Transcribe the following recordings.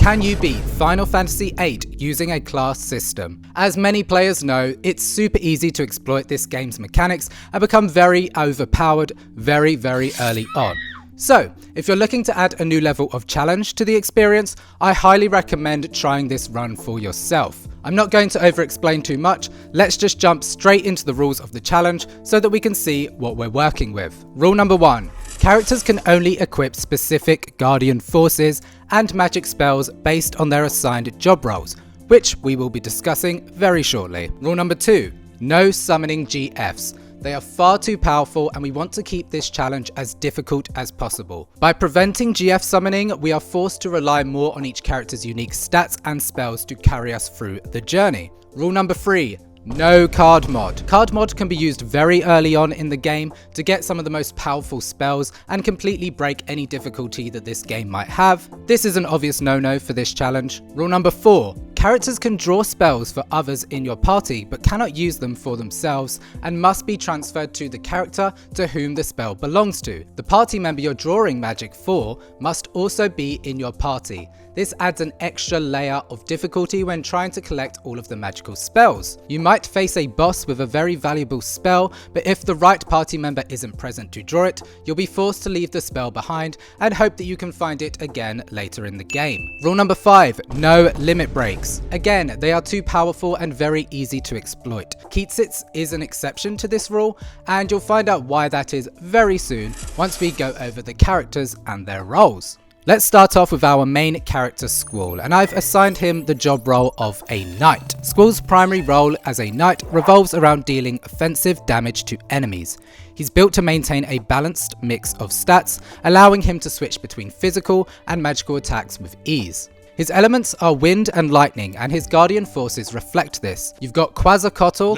Can you beat Final Fantasy VIII using a class system? As many players know, it's super easy to exploit this game's mechanics and become very overpowered very early on. So, if you're looking to add a new level of challenge to the experience, I highly recommend trying this run for yourself. I'm not going to over-explain too much, let's just jump straight into the rules of the challenge so that we can see what we're working with. Rule number 1. Characters can only equip specific Guardian forces and magic spells based on their assigned job roles, which we will be discussing very shortly. Rule number 2. No summoning GFs. They are far too powerful and we want to keep this challenge as difficult as possible. By preventing GF summoning, we are forced to rely more on each character's unique stats and spells to carry us through the journey. Rule number 3. No card mod. Card mod can be used very early on in the game to get some of the most powerful spells and completely break any difficulty that this game might have. This is an obvious no-no for this challenge. Rule number 4. Characters can draw spells for others in your party but cannot use them for themselves and must be transferred to the character to whom the spell belongs to. The party member you're drawing magic for must also be in your party. This adds an extra layer of difficulty when trying to collect all of the magical spells. You might face a boss with a very valuable spell, but if the right party member isn't present to draw it, you'll be forced to leave the spell behind and hope that you can find it again later in the game. Rule number 5. No limit breaks. Again, they are too powerful and very easy to exploit. Quistis is an exception to this rule, and you'll find out why that is very soon once we go over the characters and their roles. Let's start off with our main character Squall, and I've assigned him the job role of a knight. Squall's primary role as a knight revolves around dealing offensive damage to enemies. He's built to maintain a balanced mix of stats, allowing him to switch between physical and magical attacks with ease. His elements are wind and lightning, and his guardian forces reflect this. You've got Quazactyl,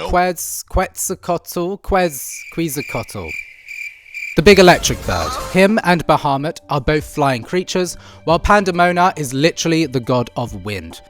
Quazactyl. The big electric bird. Him and Bahamut are both flying creatures, while Pandemona is literally the god of wind.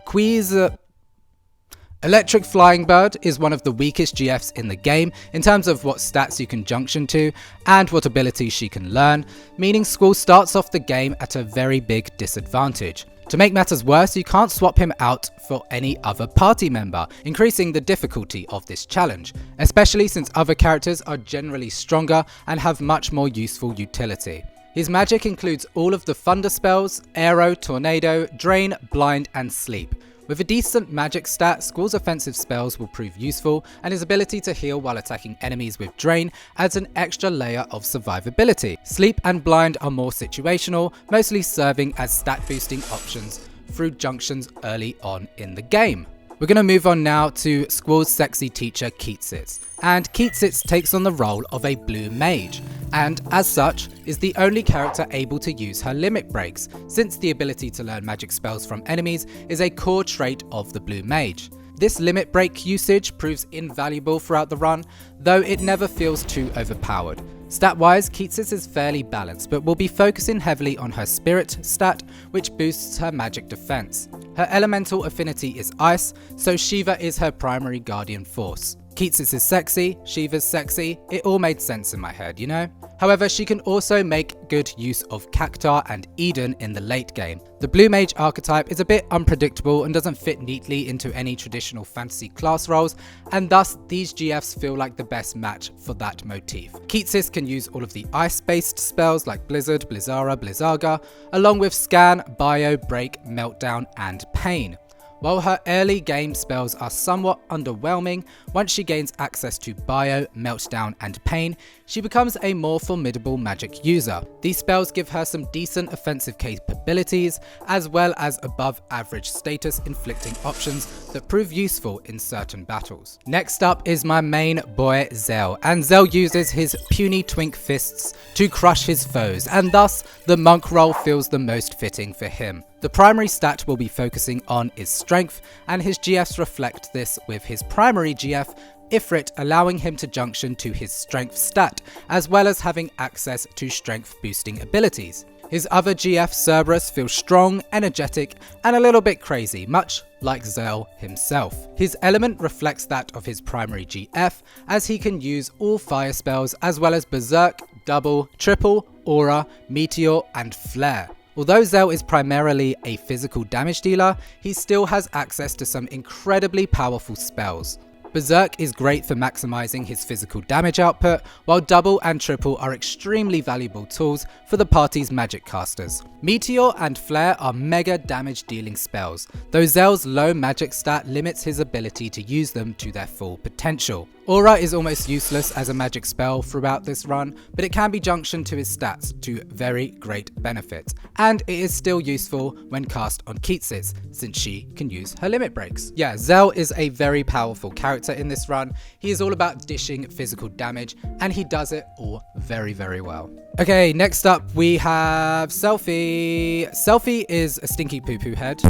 Electric Flying Bird is one of the weakest GFs in the game in terms of what stats you can junction to and what abilities she can learn, meaning Squall starts off the game at a very big disadvantage. To make matters worse, you can't swap him out for any other party member, increasing the difficulty of this challenge, especially since other characters are generally stronger and have much more useful utility. His magic includes all of the thunder spells, Aero, Tornado, Drain, Blind and Sleep. With a decent magic stat, Squall's offensive spells will prove useful, and his ability to heal while attacking enemies with Drain adds an extra layer of survivability. Sleep and Blind are more situational, mostly serving as stat boosting options through junctions early on in the game. We're going to move on now to Squall's sexy teacher Quistis, and Quistis takes on the role of a blue mage, and as such is the only character able to use her limit breaks, since the ability to learn magic spells from enemies is a core trait of the blue mage. This limit break usage proves invaluable throughout the run, though it never feels too overpowered. Stat-wise, Quistis is fairly balanced, but will be focusing heavily on her spirit stat, which boosts her magic defense. Her elemental affinity is ice, so Shiva is her primary guardian force. Quistis is sexy, Shiva's sexy, it all made sense in my head, you know? However, she can also make good use of Cactuar and Eden in the late game. The blue mage archetype is a bit unpredictable and doesn't fit neatly into any traditional fantasy class roles, and thus these GFs feel like the best match for that motif. Quistis can use all of the ice-based spells like Blizzard, Blizzara, Blizzaga, along with Scan, Bio, Break, Meltdown and Pain. While her early game spells are somewhat underwhelming, once she gains access to Bio, Meltdown and Pain, she becomes a more formidable magic user. These spells give her some decent offensive capabilities, as well as above average status inflicting options that prove useful in certain battles. Next up is my main boy Zell, and Zell uses his puny twink fists to crush his foes, and thus the monk role feels the most fitting for him. The primary stat we'll be focusing on is strength, and his GFs reflect this, with his primary GF Ifrit allowing him to junction to his strength stat, as well as having access to strength boosting abilities. His other GF Cerberus feels strong, energetic and a little bit crazy, much like Zell himself. His element reflects that of his primary GF, as he can use all fire spells as well as Berserk, double, triple, aura, meteor and flare. Although Zell is primarily a physical damage dealer, he still has access to some incredibly powerful spells. Berserk is great for maximizing his physical damage output, while double and triple are extremely valuable tools for the party's magic casters. Meteor and Flare are mega damage dealing spells, though Zell's low magic stat limits his ability to use them to their full potential. Aura is almost useless as a magic spell throughout this run, but it can be junctioned to his stats to very great benefit, and it is still useful when cast on Quistis, since she can use her limit breaks. Yeah, Zell is a very powerful character in this run. He is all about dishing physical damage, and he does it all very, very well. Okay, next up we have Selphie. Selphie is a stinky poo-poo head,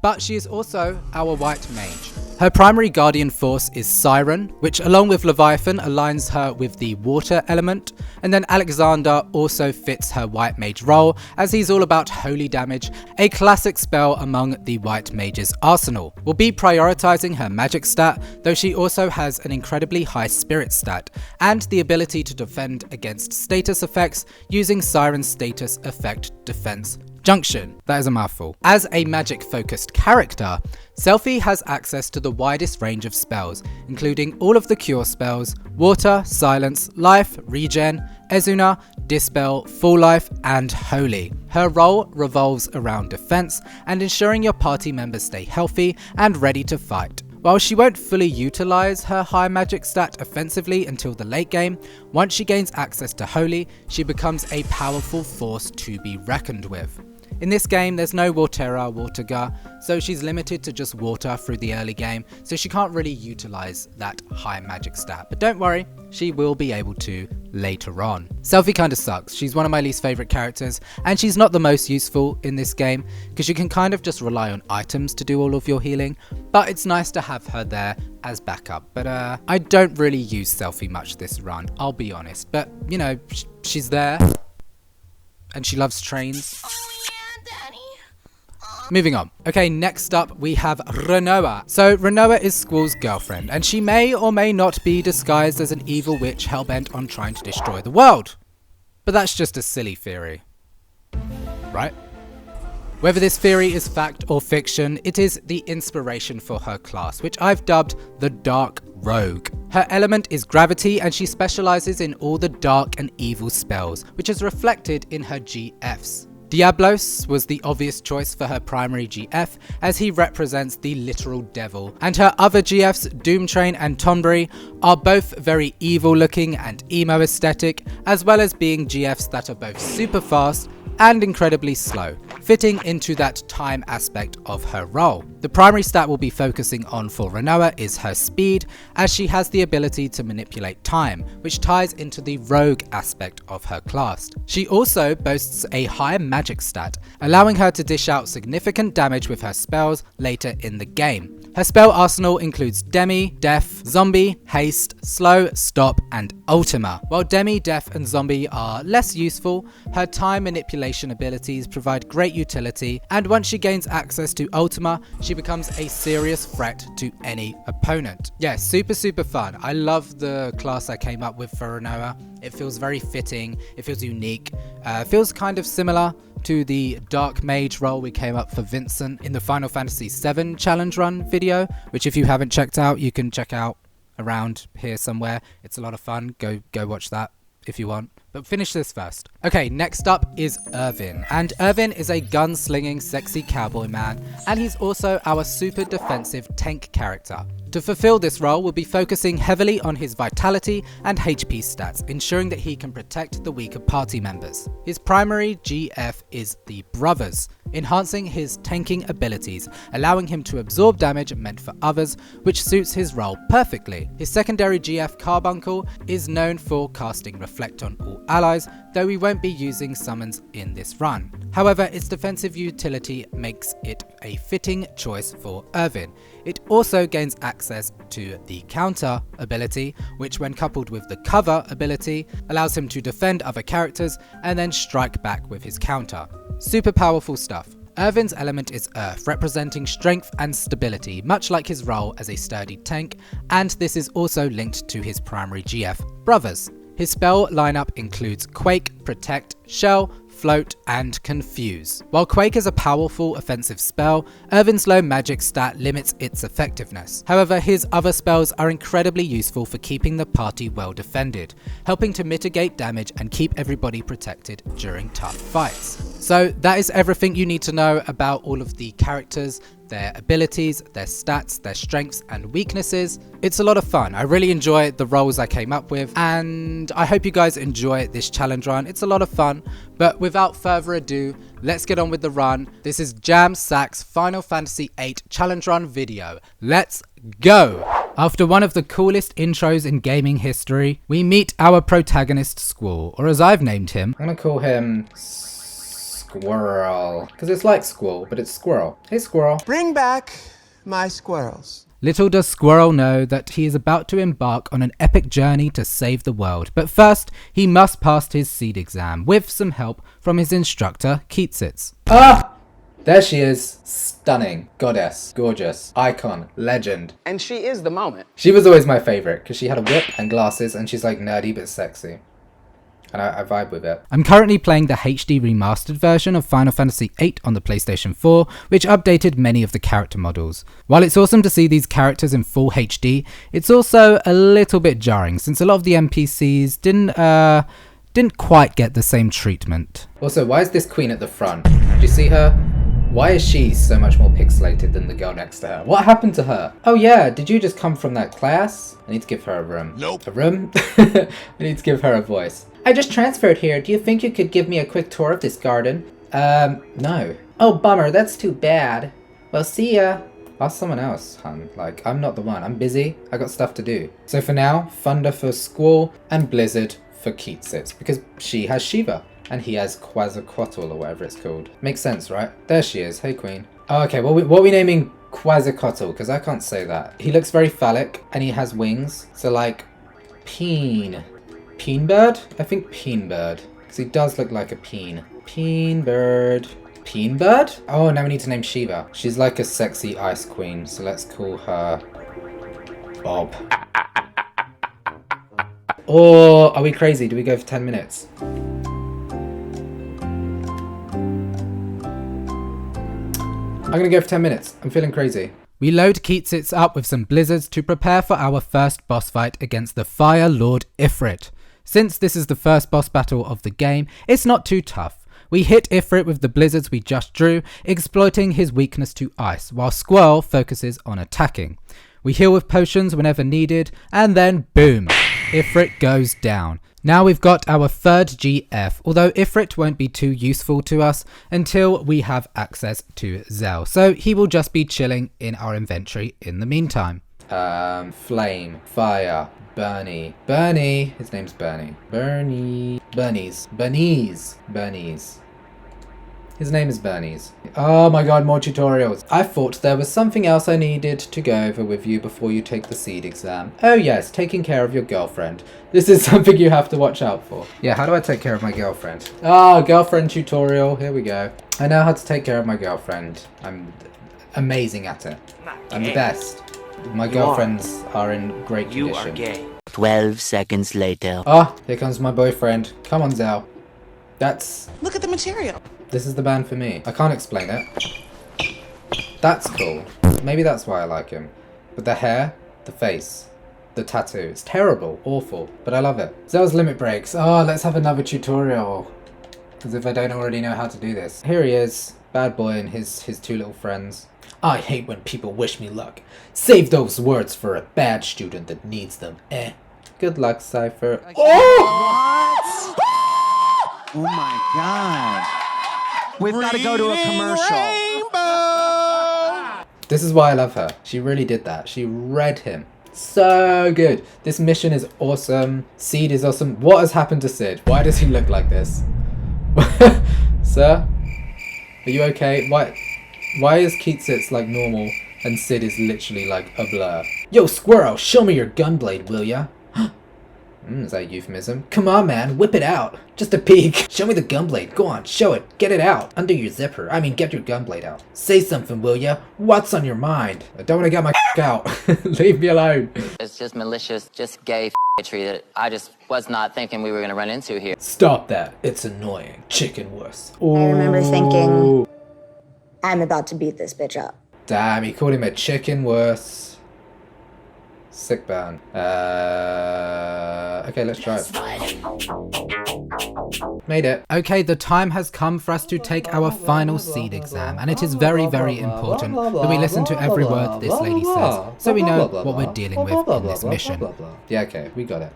but she is also our white mage. Her primary guardian force is Siren, which along with Leviathan aligns her with the water element, and then Alexander also fits her white mage role as he's all about holy damage, a classic spell among the white mage's arsenal. We'll be prioritizing her magic stat, though she also has an incredibly high spirit stat, and the ability to defend against status effects using Siren's status effect defense junction. That is a mouthful. As a magic focused character, Selphie has access to the widest range of spells, including all of the cure spells, water, silence, life, regen, Ezuna, dispel, full life, and holy. Her role revolves around defense and ensuring your party members stay healthy and ready to fight. While she won't fully utilize her high magic stat offensively until the late game, once she gains access to holy, she becomes a powerful force to be reckoned with. In this game, there's no Water, so she's limited to just water through the early game, so she can't really utilize that high magic stat. But don't worry, she will be able to later on. Selphie kinda sucks. She's one of my least favorite characters, and she's not the most useful in this game, because you can kind of just rely on items to do all of your healing, but it's nice to have her there as backup. But I don't really use Selphie much this run, I'll be honest. But, you know, she's there, and she loves trains. Moving on. Okay, next up we have Renoa. So Renoa is Squall's girlfriend, and she may or may not be disguised as an evil witch hellbent on trying to destroy the world. But that's just a silly theory, right? Whether this theory is fact or fiction, it is the inspiration for her class, which I've dubbed the Dark Rogue. Her element is gravity, and she specializes in all the dark and evil spells, which is reflected in her GFs. Diablos was the obvious choice for her primary GF, as he represents the literal devil, and her other GFs, Doomtrain and Tonberry, are both very evil looking and emo aesthetic, as well as being GFs that are both super fast and incredibly slow, fitting into that time aspect of her role. The primary stat we'll be focusing on for Renoa is her speed, as she has the ability to manipulate time, which ties into the rogue aspect of her class. She also boasts a high magic stat, allowing her to dish out significant damage with her spells later in the game. Her spell arsenal includes Demi, Def, Zombie, Haste, Slow, Stop, and Ultima. While Demi, Def, and Zombie are less useful, her time manipulation abilities provide great utility, and once she gains access to Ultima, she becomes a serious threat to any opponent. Yeah, super fun. I love the class I came up with for Renoa. It feels very fitting, it feels unique, feels kind of similar to the Dark Mage role we came up for Vincent in the Final Fantasy VII Challenge Run video, which if you haven't checked out, you can check out around here somewhere. It's a lot of fun. Go watch that if you want. But finish this first. Okay, next up is Irvin. And Irvin is a gun-slinging, sexy cowboy man, and he's also our super defensive tank character. To fulfill this role, we'll be focusing heavily on his vitality and HP stats, ensuring that he can protect the weaker party members. His primary GF is the Brothers, enhancing his tanking abilities, allowing him to absorb damage meant for others, which suits his role perfectly. His secondary GF Carbuncle is known for casting Reflect on all allies, though we won't be using summons in this run. However, its defensive utility makes it a fitting choice for Irvin. It also gains access to the counter ability, which when coupled with the cover ability, allows him to defend other characters and then strike back with his counter. Super powerful stuff. Irvin's element is Earth, representing strength and stability, much like his role as a sturdy tank, and this is also linked to his primary GF, Brothers. His spell lineup includes Quake, Protect, Shell, Float, and Confuse. While Quake is a powerful offensive spell, Irvin's low magic stat limits its effectiveness. However, his other spells are incredibly useful for keeping the party well defended, helping to mitigate damage and keep everybody protected during tough fights. So that is everything you need to know about all of the characters, their abilities, their stats, their strengths and weaknesses. It's a lot of fun. I really enjoy the roles I came up with, and I hope you guys enjoy this challenge run. It's a lot of fun, but without further ado, let's get on with the run. This is Jam Sack's Final Fantasy VIII challenge run video. Let's go! After one of the coolest intros in gaming history, we meet our protagonist Squall, or as I've named him, I'm gonna call him Squirrel, because it's like Squall, but it's Squirrel. Hey Squirrel. Bring back my squirrels. Little does Squirrel know that he is about to embark on an epic journey to save the world, but first he must pass his seed exam with some help from his instructor Quistis. Ah! There she is. Stunning. Goddess. Gorgeous. Icon. Legend. And she is the moment. She was always my favourite because she had a whip and glasses and she's like nerdy but sexy. And I vibe with it. I'm currently playing the HD remastered version of Final Fantasy VIII on the PlayStation 4, which updated many of the character models. While it's awesome to see these characters in full HD, it's also a little bit jarring since a lot of the NPCs didn't quite get the same treatment. Also, why is this queen at the front? Do you see her? Why is she so much more pixelated than the girl next to her? What happened to her? Oh yeah, did you just come from that class? I need to give her a room. Nope. A room? I need to give her a voice. I just transferred here. Do you think you could give me a quick tour of this garden? No. Oh, bummer. That's too bad. Well, see ya. Ask someone else, hun. Like, I'm not the one. I'm busy. I got stuff to do. So for now, Thunder for Squall and Blizzard for Quistis, because she has Shiva and he has Quazactyl or whatever it's called. Makes sense, right? There she is. Hey, queen. Oh, okay. What are we naming Quazactyl? Because I can't say that. He looks very phallic and he has wings. So like, Peen bird? I think peen bird. Because he does look like a peen. Peen bird. Peen bird? Oh, now we need to name Shiva. She's like a sexy ice queen, so let's call her Bob. Or are we crazy? Do we go for 10 minutes? I'm gonna go for 10 minutes. I'm feeling crazy. We load Quistis up with some blizzards to prepare for our first boss fight against the Fire Lord Ifrit. Since this is the first boss battle of the game, it's not too tough. We hit Ifrit with the blizzards we just drew, exploiting his weakness to ice, while Squall focuses on attacking. We heal with potions whenever needed, and then boom, Ifrit goes down. Now we've got our third GF, although Ifrit won't be too useful to us until we have access to Zell, so he will just be chilling in our inventory in the meantime. Flame, fire, Bernie, his name's Bernie, Bernies. His name is Bernies. Oh my god, more tutorials. I thought there was something else I needed to go over with you before you take the seed exam. Oh yes, taking care of your girlfriend. This is something you have to watch out for. Yeah, how do I take care of my girlfriend? Girlfriend tutorial, here we go. I know how to take care of my girlfriend. I'm amazing at it. I'm the best. My girlfriends are in great condition. You are gay. 12 seconds later. Here comes my boyfriend. Come on, Zell. Look at the material. This is the band for me. I can't explain it. That's cool. Maybe that's why I like him. But the hair, the face, the tattoo. It's terrible, awful, but I love it. Zell's limit breaks. Let's have another tutorial. As if I don't already know how to do this. Here he is, bad boy and his two little friends. I hate when people wish me luck. Save those words for a bad student that needs them. Good luck, Cypher. Oh! Oh my god. We've got to go to a commercial. Rainbow! This is why I love her. She really did that. She read him. So good. This mission is awesome. Seed is awesome. What has happened to Sid? Why does he look like this? Sir? Are you okay? Why is Quistis like normal and Sid is literally like a blur? Yo, Squirrel, show me your gunblade, will ya? Is that a euphemism? Come on, man, whip it out. Just a peek. Show me the gunblade. Go on, show it. Get it out. Under your zipper. I mean, get your gunblade out. Say something, will ya? What's on your mind? I don't want to get my out. Leave me alone. It's just malicious, just gay tree that I just was not thinking we were going to run into here. Stop that. It's annoying. Chicken worse. I remember thinking, I'm about to beat this bitch up. Damn, he called him a chicken worse. Sick burn. Okay, let's try it. Made it. Okay, the time has come for us to take our final seed exam, and it is very, very important that we listen to every word this lady says, so we know what we're dealing with in this mission. Yeah, okay, we got it.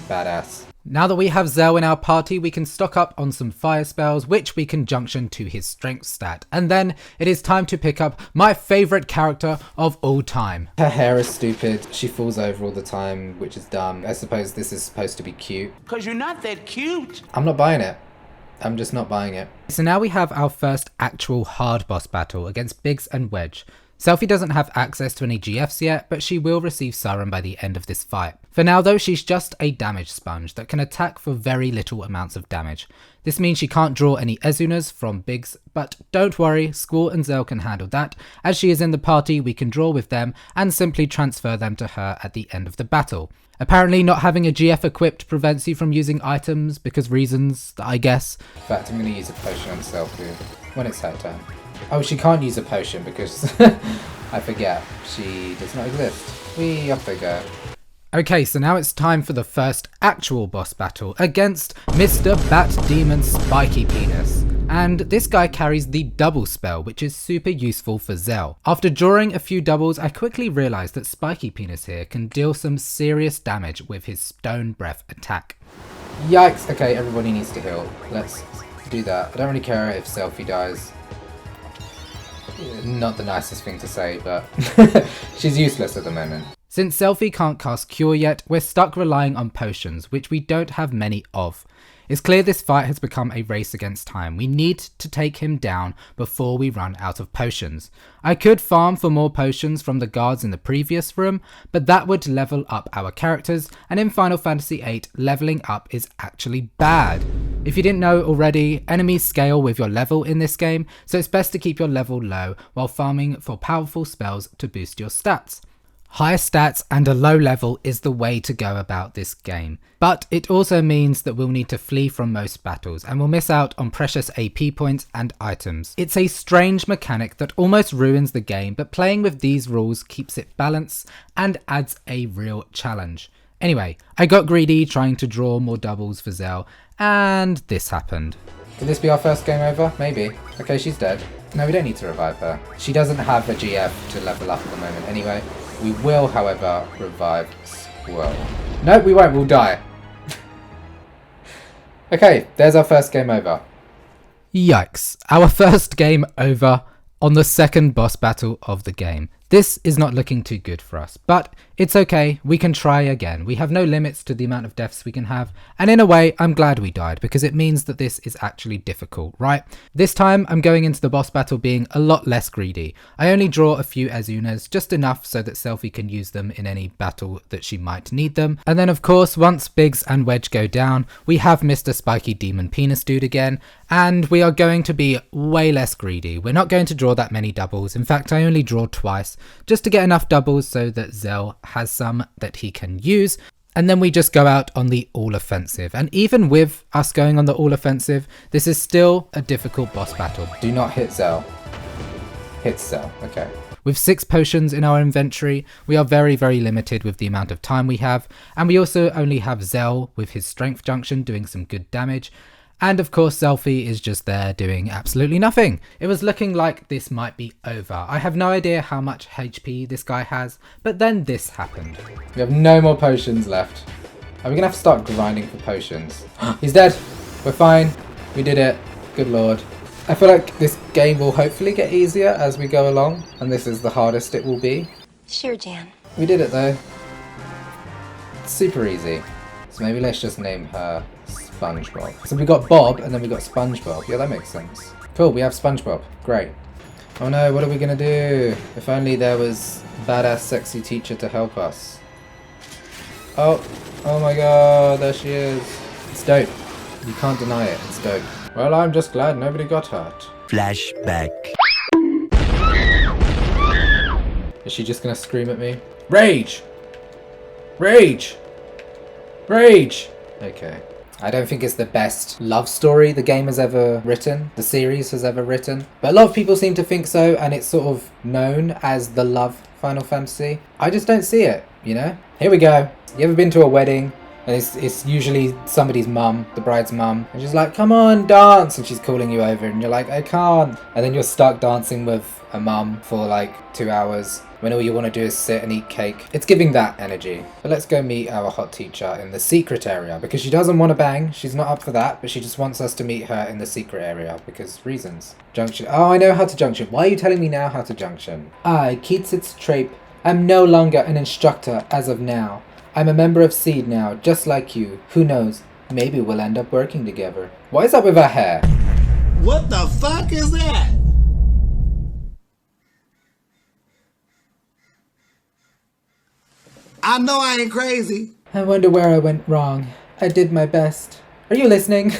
Badass. Now that we have Zell in our party, we can stock up on some fire spells, which we can junction to his strength stat. And then it is time to pick up my favourite character of all time. Her hair is stupid, she falls over all the time, which is dumb. I suppose this is supposed to be cute. Cause you're not that cute. I'm not buying it. I'm just not buying it. So now we have our first actual hard boss battle against Biggs and Wedge. Selphie doesn't have access to any GFs yet, but she will receive Siren by the end of this fight. For now though, she's just a damage sponge that can attack for very little amounts of damage. This means she can't draw any Ezunas from Biggs, but don't worry, Squall and Zell can handle that. As she is in the party, we can draw with them and simply transfer them to her at the end of the battle. Apparently not having a GF equipped prevents you from using items because reasons, I guess. In fact, I'm going to use a potion on Selphie when it's her turn. Oh, she can't use a potion because I forget. She does not exist. We off they go. Okay, so now it's time for the first actual boss battle against Mr. Bat Demon Spiky Penis. And this guy carries the double spell, which is super useful for Zell. After drawing a few doubles, I quickly realised that Spiky Penis here can deal some serious damage with his Stone Breath attack. Yikes! Okay, everybody needs to heal. Let's do that. I don't really care if Selphie dies. Not the nicest thing to say, but she's useless at the moment. Since Selphie can't cast Cure yet, we're stuck relying on potions, which we don't have many of. It's clear this fight has become a race against time. We need to take him down before we run out of potions. I could farm for more potions from the guards in the previous room, but that would level up our characters, and in Final Fantasy VIII, leveling up is actually bad. If you didn't know already, enemies scale with your level in this game, so it's best to keep your level low while farming for powerful spells to boost your stats. Higher stats and a low level is the way to go about this game, but it also means that we'll need to flee from most battles and we'll miss out on precious AP points and items. It's a strange mechanic that almost ruins the game, but playing with these rules keeps it balanced and adds a real challenge. Anyway, I got greedy trying to draw more doubles for Zell, and this happened. Could this be our first game over? Maybe. Okay, she's dead. No, we don't need to revive her. She doesn't have a GF to level up at the moment anyway. We will, however, revive Squall. No, we won't. We'll die. Okay, there's our first game over. Yikes. Our first game over on the second boss battle of the game. This is not looking too good for us, but it's okay, we can try again. We have no limits to the amount of deaths we can have, and in a way, I'm glad we died, because it means that this is actually difficult, right? This time, I'm going into the boss battle being a lot less greedy. I only draw a few Ezunas, just enough so that Selphie can use them in any battle that she might need them. And then of course, once Biggs and Wedge go down, we have Mr. Spiky Demon Penis Dude again, and we are going to be way less greedy. We're not going to draw that many doubles. In fact, I only draw twice, just to get enough doubles so that Zell has some that he can use, and then we just go out on the all offensive. And even with us going on the all offensive, this is still a difficult boss battle. Do not hit Zell. Hit Zell, okay. With 6 potions in our inventory, we are very, very limited with the amount of time we have, and we also only have Zell with his strength junction doing some good damage. And of course Selphie is just there doing absolutely nothing. It was looking like this might be over. I have no idea how much HP this guy has, but then this happened. We have no more potions left. Are we gonna have to start grinding for potions? He's dead. We're fine. We did it. Good lord. I feel like this game will hopefully get easier as we go along, and this is the hardest it will be. Sure, Jan. We did it though. It's super easy. So maybe let's just name her SpongeBob. So we got Bob and then we got SpongeBob. Yeah, that makes sense. Cool, we have SpongeBob. Great. Oh no, what are we gonna do? If only there was a badass sexy teacher to help us. Oh, oh my god, there she is. It's dope. You can't deny it, it's dope. Well, I'm just glad nobody got hurt. Flashback. Is she just gonna scream at me? Rage! Rage! Rage! Okay. I don't think it's the best love story the game has ever written, the series has ever written. But a lot of people seem to think so, and it's sort of known as the love Final Fantasy. I just don't see it, you know? Here we go. You ever been to a wedding? And it's usually somebody's mum, the bride's mum. And she's like, come on, dance. And she's calling you over and you're like, I can't. And then you're stuck dancing with a mum for like 2 hours when all you want to do is sit and eat cake. It's giving that energy. But let's go meet our hot teacher in the secret area because she doesn't want to bang. She's not up for that, but she just wants us to meet her in the secret area because reasons. Junction. Oh, I know how to junction. Why are you telling me now how to junction? I, Quistis Trape, am no longer an instructor as of now. I'm a member of Seed now, just like you. Who knows? Maybe we'll end up working together. What is up with her hair? What the fuck is that? I know I ain't crazy. I wonder where I went wrong. I did my best. Are you listening?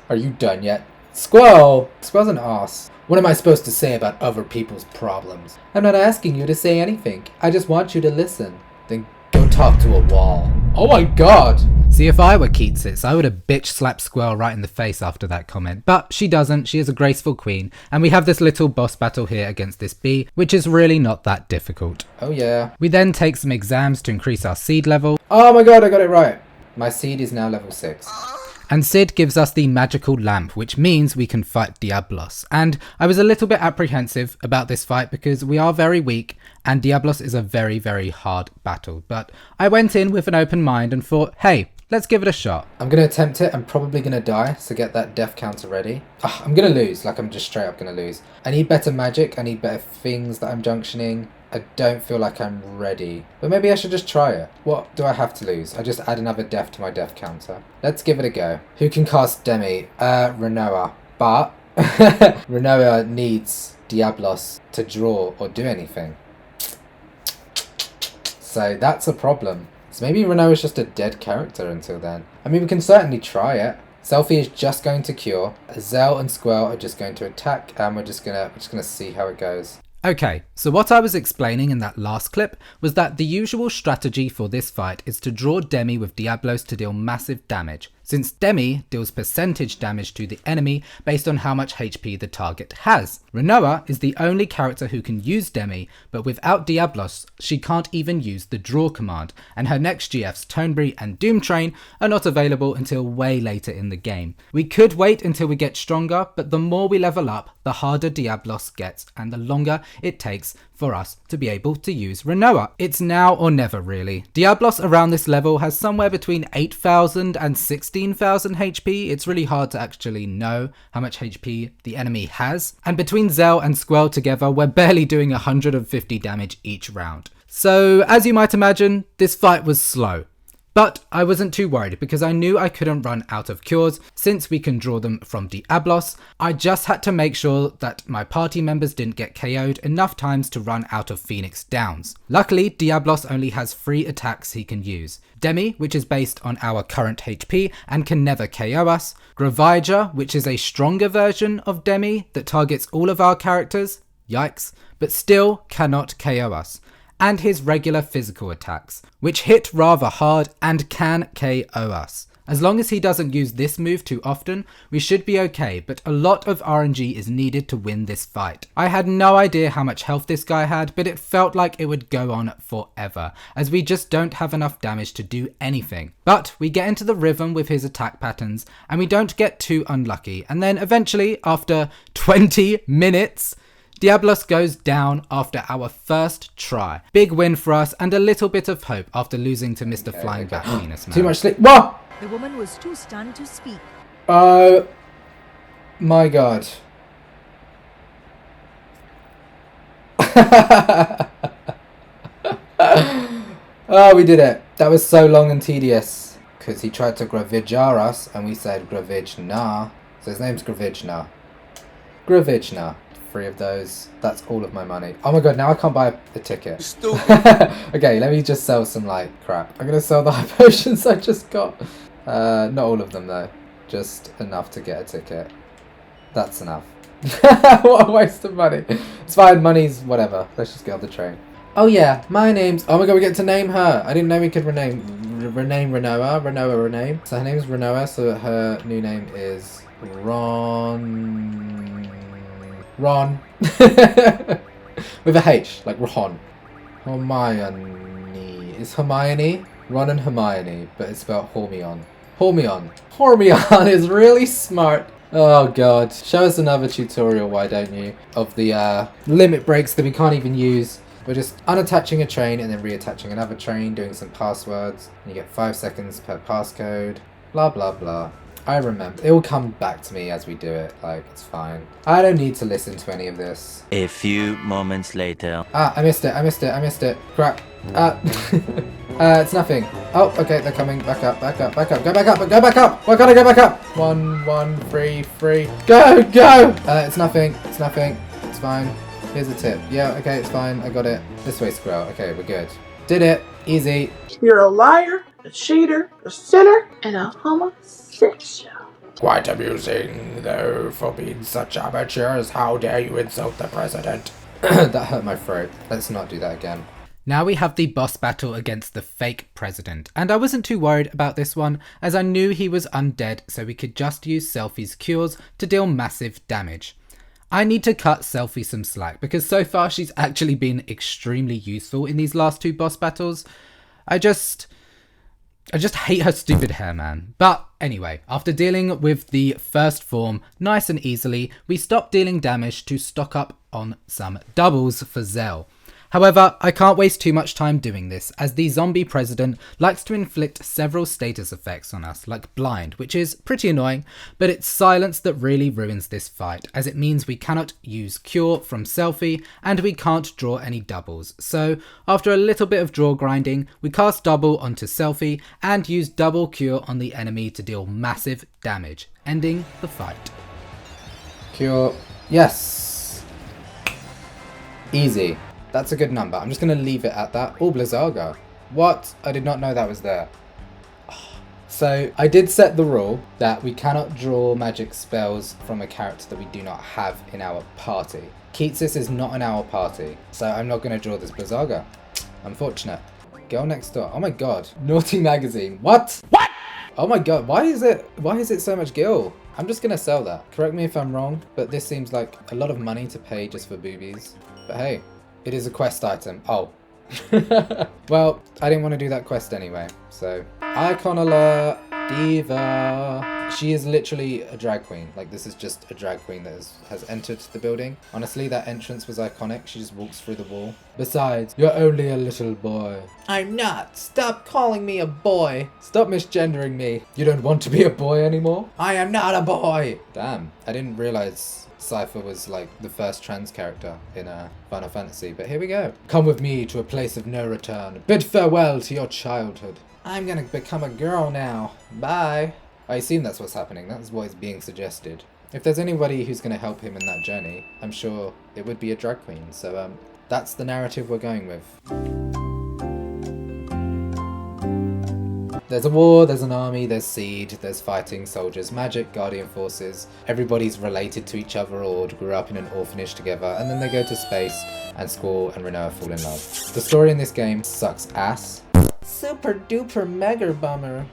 Are you done yet? Squall! Squall's an ass. What am I supposed to say about other people's problems? I'm not asking you to say anything. I just want you to listen. Then go talk to a wall. Oh my god! See, if I were Quistis, I would have bitch slapped Squall right in the face after that comment. But she doesn't, she is a graceful queen, and we have this little boss battle here against this bee, which is really not that difficult. Oh yeah. We then take some exams to increase our seed level. Oh my god, I got it right! My seed is now level 6. And Sid gives us the magical lamp, which means we can fight Diablos. And I was a little bit apprehensive about this fight because we are very weak and Diablos is a very, very hard battle. But I went in with an open mind and thought, hey, let's give it a shot. I'm going to attempt it. I'm probably going to die, so get that death counter ready. I'm going to lose, like I'm just straight up going to lose. I need better magic. I need better things that I'm junctioning. I don't feel like I'm ready, but maybe I should just try it. What do I have to lose? I just add another death to my death counter. Let's give it a go. Who can cast Demi? Renoa. But Renoa needs Diablos to draw or do anything. So that's a problem. So maybe Renoa is just a dead character until then. I mean, we can certainly try it. Selphie is just going to cure. Zell and Squall are just going to attack, and we're just gonna see how it goes. Okay, so what I was explaining in that last clip was that the usual strategy for this fight is to draw Demi with Diablos to deal massive damage, since Demi deals percentage damage to the enemy based on how much HP the target has. Renoa is the only character who can use Demi, but without Diablos she can't even use the draw command, and her next GFs Tonberry and Doomtrain are not available until way later in the game. We could wait until we get stronger, but the more we level up, the harder Diablos gets and the longer it takes for us to be able to use Renoa. It's now or never really. Diablos around this level has somewhere between 8,000 and 16,000 HP. It's really hard to actually know how much HP the enemy has. And between Zell and Squall together, we're barely doing 150 damage each round. So as you might imagine, this fight was slow. But I wasn't too worried because I knew I couldn't run out of cures since we can draw them from Diablos. I just had to make sure that my party members didn't get KO'd enough times to run out of Phoenix Downs. Luckily, Diablos only has 3 attacks he can use. Demi, which is based on our current HP and can never KO us. Gravaija, which is a stronger version of Demi that targets all of our characters. Yikes. But still cannot KO us. And his regular physical attacks, which hit rather hard and can KO us. As long as he doesn't use this move too often, we should be okay, but a lot of RNG is needed to win this fight. I had no idea how much health this guy had, but it felt like it would go on forever, as we just don't have enough damage to do anything. But we get into the rhythm with his attack patterns, and we don't get too unlucky, and then eventually, after 20 minutes, Diablos goes down after our first try. Big win for us and a little bit of hope after losing to Mr. Flying Bat Penis Man. Too much sleep. What? The woman was too stunned to speak. Oh my god. Oh, we did it. That was so long and tedious. Because he tried to Gravijar us and we said Gravijna. So his name's Gravijna. Gravijna. 3 of those. That's all of my money. Oh my god, now I can't buy a ticket. Stupid. Okay, let me just sell some like crap. I'm gonna sell the high potions I just got. Not all of them though. Just enough to get a ticket. That's enough. What a waste of money. It's fine, money's whatever. Let's just get on the train. Oh yeah, my name's... Oh my god, we get to name her. I didn't know we could rename Renoa. So her name's Renoa, so her new name is Ron. With a H, like Ron. Hermione. Is Hermione? Ron and Hermione, but it's spelled Hormion. Hormion is really smart. Oh god. Show us another tutorial, why don't you? Of the limit breaks that we can't even use. We're just unattaching a train and then reattaching another train, doing some passwords. And you get 5 seconds per passcode. Blah blah blah. I remember. It will come back to me as we do it. Like, it's fine. I don't need to listen to any of this. A few moments later. Ah, I missed it. Crap. It's nothing. Oh, okay, they're coming. Back up. Go back up. Why can't I go back up? 1, 3. Go. It's nothing. It's fine. Here's a tip. Yeah, okay, it's fine. I got it. This way, Squall. Okay, we're good. Did it. Easy. You're a liar, a cheater, a sinner, and a homosexual. Quite amusing, though, for being such amateurs. How dare you insult the president? That hurt my throat. Let's not do that again. Now we have the boss battle against the fake president, and I wasn't too worried about this one as I knew he was undead, so we could just use Selphie's cures to deal massive damage. I need to cut Selphie some slack because so far she's actually been extremely useful in these last 2 boss battles. I just hate her stupid hair, man. But anyway, after dealing with the first form nice and easily, we stopped dealing damage to stock up on some doubles for Zell. However, I can't waste too much time doing this, as the zombie president likes to inflict several status effects on us, like blind, which is pretty annoying, but it's silence that really ruins this fight, as it means we cannot use cure from Selphie, and we can't draw any doubles. So, after a little bit of draw grinding, we cast double onto Selphie, and use double cure on the enemy to deal massive damage, ending the fight. Cure. Yes! Easy. That's a good number. I'm just going to leave it at that. Oh, Blizzaga. What? I did not know that was there. So, I did set the rule that we cannot draw magic spells from a character that we do not have in our party. Quistis is not in our party, so I'm not going to draw this Blizzaga. Unfortunate. Girl next door. Oh my god. Naughty magazine. What? Oh my god. Why is it so much gil? I'm just going to sell that. Correct me if I'm wrong, but this seems like a lot of money to pay just for boobies. But hey. It is a quest item. Oh. Well, I didn't want to do that quest anyway, so. Icon alert. Diva. She is literally a drag queen. Like, this is just a drag queen that has entered the building. Honestly, that entrance was iconic. She just walks through the wall. Besides, you're only a little boy. I'm not. Stop calling me a boy. Stop misgendering me. You don't want to be a boy anymore? I am not a boy. Damn. I didn't realize Cypher was like the first trans character in Final Fantasy, but here we go. Come with me to a place of no return. Bid farewell to your childhood. I'm gonna become a girl now. Bye. I assume that's what's happening. That's what is being suggested. If there's anybody who's gonna help him in that journey, I'm sure it would be a drag queen. So that's the narrative we're going with. There's a war, there's an army, there's seed, there's fighting, soldiers, magic, guardian forces. Everybody's related to each other or grew up in an orphanage together, and then they go to space, and Squall and Renoa fall in love. The story in this game sucks ass. Super duper mega bummer.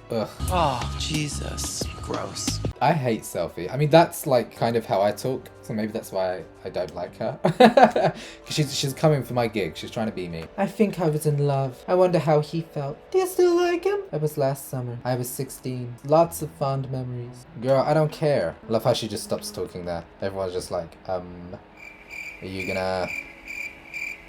Ugh. Oh, Jesus. Gross. I hate Selphie. I mean, that's like kind of how I talk, so maybe that's why I don't like her. she's coming for my gig. She's trying to be me. I think I was in love. I wonder how he felt. Do you still like him? It was last summer. I was 16. Lots of fond memories. Girl, I don't care. I love how she just stops talking there. Everyone's just like, are you gonna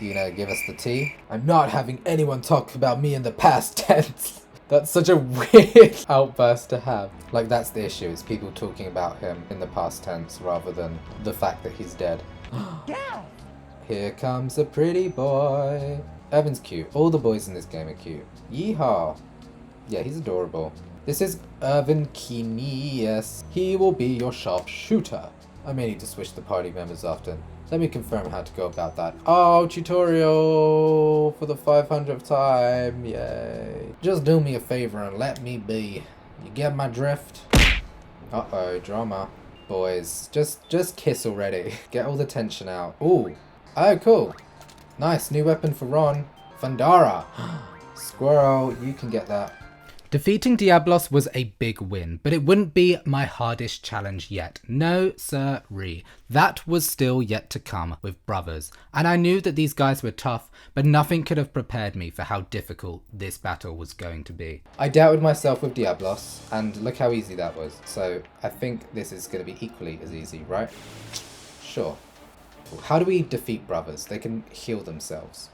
give us the tea? I'm not having anyone talk about me in the past tense. That's such a weird outburst to have. Like, that's the issue, is people talking about him in the past tense rather than the fact that he's dead. Here comes a pretty boy. Evan's cute. All the boys in this game are cute. Yeehaw. Yeah, he's adorable. This is Irvin Kenius. He will be your sharpshooter. I may need to switch the party members often. Let me confirm how to go about that. Oh, tutorial for the 500th time. Yay. Just do me a favor and let me be. You get my drift? Uh-oh, drama. Boys, just kiss already. Get all the tension out. Ooh. Oh, cool. Nice, new weapon for Ron. Pandora. Squirrel, you can get that. Defeating Diablos was a big win, but it wouldn't be my hardest challenge yet. No sirree. That was still yet to come with brothers, and I knew that these guys were tough, but nothing could have prepared me for how difficult this battle was going to be. I doubted myself with Diablos, and look how easy that was. So I think this is going to be equally as easy, right? Sure. How do we defeat brothers? They can heal themselves.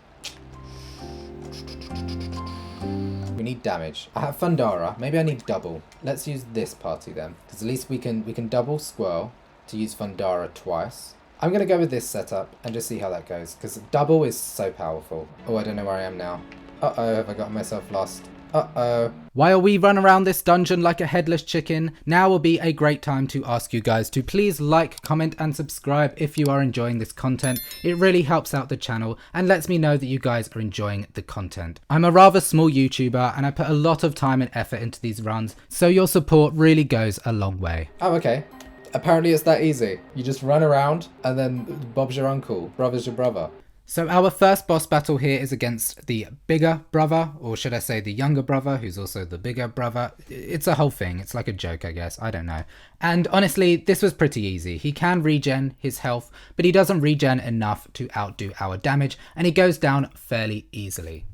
We need damage. I have Pandora. Maybe I need double. Let's use this party then, because at least we can double Squall to use Pandora twice. I'm gonna go with this setup and just see how that goes, because double is so powerful. Oh, I don't know where I am now. Uh-oh, have I gotten myself lost? Uh-oh. While we run around this dungeon like a headless chicken, now will be a great time to ask you guys to please like, comment and subscribe if you are enjoying this content. It really helps out the channel and lets me know that you guys are enjoying the content. I'm a rather small YouTuber and I put a lot of time and effort into these runs, so your support really goes a long way. Oh, okay. Apparently it's that easy. You just run around and then Bob's your uncle, brother's your brother. So our first boss battle here is against the bigger brother, or should I say the younger brother, who's also the bigger brother. It's a whole thing. It's like a joke, I guess. I don't know. And honestly, this was pretty easy. He can regen his health, but he doesn't regen enough to outdo our damage, and he goes down fairly easily.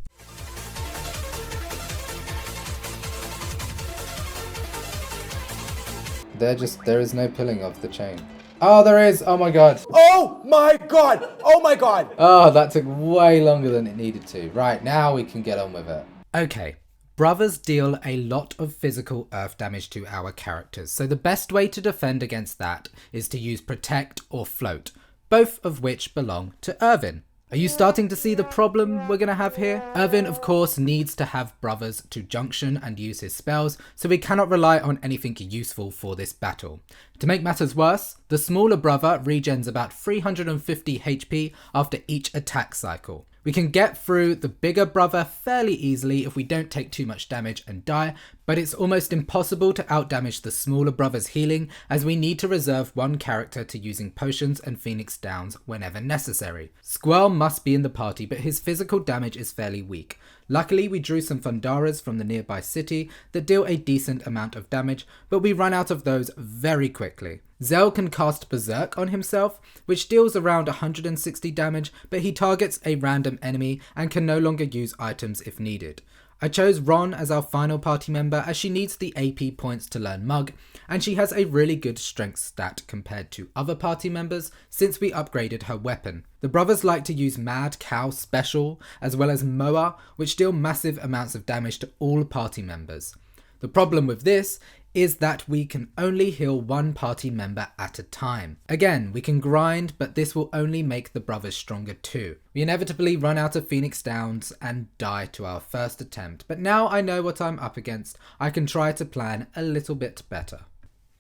There is no pulling of the chain. Oh, there is. Oh my god. Oh my god! Oh my god! Oh, that took way longer than it needed to. Right, now we can get on with it. Okay. Brothers deal a lot of physical earth damage to our characters, so the best way to defend against that is to use Protect or Float, both of which belong to Irvin. Are you starting to see the problem we're going to have here? Irvin, of course, needs to have brothers to junction and use his spells, so we cannot rely on anything useful for this battle. To make matters worse, the smaller brother regens about 350 HP after each attack cycle. We can get through the bigger brother fairly easily if we don't take too much damage and die, but it's almost impossible to outdamage the smaller brother's healing, as we need to reserve one character to using potions and Phoenix Downs whenever necessary. Squall must be in the party, but his physical damage is fairly weak. Luckily, we drew some Pandoras from the nearby city that deal a decent amount of damage, but we run out of those very quickly. Zell can cast Berserk on himself, which deals around 160 damage, but he targets a random enemy and can no longer use items if needed. I chose Ron as our final party member as she needs the AP points to learn MUG, and she has a really good strength stat compared to other party members since we upgraded her weapon. The brothers like to use Mad Cow Special as well as Moa, which deal massive amounts of damage to all party members. The problem with this is that we can only heal one party member at a time. Again, we can grind, but this will only make the brothers stronger too. We inevitably run out of Phoenix Downs and die to our first attempt, but now I know what I'm up against, I can try to plan a little bit better.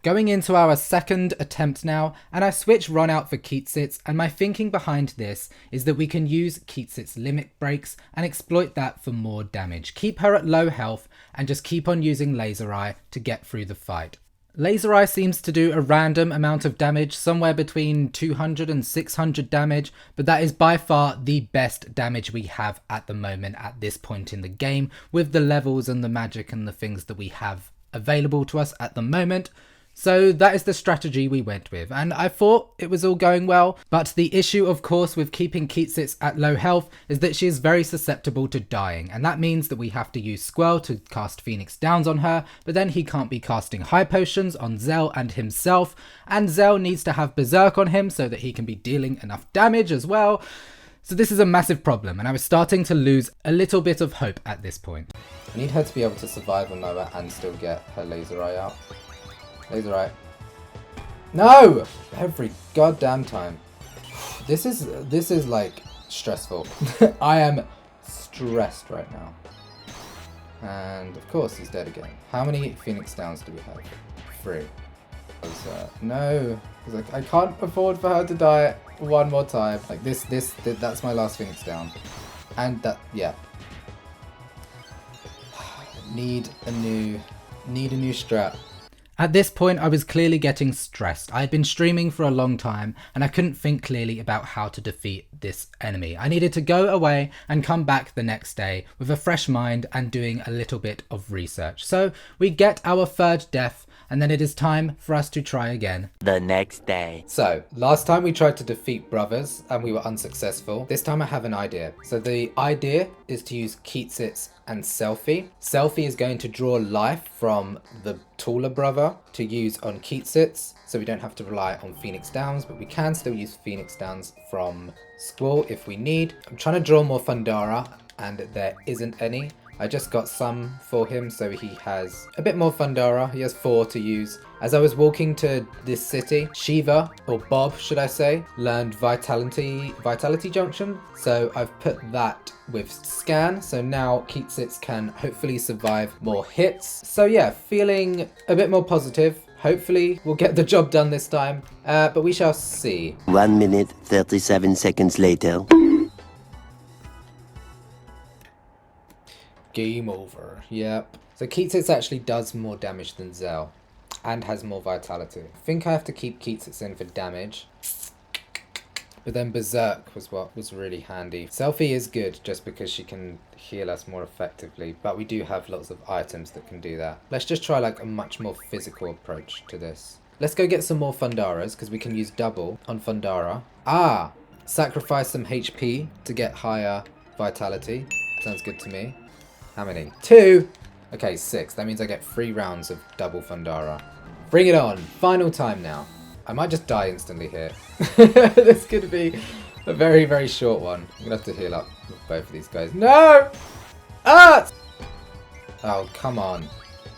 Going into our second attempt now, and I switch Ron out for Quistis, and my thinking behind this is that we can use Quistis' limit breaks and exploit that for more damage. Keep her at low health and just keep on using Laser Eye to get through the fight. Laser Eye seems to do a random amount of damage, somewhere between 200 and 600 damage, but that is by far the best damage we have at the moment at this point in the game, with the levels and the magic and the things that we have available to us at the moment. So that is the strategy we went with, and I thought it was all going well, but the issue of course with keeping Quistis at low health is that she is very susceptible to dying, and that means that we have to use Squall to cast Phoenix Downs on her, but then he can't be casting high potions on Zell and himself, and Zell needs to have Berserk on him so that he can be dealing enough damage as well. So this is a massive problem, and I was starting to lose a little bit of hope at this point. I need her to be able to survive on Nova and still get her Laser Eye out. Laser Eye. No! Every goddamn time. This is like stressful. I am stressed right now. And of course he's dead again. How many Phoenix Downs do we have? 3. No, because I can't afford for her to die one more time. Like that's my last Phoenix down. And that, yeah. Need a new strat. At this point, I was clearly getting stressed. I had been streaming for a long time and I couldn't think clearly about how to defeat this enemy. I needed to go away and come back the next day with a fresh mind and doing a little bit of research. So we get our third death and then it is time for us to try again. The next day. So, last time we tried to defeat brothers and we were unsuccessful. This time I have an idea. So the idea is to use Quistis and Selphie. Selphie is going to draw life from the taller brother to use on Quistis, so we don't have to rely on Phoenix Downs, but we can still use Phoenix Downs from Squall if we need. I'm trying to draw more Pandora and there isn't any. I just got some for him, so he has a bit more Pandora. He has 4 to use. As I was walking to this city, Shiva, or Bob should I say, learned Vitality Junction. So I've put that with Scan, so now Quistis can hopefully survive more hits. So yeah, feeling a bit more positive. Hopefully we'll get the job done this time, but we shall see. 1 minute, 37 seconds later. Game over. Yep. So Quistis actually does more damage than Zell and has more vitality. I think I have to keep Quistis in for damage. But then Berserk was what was really handy. Selphie is good just because she can heal us more effectively, but we do have lots of items that can do that. Let's just try like a much more physical approach to this. Let's go get some more Pandoras because we can use double on Pandora. Ah! Sacrifice some HP to get higher vitality. Sounds good to me. How many? 2! Okay, 6. That means I get 3 rounds of double Pandora. Bring it on! Final time now. I might just die instantly here. This could be a very, very short one. I'm gonna have to heal up with both of these guys. No! Ah! Oh, come on.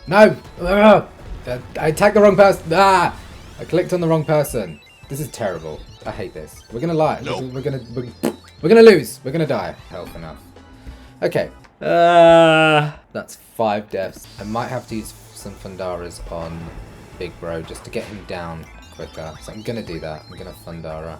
No! Ugh! I attacked the wrong person. Ah! I clicked on the wrong person. This is terrible. I hate this. We're gonna lie. Nope. We're gonna lose. We're gonna die. Health enough. Okay. That's 5 deaths. I might have to use some Pandoras on Big Bro just to get him down quicker. So I'm gonna do that. I'm gonna Pandora.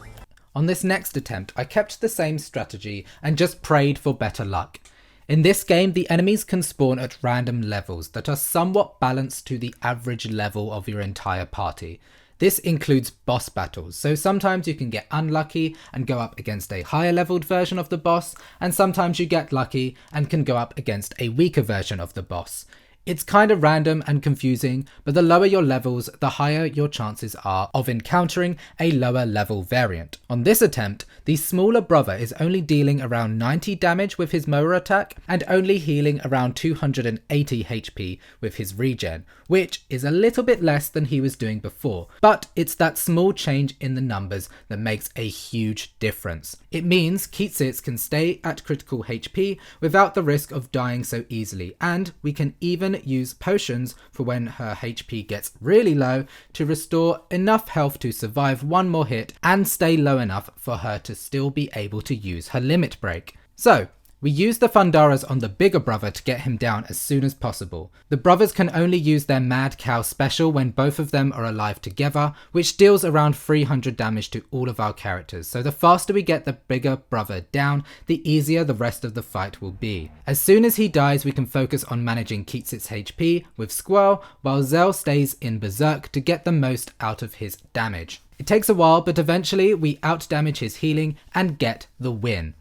On this next attempt, I kept the same strategy and just prayed for better luck. In this game, the enemies can spawn at random levels that are somewhat balanced to the average level of your entire party. This includes boss battles, so sometimes you can get unlucky and go up against a higher leveled version of the boss, and sometimes you get lucky and can go up against a weaker version of the boss. It's kind of random and confusing, but the lower your levels, the higher your chances are of encountering a lower level variant. On this attempt, the smaller brother is only dealing around 90 damage with his Mower attack and only healing around 280 HP with his regen, which is a little bit less than he was doing before, but it's that small change in the numbers that makes a huge difference. It means Quistis can stay at critical HP without the risk of dying so easily, and we can even use potions for when her HP gets really low to restore enough health to survive one more hit and stay low enough for her to still be able to use her limit break. So, we use the Pandoras on the bigger brother to get him down as soon as possible. The brothers can only use their Mad Cow special when both of them are alive together, which deals around 300 damage to all of our characters, so the faster we get the bigger brother down, the easier the rest of the fight will be. As soon as he dies, we can focus on managing Quistis' HP with Squall, while Zell stays in Berserk to get the most out of his damage. It takes a while, but eventually we outdamage his healing and get the win.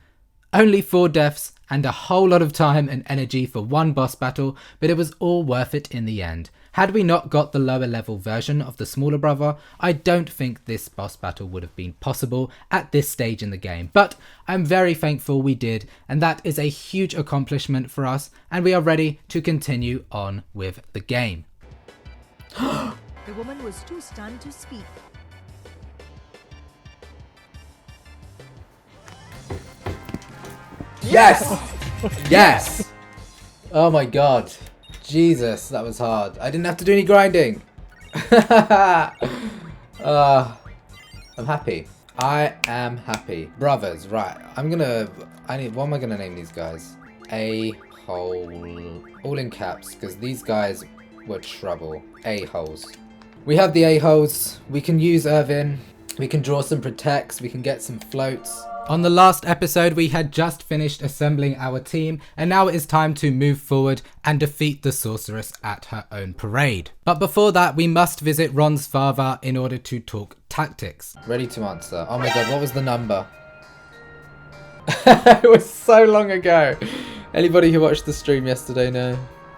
Only 4 deaths and a whole lot of time and energy for one boss battle, but it was all worth it in the end. Had we not got the lower level version of the smaller brother, I don't think this boss battle would have been possible at this stage in the game, but I'm very thankful we did, and that is a huge accomplishment for us, and we are ready to continue on with the game. The woman was too stunned to speak. Yes! Yes! Oh my god. Jesus, that was hard. I didn't have to do any grinding. I'm happy. I am happy. Brothers, right. What am I gonna name these guys? A-hole. All in caps, because these guys were trouble. A-holes. We have the a-holes. We can use Irvin. We can draw some protects. We can get some floats. On the last episode, we had just finished assembling our team, and now it is time to move forward and defeat the sorceress at her own parade. But before that, we must visit Ron's father in order to talk tactics. Ready to answer. Oh my god, what was the number? It was so long ago. Anybody who watched the stream yesterday know?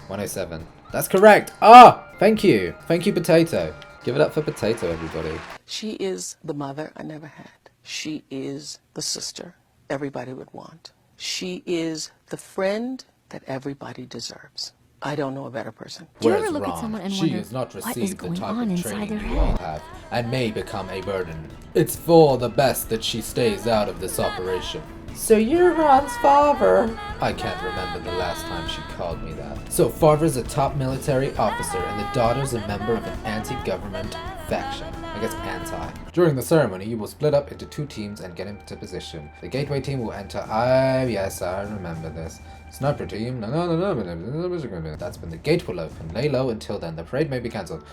107. That's correct. Ah, thank you. Thank you, Potato. Give it up for Potato, everybody. She is the mother I never had. She is the sister everybody would want. She is the friend that everybody deserves. I don't know a better person. Do you ever look at someone and she wonder has not what is received the going type on of inside their training you all head? have, and may become a burden. It's for the best that she stays out of this operation. So you're Ron's father? I can't remember the last time she called me that. So father's a top military officer and the daughter's a member of an anti-government faction. I guess anti. During the ceremony, you will split up into 2 teams and get into position. The gateway team will enter. Yes, I remember this. Sniper team. No. That's when the gate will open. Lay low until then. The parade may be cancelled.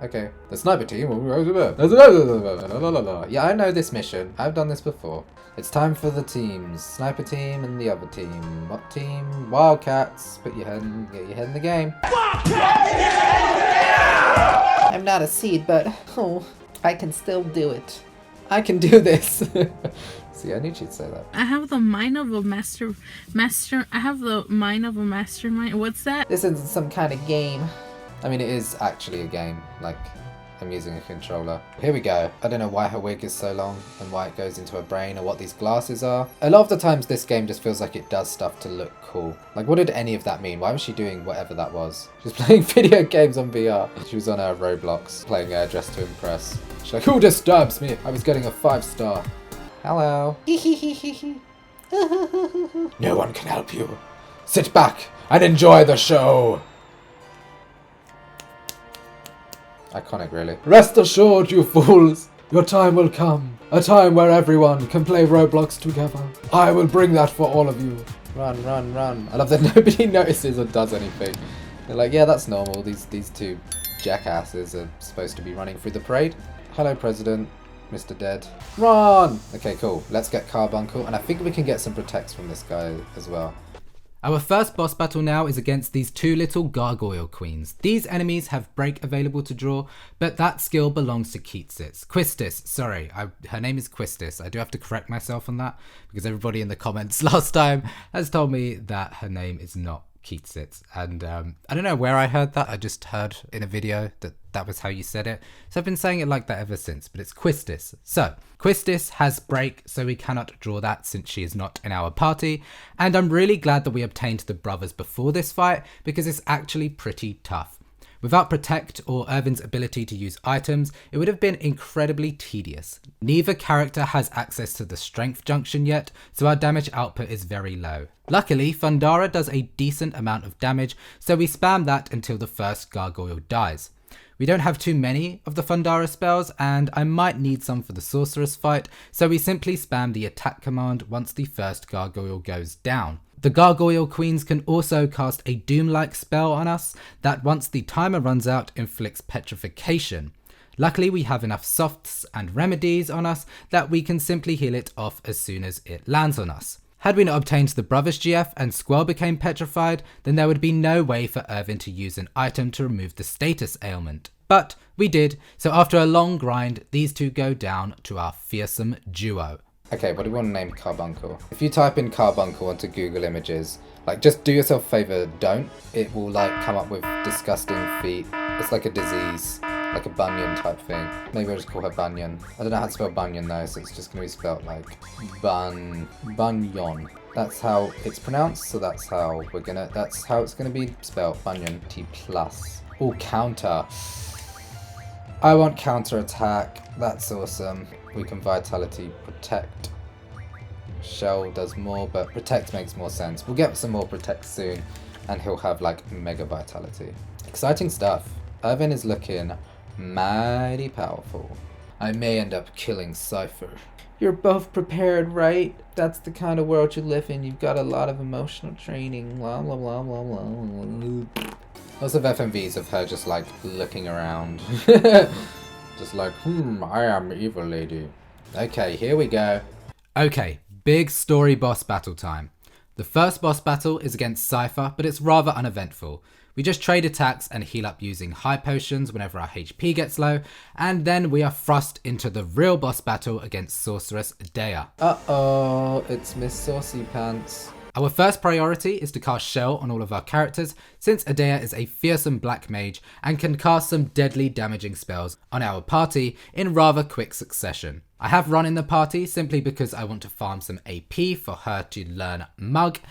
Okay. The sniper team will... Yeah, I know this mission. I've done this before. It's time for the teams. Sniper team and the other team. What team? Wildcats. Get your head in the game. I'm not a seed, but I can still do it. I can do this. See, I knew she'd say that. I have the mind of a master. I have the mind of a mastermind. What's that? This isn't some kind of game. I mean, it is actually a game. Like, I'm using a controller. Here we go. I don't know why her wig is so long and why it goes into her brain or what these glasses are. A lot of the times this game just feels like it does stuff to look cool. Like, what did any of that mean? Why was she doing whatever that was? She was playing video games on VR. She was on her Roblox playing Dress to Impress. She's like, who disturbs me? I was getting a 5-star. Hello. No one can help you. Sit back and enjoy the show. Iconic, really. Rest assured, you fools, your time will come. A time where everyone can play Roblox together. I will bring that for all of you. Run, run, run. I love that nobody notices or does anything. They're like, yeah, that's normal. These 2 jackasses are supposed to be running through the parade. Hello, President. Mr. Dead. Run! Okay, cool. Let's get Carbuncle, and I think we can get some protects from this guy as well. Our first boss battle now is against these 2 little gargoyle queens. These enemies have break available to draw, but that skill belongs to Quistis. Sorry, her name is Quistis. I do have to correct myself on that because everybody in the comments last time has told me that her name is not Quistis. And I don't know where I heard that. I just heard in a video that was how you said it. So I've been saying it like that ever since, but it's Quistis. So Quistis has break, so we cannot draw that since she is not in our party. And I'm really glad that we obtained the brothers before this fight because it's actually pretty tough. Without Protect or Irvin's ability to use items, it would have been incredibly tedious. Neither character has access to the strength junction yet, so our damage output is very low. Luckily, Pandora does a decent amount of damage, so we spam that until the first gargoyle dies. We don't have too many of the Pandora spells, and I might need some for the sorceress fight, so we simply spam the attack command once the first gargoyle goes down. The gargoyle queens can also cast a doom-like spell on us that once the timer runs out inflicts petrification. Luckily we have enough softs and remedies on us that we can simply heal it off as soon as it lands on us. Had we not obtained the brothers GF and Squall became petrified, then there would be no way for Irvin to use an item to remove the status ailment. But we did, so after a long grind, these 2 go down to our fearsome duo. Okay, what do we want to name Carbuncle? If you type in Carbuncle onto Google Images, like, just do yourself a favour, don't. It will, like, come up with disgusting feet. It's like a disease, like a bunion type thing. Maybe I'll just call her Bunyan. I don't know how to spell bunion though, so it's just going to be spelled like Bunyon. That's how it's pronounced, so that's how it's going to be spelled, Bunyan. T+. Oh, counter. I want counter attack. That's awesome. We can Vitality Protect. Shell does more, but Protect makes more sense. We'll get some more Protect soon, and he'll have like Mega Vitality. Exciting stuff. Irvin is looking mighty powerful. I may end up killing Cypher. You're both prepared, right? That's the kind of world you live in. You've got a lot of emotional training. Blah, blah, blah, blah, blah. Lots of FMVs of her just like looking around. Just like, I am evil lady. Okay, here we go. Okay, big story boss battle time. The first boss battle is against Cypher, but it's rather uneventful. We just trade attacks and heal up using high potions whenever our HP gets low, and then we are thrust into the real boss battle against Sorceress Dea. Uh-oh, it's Miss Saucy Pants. Our first priority is to cast Shell on all of our characters, since Adea is a fearsome black mage and can cast some deadly damaging spells on our party in rather quick succession. I have Ron in the party simply because I want to farm some AP for her to learn MAG,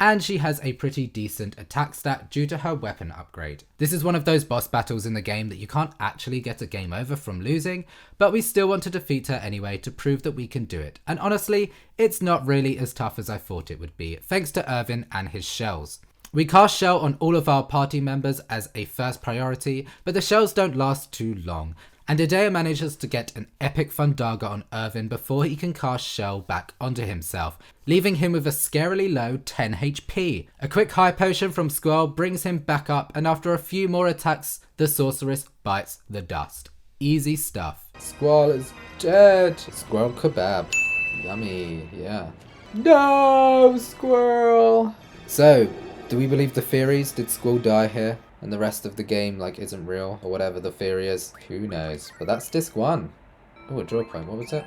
and she has a pretty decent attack stat due to her weapon upgrade. This is one of those boss battles in the game that you can't actually get a game over from losing, but we still want to defeat her anyway to prove that we can do it. And honestly, it's not really as tough as I thought it would be, thanks to Irvin and his shells. We cast Shell on all of our party members as a first priority, but the shells don't last too long, and Adea manages to get an epic Fundaga on Irvin before he can cast Shell back onto himself, leaving him with a scarily low 10 HP. A quick high potion from Squall brings him back up, and after a few more attacks, the sorceress bites the dust. Easy stuff. Squall is dead. Squirrel kebab. Yummy, yeah. No, Squirrel! So, do we believe the theories? Did Squall die here? And the rest of the game like isn't real, or whatever the theory is? Who knows? But that's disc 1. Oh, a draw point. What was it?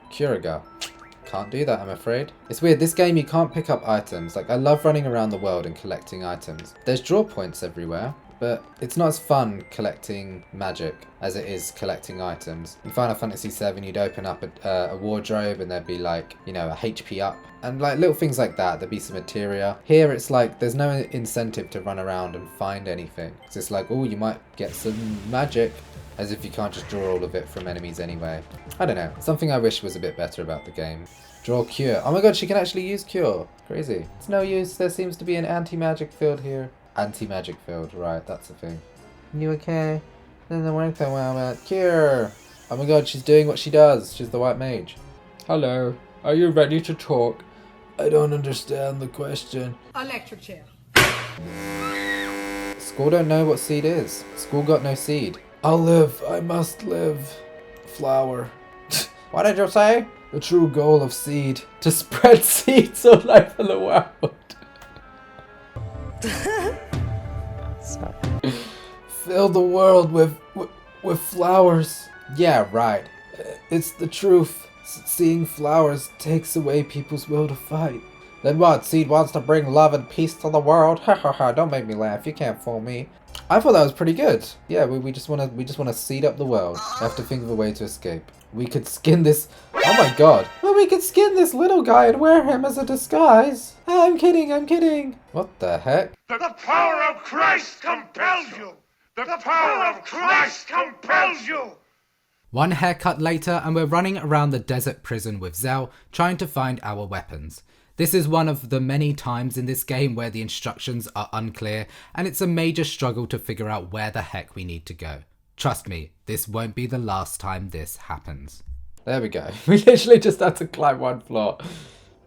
Curaga. Can't do that, I'm afraid. It's weird, this game you can't pick up items. Like, I love running around the world and collecting items. There's draw points everywhere, but it's not as fun collecting magic as it is collecting items. In Final Fantasy VII, you'd open up a wardrobe and there'd be like, you know, a HP up. And like little things like that, there'd be some materia. Here it's like, there's no incentive to run around and find anything. It's just like, oh, you might get some magic. As if you can't just draw all of it from enemies anyway. I don't know. Something I wish was a bit better about the game. Draw Cure. Oh my god, she can actually use Cure. Crazy. It's no use. There seems to be an anti-magic field here. Anti-magic field. Right, that's the thing. You okay? Doesn't work that well, but Cure. Oh my god, she's doing what she does. She's the white mage. Hello. Are you ready to talk? I don't understand the question. Electric chair. Squall don't know what seed is. Squall got no seed. I'll live. I must live. Flower. What did you say? The true goal of seed. To spread seeds of life in the world. Fill the world with flowers. Yeah, right. It's the truth. Seeing flowers takes away people's will to fight. Then what? Seed wants to bring love and peace to the world? Ha ha ha, don't make me laugh. You can't fool me. I thought that was pretty good. Yeah, we just wanna seed up the world. I have to think of a way to escape. We could skin this. Oh my god. Well, we could skin this little guy and wear him as a disguise. I'm kidding, I'm kidding. What the heck? The power of Christ compels you. The power of Christ compels you. One haircut later and we're running around the desert prison with Zell, trying to find our weapons. This is one of the many times in this game where the instructions are unclear and it's a major struggle to figure out where the heck we need to go. Trust me, this won't be the last time this happens. There we go. We literally just had to climb one floor.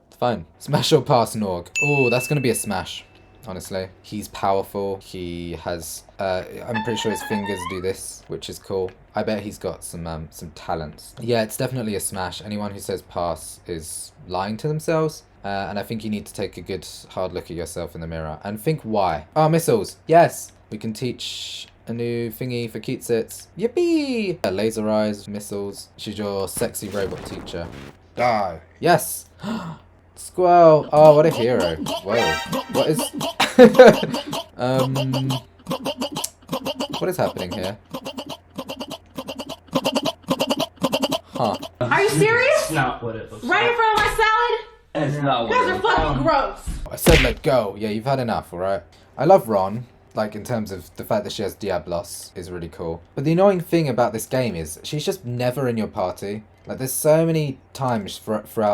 It's fine. Smash or pass NORG. Oh, that's going to be a smash, honestly. He's powerful. He has... I'm pretty sure his fingers do this, which is cool. I bet he's got some talents. Yeah, it's definitely a smash. Anyone who says pass is lying to themselves. And I think you need to take a good hard look at yourself in the mirror and think why. Oh, missiles. Yes. We can teach a new thingy for Quistis. Yippee! Laser eyes, missiles. She's your sexy robot teacher. Die. Yes. Squall. Oh, what a hero. Whoa. What is... What is happening here? Huh. Are you serious? That's not what it looks Right in front of my salad? That's not You guys are fucking gross. I said let go. Yeah, you've had enough, alright? I love Ron. Like, in terms of the fact that she has Diablos is really cool. But the annoying thing about this game is she's just never in your party. Like, there's so many times throughout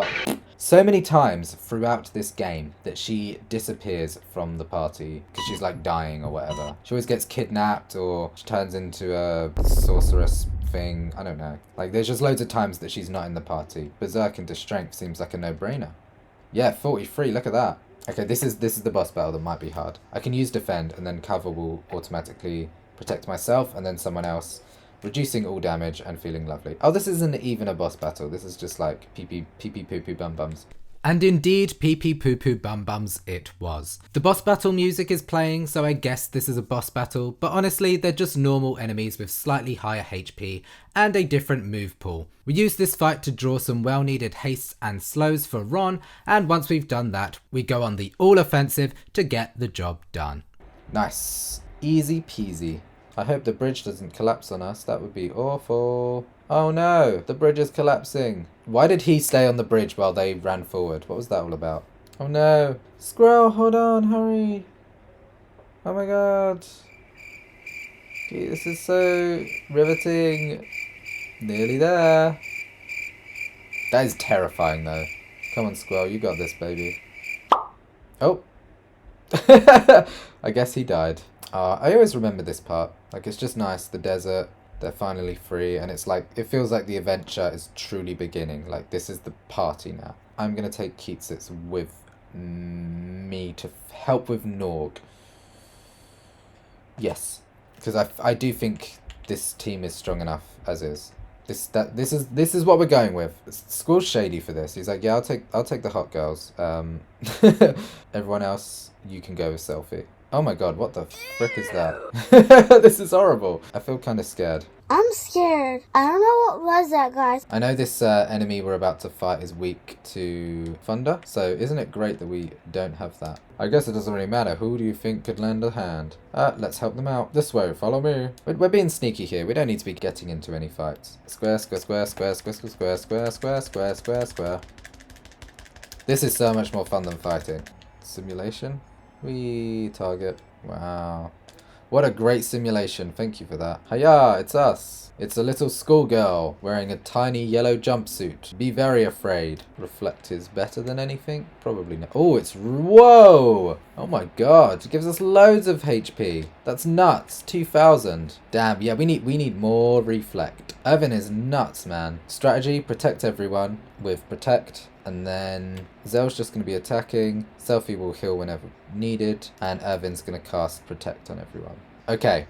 this game that she disappears from the party because she's like dying or whatever. She always gets kidnapped or she turns into a sorceress thing. I don't know. Like, there's just loads of times that she's not in the party. Berserk into strength seems like a no-brainer. Yeah, 43, look at that. Okay, this is the boss battle that might be hard. I can use defend and then cover will automatically protect myself and then someone else, reducing all damage and feeling lovely. Oh, this isn't even a boss battle. This is just like pee poo poo bum bums. And indeed, pee pee poo poo bum bums it was. The boss battle music is playing, so I guess this is a boss battle, but honestly, they're just normal enemies with slightly higher HP and a different move pool. We use this fight to draw some well-needed hastes and slows for Ron, and once we've done that, we go on the all-offensive to get the job done. Nice. Easy peasy. I hope the bridge doesn't collapse on us, that would be awful. Oh no, the bridge is collapsing. Why did he stay on the bridge while they ran forward? What was that all about? Oh no. Squirrel, hold on, hurry. Oh my god. Gee, this is so riveting. Nearly there. That is terrifying though. Come on, Squirrel, you got this, baby. Oh. I guess he died. I always remember this part. Like, it's just nice, the desert. They're finally free, and it's like, it feels like the adventure is truly beginning. Like, this is the party now. I'm going to take Quistis with me to help with NORG. Yes, because I do think this team is strong enough as is. This is what we're going with. Squall's shady for this. He's like, yeah, I'll take the hot girls. Everyone else, you can go with Selphie. Oh my god, what the frick is that? This is horrible. I feel kind of scared. I'm scared. I don't know what was that, guys. I know this enemy we're about to fight is weak to thunder, so isn't it great that we don't have that? I guess it doesn't really matter. Who do you think could lend a hand? Let's help them out. This way, follow me. We're being sneaky here. We don't need to be getting into any fights. Square, square, square, square, square, square, square, square, square, square, square, square. This is so much more fun than fighting. Simulation? We target. Wow. What a great simulation. Thank you for that. Hiya, it's us. It's a little schoolgirl wearing a tiny yellow jumpsuit. Be very afraid. Reflect is better than anything? Probably not. Oh, it's... Whoa! Oh my god. It gives us loads of HP. That's nuts. 2,000. Damn, yeah, we need more reflect. Irvin is nuts, man. Strategy, protect everyone with protect. And then Zell's just going to be attacking. Selphie will heal whenever needed. And Irvin's going to cast protect on everyone. Okay.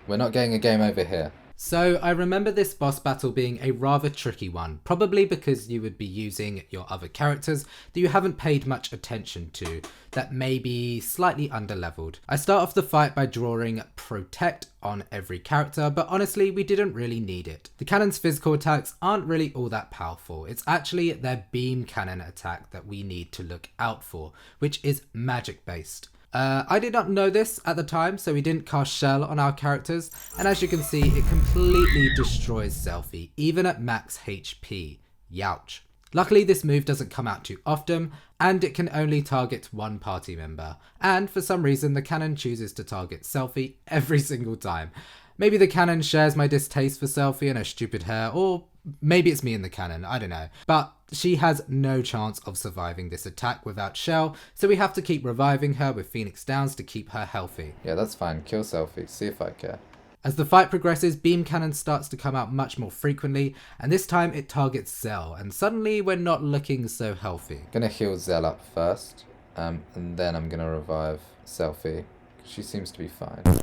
We're not getting a game over here. So I remember this boss battle being a rather tricky one, probably because you would be using your other characters that you haven't paid much attention to, that may be slightly underleveled. I start off the fight by drawing protect on every character, but honestly we didn't really need it. The cannon's physical attacks aren't really all that powerful. It's actually their beam cannon attack that we need to look out for, which is magic based. I did not know this at the time, so we didn't cast Shell on our characters, and as you can see, it completely destroys Selphie, even at max HP. Youch. Luckily, this move doesn't come out too often, and it can only target one party member, and for some reason, the cannon chooses to target Selphie every single time. Maybe the cannon shares my distaste for Selphie and her stupid hair, or maybe it's me and the cannon, I don't know. But she has no chance of surviving this attack without Shell, so we have to keep reviving her with Phoenix Downs to keep her healthy. Yeah, that's fine. Kill Selphie. See if I care. As the fight progresses, beam cannon starts to come out much more frequently, and this time it targets Zell, and suddenly we're not looking so healthy. Gonna heal Zell up first, and then I'm gonna revive Selphie. She seems to be fine.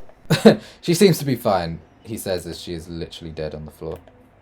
She seems to be fine, he says as she is literally dead on the floor.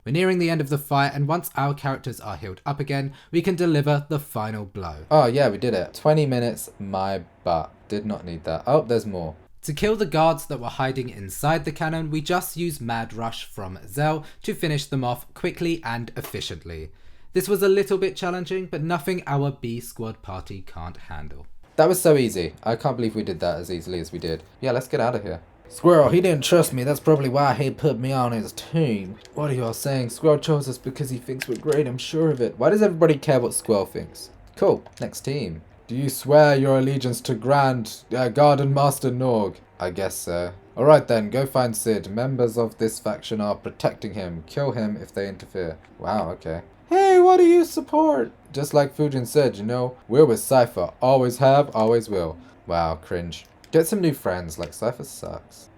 We're nearing the end of the fight, and once our characters are healed up again, we can deliver the final blow. Oh yeah, we did it. 20 minutes, my butt. Did not need that. Oh, there's more. To kill the guards that were hiding inside the cannon, we just used Mad Rush from Zell to finish them off quickly and efficiently. This was a little bit challenging, but nothing our B squad party can't handle. That was so easy. I can't believe we did that as easily as we did. Yeah, let's get out of here. Squirrel, he didn't trust me. That's probably why he put me on his team. What are you all saying? Squirrel chose us because he thinks we're great, I'm sure of it. Why does everybody care what Squirrel thinks? Cool. Next team. Do you swear your allegiance to Grand Garden Master NORG? I guess so. Alright then, go find Sid. Members of this faction are protecting him. Kill him if they interfere. Wow, okay. Hey, what do you support? Just like Fujin said, you know, we're with Cypher. Always have, always will. Wow, cringe. Get some new friends, like Cypher sucks.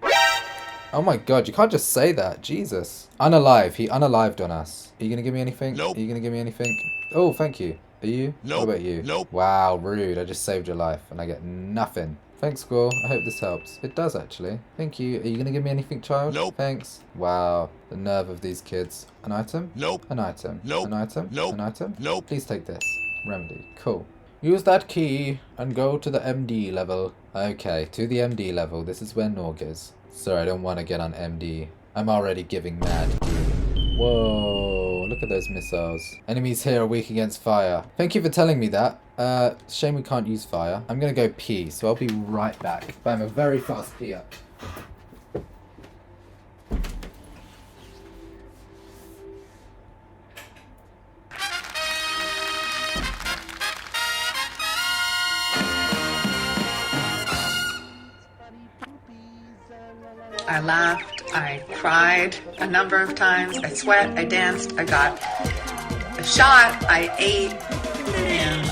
Oh my god, you can't just say that, Jesus. Unalive, he unalived on us. Are you gonna give me anything? Nope. Are you gonna give me anything? Oh, thank you. Are you? Nope. What about you? Nope. Wow, rude. I just saved your life and I get nothing. Thanks, Squall. I hope this helps. It does, actually. Thank you. Are you going to give me anything, child? Nope. Thanks. Wow. The nerve of these kids. An item? Nope. An item? Nope. An item? Nope. An item? Nope. Please take this. Remedy. Cool. Use that key and go to the MD level. Okay, to the MD level. This is where NORG is. Sorry, I don't want to get on MD. I'm already giving mad. Whoa, look at those missiles. Enemies here are weak against fire. Thank you for telling me that. Shame we can't use fire. I'm gonna go pee, so I'll be right back. But I'm a very fast peer. I laughed, I cried a number of times, I sweat, I danced, I got a shot, I ate, and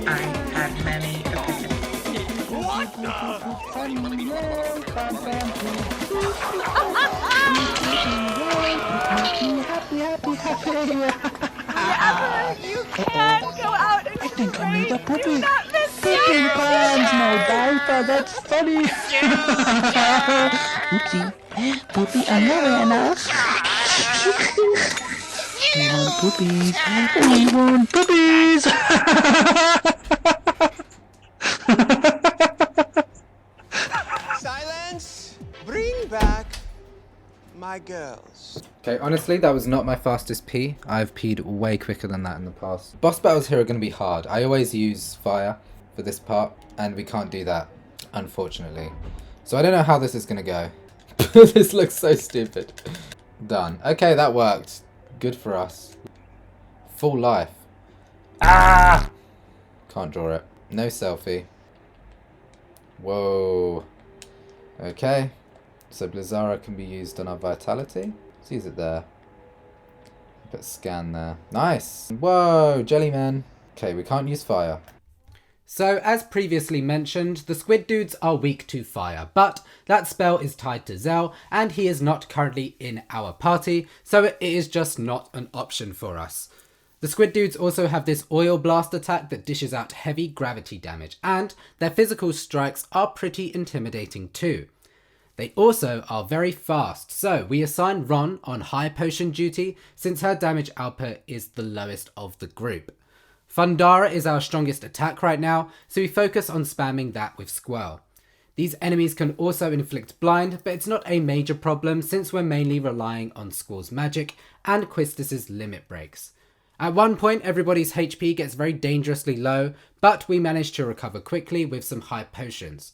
I had many epiphanies. What You can go out and I think I made a poopy. Do not miss Pooping pants, no diaper, that's funny. Oopsie. Poopy underwear now. We want poopies. We want poopies. Silence! Bring back my girls. Okay, honestly, that was not my fastest pee. I've peed way quicker than that in the past. Boss battles here are going to be hard. I always use fire for this part, and we can't do that, unfortunately. So I don't know how this is going to go. This looks so stupid. Done. Okay, that worked. Good for us. Full life. Ah! Can't draw it. No selfie. Whoa. Okay. So Blizzara can be used on our vitality. Let's use it there. Put scan there. Nice. Whoa, Jellyman. Okay, we can't use fire. So, as previously mentioned, the squid dudes are weak to fire, but that spell is tied to Zell, and he is not currently in our party, so it is just not an option for us. The squid dudes also have this oil blast attack that dishes out heavy gravity damage, and their physical strikes are pretty intimidating too. They also are very fast, so we assign Ron on high potion duty since her damage output is the lowest of the group. Pandora is our strongest attack right now, so we focus on spamming that with Squall. These enemies can also inflict blind, but it's not a major problem since we're mainly relying on Squall's magic and Quistis' limit breaks. At one point everybody's HP gets very dangerously low, but we manage to recover quickly with some high potions.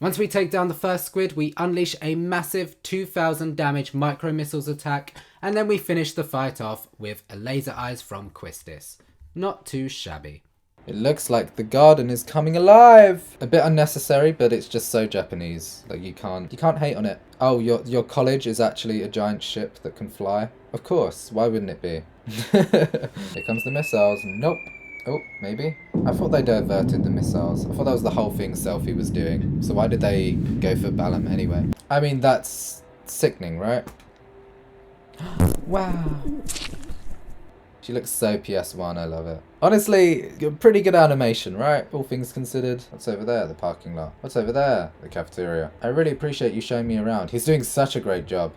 Once we take down the first squid, we unleash a massive 2000 damage micro missiles attack, and then we finish the fight off with a laser eyes from Quistis. Not too shabby. It looks like the garden is coming alive! A bit unnecessary, but it's just so Japanese. Like you can't hate on it. Oh, your college is actually a giant ship that can fly? Of course, why wouldn't it be? Here comes the missiles. Nope. Oh, maybe? I thought they diverted the missiles. I thought that was the whole thing Selphie was doing. So why did they go for Balamb anyway? I mean, that's sickening, right? Wow. She looks so PS1, I love it. Honestly, pretty good animation, right? All things considered. What's over there? The parking lot. What's over there? The cafeteria. I really appreciate you showing me around. He's doing such a great job.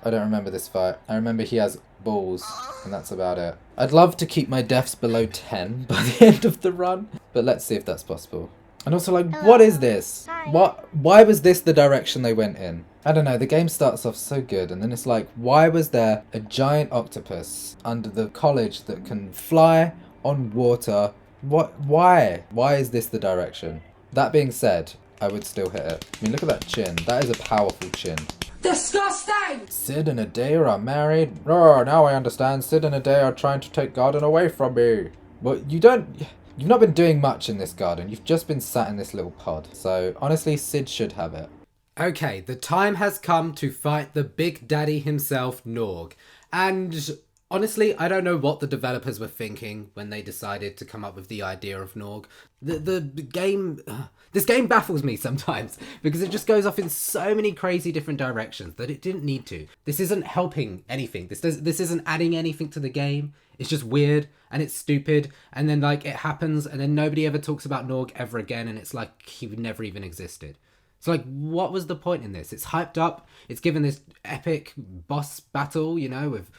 I don't remember this fight. I remember he has balls, and that's about it. I'd love to keep my deaths below 10 by the end of the run, but let's see if that's possible. And also, like, what is this? Why was this the direction they went in? I don't know, the game starts off so good, and then it's like, why was there a giant octopus under the college that can fly on water? Why? Why is this the direction? That being said, I would still hit it. I mean, look at that chin. That is a powerful chin. Disgusting! Sid and Adair are married. Oh, now I understand. Sid and Adair are trying to take garden away from me. Well, you've not been doing much in this garden. You've just been sat in this little pod. So, honestly, Sid should have it. Okay, the time has come to fight the big daddy himself, NORG. And Honestly, I don't know what the developers were thinking when they decided to come up with the idea of NORG. The game... this game baffles me sometimes because it just goes off in so many crazy different directions that it didn't need to. This isn't helping anything. This isn't adding anything to the game. It's just weird and it's stupid, and then like it happens and then nobody ever talks about NORG ever again, and it's like he never even existed. So like, what was the point in this? It's hyped up, it's given this epic boss battle, you know, with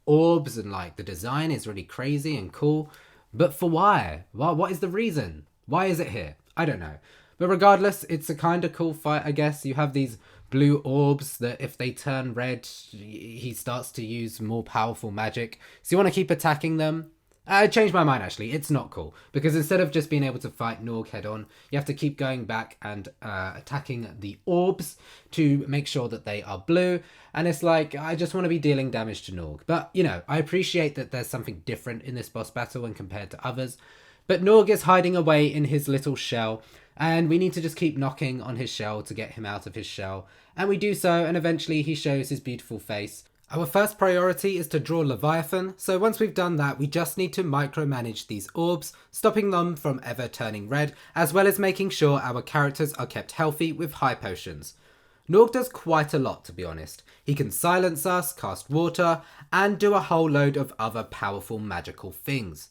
orbs, and like the design is really crazy and cool. But for why? What is the reason? Why is it here? I don't know. But regardless, it's a kind of cool fight, I guess. You have these blue orbs that if they turn red, he starts to use more powerful magic. So you want to keep attacking them. I changed my mind actually, it's not cool, because instead of just being able to fight NORG head on, you have to keep going back and attacking the orbs to make sure that they are blue, and it's like, I just want to be dealing damage to NORG. But, you know, I appreciate that there's something different in this boss battle when compared to others, but NORG is hiding away in his little shell, and we need to just keep knocking on his shell to get him out of his shell, and we do so, and eventually he shows his beautiful face. Our first priority is to draw Leviathan, so once we've done that, we just need to micromanage these orbs, stopping them from ever turning red, as well as making sure our characters are kept healthy with high potions. NORG does quite a lot, to be honest. He can silence us, cast water, and do a whole load of other powerful magical things.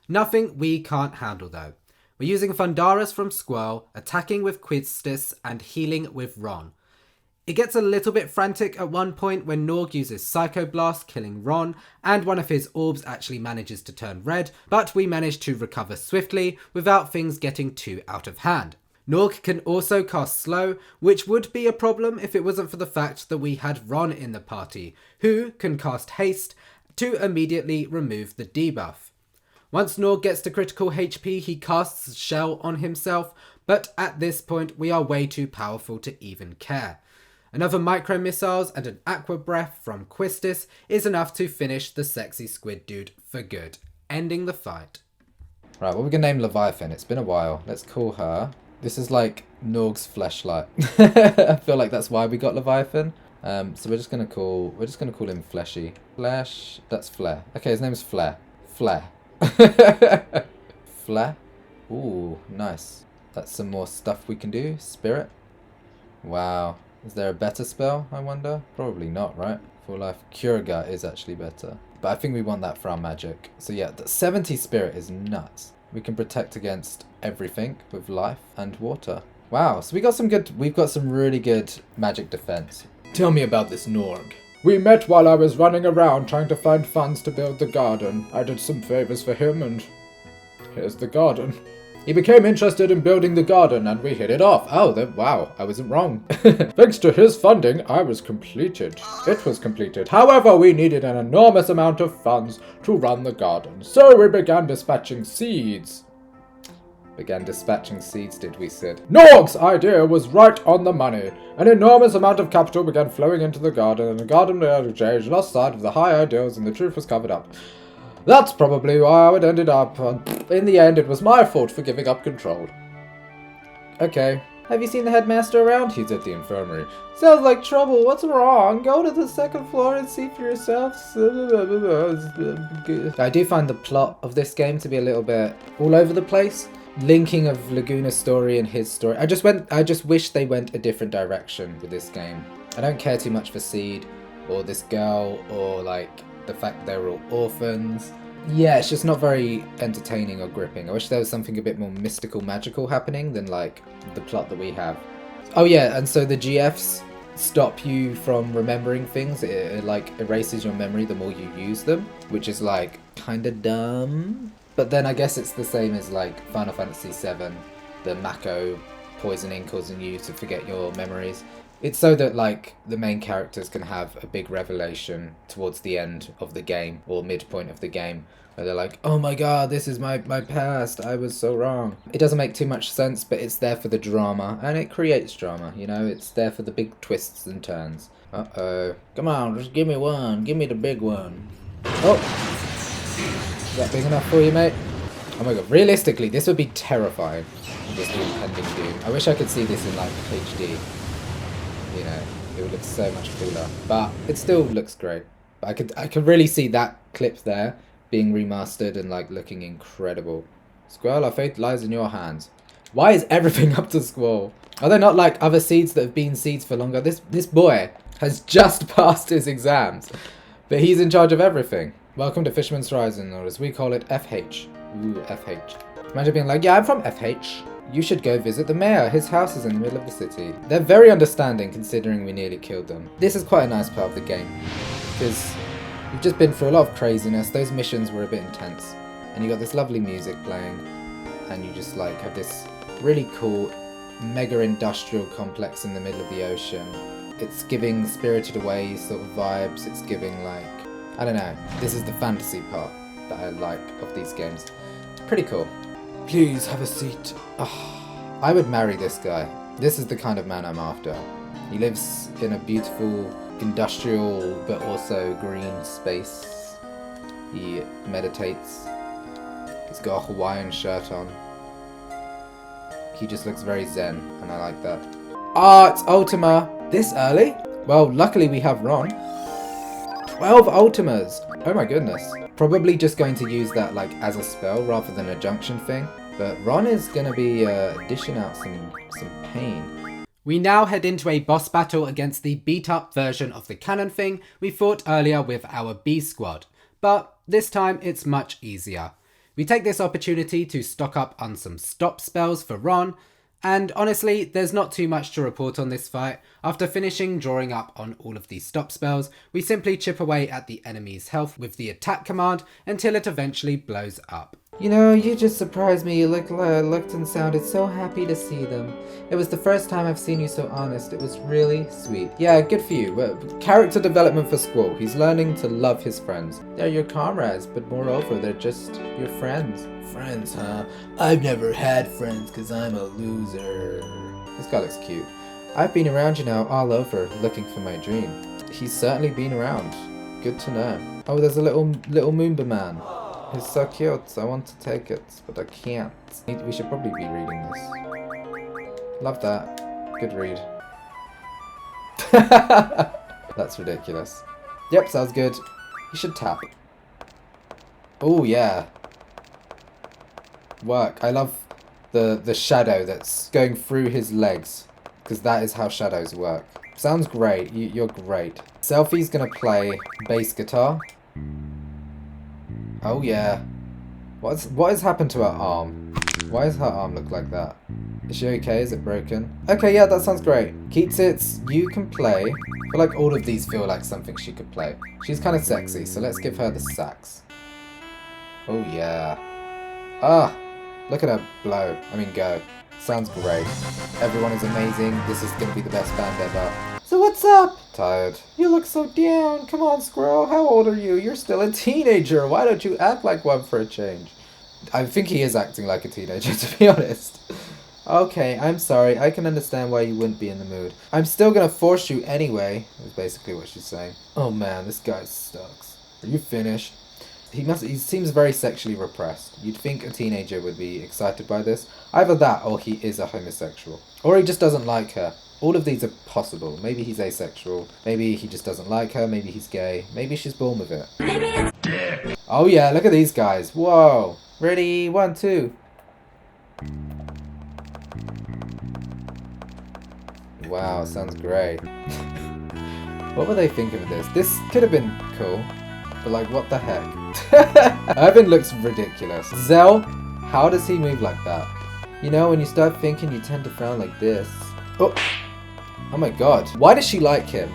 Nothing we can't handle though. We're using Thundarus from Squall, attacking with Quistis, and healing with Ron. It gets a little bit frantic at one point when NORG uses Psycho Blast, killing Ron, and one of his orbs actually manages to turn red, but we manage to recover swiftly without things getting too out of hand. NORG can also cast Slow, which would be a problem if it wasn't for the fact that we had Ron in the party, who can cast Haste to immediately remove the debuff. Once NORG gets to critical HP, he casts Shell on himself, but at this point we are way too powerful to even care. Another micro missiles and an aqua breath from Quistis is enough to finish the sexy squid dude for good, ending the fight. Right, what are we gonna name Leviathan? It's been a while. Let's call her. This is like NORG's fleshlight. I feel like that's why we got Leviathan. So we're just gonna call him Fleshy. Flesh. That's Flare. Okay, his name's Flare. Flare. Flare. Ooh, nice. That's some more stuff we can do. Spirit. Wow. Is there a better spell, I wonder? Probably not, right? Full life. Cure Gut is actually better. But I think we want that for our magic. So yeah, the 70 spirit is nuts. We can protect against everything with life and water. Wow, so we've got some really good magic defense. Tell me about this NORG. We met while I was running around trying to find funds to build the garden. I did some favors for him and here's the garden. He became interested in building the garden and we hit it off. Oh, wow, I wasn't wrong. Thanks to his funding, I was completed. It was completed. However, we needed an enormous amount of funds to run the garden. So we began dispatching seeds. Did we, Sid? NORG's idea was right on the money. An enormous amount of capital began flowing into the garden, and the garden began to change, lost sight of the high ideals, and the truth was covered up. That's probably how it ended up. In the end, it was my fault for giving up control. Okay. Have you seen the headmaster around? He's at the infirmary. Sounds like trouble. What's wrong? Go to the second floor and see for yourself. I do find the plot of this game to be a little bit all over the place. Linking of Laguna's story and his story. I just wish they went a different direction with this game. I don't care too much for Seed or this girl or like the fact that they're all orphans. Yeah, it's just not very entertaining or gripping. I wish there was something a bit more mystical, magical happening than like the plot that we have. Oh yeah, and so the GFs stop you from remembering things. It like erases your memory the more you use them, which is like kind of dumb. But then I guess it's the same as like Final Fantasy VII, the Mako poisoning causing you to forget your memories. It's so that like the main characters can have a big revelation towards the end of the game or midpoint of the game where they're like, oh my god, this is my past, I was so wrong. It doesn't make too much sense, but it's there for the drama, and it creates drama, you know, it's there for the big twists and turns. Uh-oh. Come on, just give me one, give me the big one. Oh! Is that big enough for you, mate? Oh my god, realistically, this would be terrifying. This impending doom. I wish I could see this in like HD. You know, it would look so much cooler. But it still looks great. But I could really see that clip there being remastered and like looking incredible. Squall, our fate lies in your hands. Why is everything up to Squall? Are there not like other seeds that have been seeds for longer? This boy has just passed his exams, but he's in charge of everything. Welcome to Fisherman's Horizon, or as we call it, FH. Ooh, FH. Imagine being like, yeah, I'm from FH. You should go visit the mayor. His house is in the middle of the city. They're very understanding considering we nearly killed them. This is quite a nice part of the game, because we've just been through a lot of craziness. Those missions were a bit intense, and you got this lovely music playing, and you just like have this really cool mega industrial complex in the middle of the ocean. It's giving Spirited Away sort of vibes. It's giving like, I don't know, this is the fantasy part that I like of these games. Pretty cool. Please have a seat. Oh, I would marry this guy. This is the kind of man I'm after. He lives in a beautiful industrial but also green space. He meditates. He's got a Hawaiian shirt on. He just looks very zen, and I like that. Ah, it's Ultima! This early? Well, luckily we have Ron. 12 Ultimas! Oh my goodness. Probably just going to use that like as a spell rather than a junction thing. But Ron is going to be dishing out some pain. We now head into a boss battle against the beat up version of the cannon thing we fought earlier with our B squad. But this time it's much easier. We take this opportunity to stock up on some stop spells for Ron, and honestly, there's not too much to report on this fight. After finishing drawing up on all of these stop spells, we simply chip away at the enemy's health with the attack command until it eventually blows up. You know, you just surprised me. You looked and sounded so happy to see them. It was the first time I've seen you so honest. It was really sweet. Yeah, good for you. Character development for Squall. He's learning to love his friends. They're your comrades, but moreover, they're just your friends. Friends, huh? I've never had friends because I'm a loser. This guy looks cute. I've been around you now all over looking for my dream. He's certainly been around. Good to know. Oh, there's a little Moomba man. He's so cute. I want to take it, but I can't. We should probably be reading this. Love that. Good read. That's ridiculous. Yep, sounds good. You should tap. Oh yeah. Work. I love the shadow that's going through his legs, because that is how shadows work. Sounds great. You're great. Selphie's gonna play bass guitar. Oh yeah. What has happened to her arm? Why does her arm look like that? Is she okay? Is it broken? Okay, yeah, that sounds great. Keatsits, you can play. I feel like all of these feel like something she could play. She's kind of sexy, so let's give her the sax. Oh yeah. Ah, look at her blow. I mean go. Sounds great. Everyone is amazing. This is gonna be the best band ever. So what's up? Tired. You look so down. Come on, Squirrel. How old are you? You're still a teenager. Why don't you act like one for a change? I think he is acting like a teenager, to be honest. Okay, I'm sorry. I can understand why you wouldn't be in the mood. I'm still gonna force you anyway, is basically what she's saying. Oh man, this guy sucks. Are you finished? He seems very sexually repressed. You'd think a teenager would be excited by this. Either that, or he is a homosexual. Or he just doesn't like her. All of these are possible. Maybe he's asexual. Maybe he just doesn't like her. Maybe he's gay. Maybe she's born with it. Oh yeah, look at these guys. Whoa. Ready? 1, 2. Wow, sounds great. What were they thinking of this? This could have been cool. But like, what the heck? Irvin looks ridiculous. Zell, how does he move like that? You know, when you start thinking, you tend to frown like this. Oh my god. Why does she like him?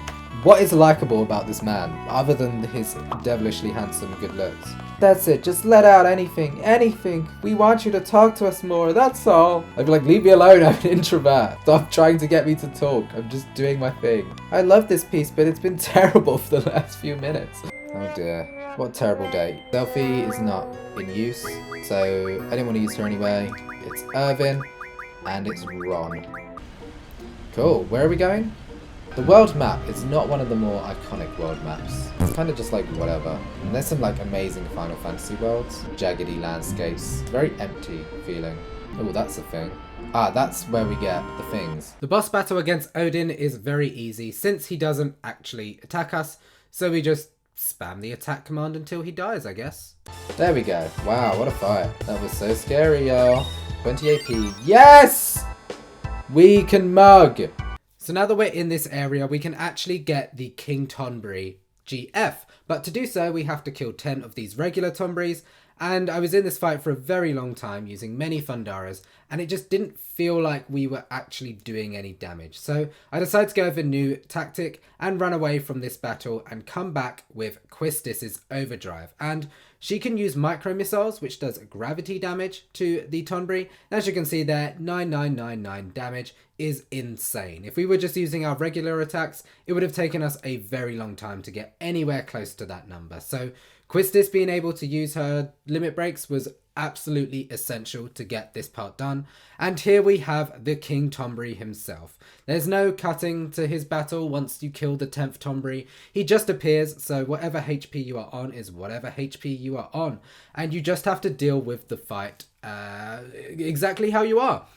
What is likable about this man, other than his devilishly handsome good looks? That's it, just let out anything, anything. We want you to talk to us more, that's all. I'd be like, leave me alone, I'm an introvert. Stop trying to get me to talk, I'm just doing my thing. I love this piece, but it's been terrible for the last few minutes. Oh dear, what a terrible day. Selphie is not in use, so I didn't want to use her anyway. It's Irvin, and it's Ron. Cool, where are we going? The world map is not one of the more iconic world maps. It's kind of just like whatever. And there's some like amazing Final Fantasy worlds. Jaggedy landscapes. Very empty feeling. Oh, that's a thing. Ah, that's where we get the things. The boss battle against Odin is very easy since he doesn't actually attack us. So we just spam the attack command until he dies, I guess. There we go. Wow, what a fight. That was so scary, y'all. 20 AP. Yes! We can mug. So now that we're in this area, we can actually get the King Tonberry GF. But to do so, we have to kill 10 of these regular Tonberries. And I was in this fight for a very long time using many Fundaras, and it just didn't feel like we were actually doing any damage. So I decided to go with a new tactic and run away from this battle and come back with Quistis' Overdrive. And she can use micro missiles, which does gravity damage to the Tonberry. As you can see there, 9999 damage is insane. If we were just using our regular attacks, it would have taken us a very long time to get anywhere close to that number. So Quistis being able to use her limit breaks was absolutely essential to get this part done. And here we have the King Tonberry himself. There's no cutting to his battle once you kill the 10th Tonberry. He just appears, so whatever HP you are on is whatever HP you are on. And you just have to deal with the fight exactly how you are.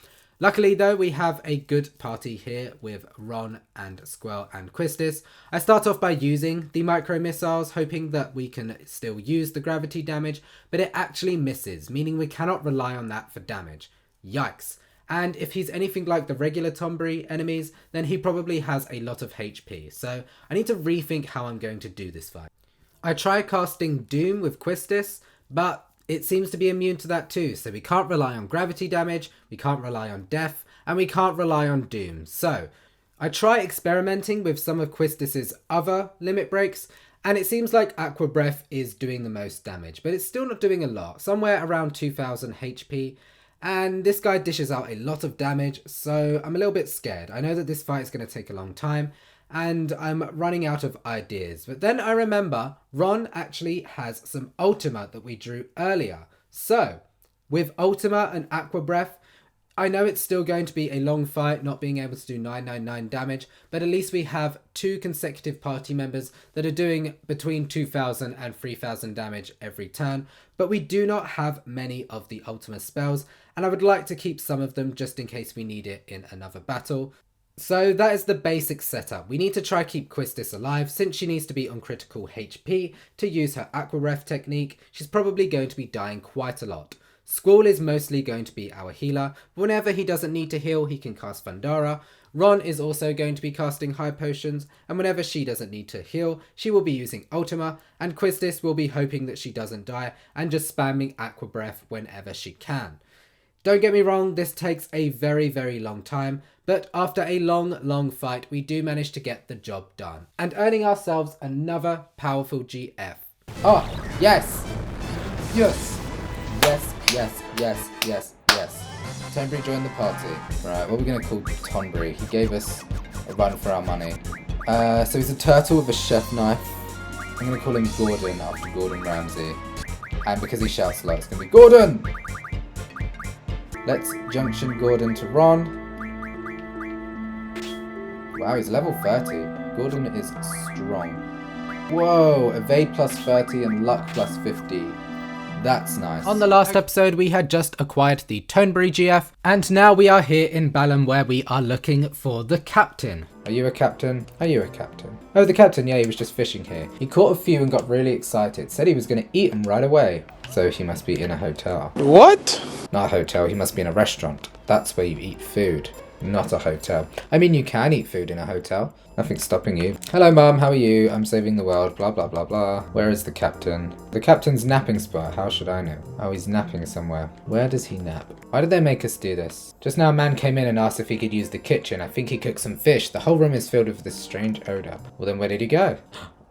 Luckily though, we have a good party here with Ron and Squall and Quistis. I start off by using the micro missiles, hoping that we can still use the gravity damage, but it actually misses, meaning we cannot rely on that for damage. Yikes. And if he's anything like the regular Tonberry enemies, then he probably has a lot of HP, so I need to rethink how I'm going to do this fight. I try casting Doom with Quistis, but it seems to be immune to that too, so we can't rely on gravity damage, we can't rely on death, and we can't rely on doom. So I try experimenting with some of Quistis' other limit breaks, and it seems like Aqua Breath is doing the most damage, but it's still not doing a lot, somewhere around 2000 HP, and this guy dishes out a lot of damage, so I'm a little bit scared. I know that this fight is going to take a long time, and I'm running out of ideas. But then I remember Ron actually has some Ultima that we drew earlier. So with Ultima and Aqua Breath, I know it's still going to be a long fight, not being able to do 999 damage, but at least we have 2 consecutive party members that are doing between 2000 and 3000 damage every turn, but we do not have many of the Ultima spells, and I would like to keep some of them just in case we need it in another battle. So that is the basic setup. We need to try keep Quistis alive since she needs to be on critical HP to use her Aqua Breath technique. She's probably going to be dying quite a lot. Squall is mostly going to be our healer. Whenever he doesn't need to heal, he can cast Pandora. Ron is also going to be casting high potions, and whenever she doesn't need to heal, she will be using Ultima, and Quistis will be hoping that she doesn't die and just spamming Aqua Breath whenever she can. Don't get me wrong, this takes a very, very long time, but after a long fight, we do manage to get the job done. And earning ourselves another powerful GF. Oh, yes! Yes! Yes, yes, yes, yes, yes. Tonberry joined the party. Right, what are we going to call Tonberry? He gave us a run for our money. So he's a turtle with a chef knife. I'm going to call him Gordon after Gordon Ramsay. And because he shouts a lot, it's going to be Gordon! Let's junction Gordon to Ron. Wow, he's level 30. Gordon is strong. Whoa, evade plus 30 and luck plus 50. That's nice. On the last episode, we had just acquired the Tonberry GF, and now we are here in Balamb where we are looking for the captain. Are you a captain? Are you a captain? Oh, the captain, yeah, he was just fishing here. He caught a few and got really excited. Said he was going to eat them right away. So he must be in a hotel. What? Not a hotel, he must be in a restaurant. That's where you eat food, not a hotel. I mean, you can eat food in a hotel. Nothing's stopping you. Hello, Mum, how are you? I'm saving the world, blah, blah, blah, blah. Where is the captain? The captain's napping spot, how should I know? Oh, he's napping somewhere. Where does he nap? Why did they make us do this? Just now a man came in and asked if he could use the kitchen. I think he cooked some fish. The whole room is filled with this strange odor. Well, then where did he go?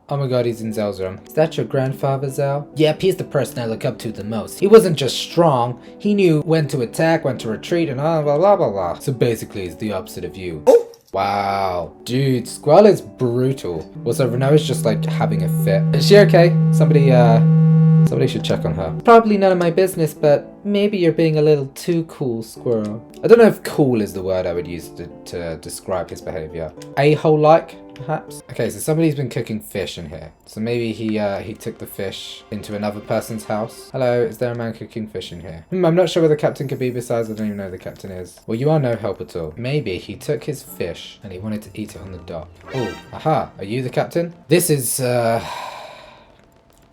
Oh my god, he's in Zell's room. Is that your grandfather, Zell? Yep, he's the person I look up to the most. He wasn't just strong, he knew when to attack, when to retreat, and blah blah blah blah blah. So basically, he's the opposite of you. Oh! Wow. Dude, Squall is brutal. Also, Renault's just like having a fit. Is she okay? Somebody should check on her. Probably none of my business, but maybe you're being a little too cool, Squirrel. I don't know if cool is the word I would use to describe his behavior. A-hole-like, perhaps? Okay, so somebody's been cooking fish in here. So maybe he took the fish into another person's house. Hello, is there a man cooking fish in here? I'm not sure where the captain could be, besides I don't even know who the captain is. Well, you are no help at all. Maybe he took his fish and he wanted to eat it on the dock. Oh, aha, are you the captain? This is,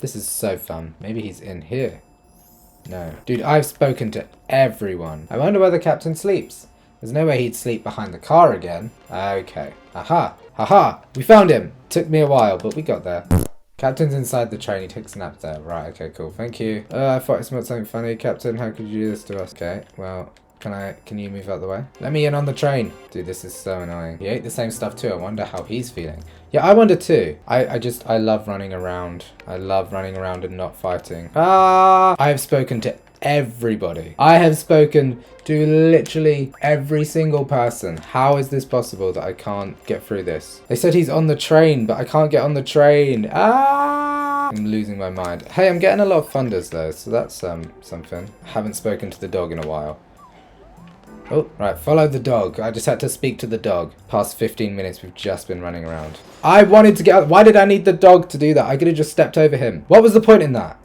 This is so fun. Maybe he's in here. No. Dude, I've spoken to everyone. I wonder where the captain sleeps. There's no way he'd sleep behind the car again. Okay. Aha. Haha. We found him. Took me a while, but we got there. Captain's inside the train. He took a nap there. Right, okay, cool. Thank you. I thought I smelled something funny. Captain, how could you do this to us? Okay, well, can you move out the way? Let me in on the train. Dude, this is so annoying. He ate the same stuff too. I wonder how he's feeling. Yeah, I wonder too. I love running around. I love running around and not fighting. I have spoken to everybody. I have spoken to literally every single person. How is this possible that I can't get through this? They said he's on the train, but I can't get on the train. I'm losing my mind. Hey, I'm getting a lot of thunders though, so that's something. Haven't spoken to the dog in a while. Oh, right, follow the dog. I just had to speak to the dog. Past 15 minutes, we've just been running around. I wanted to get out. Why did I need the dog to do that? I could have just stepped over him. What was the point in that?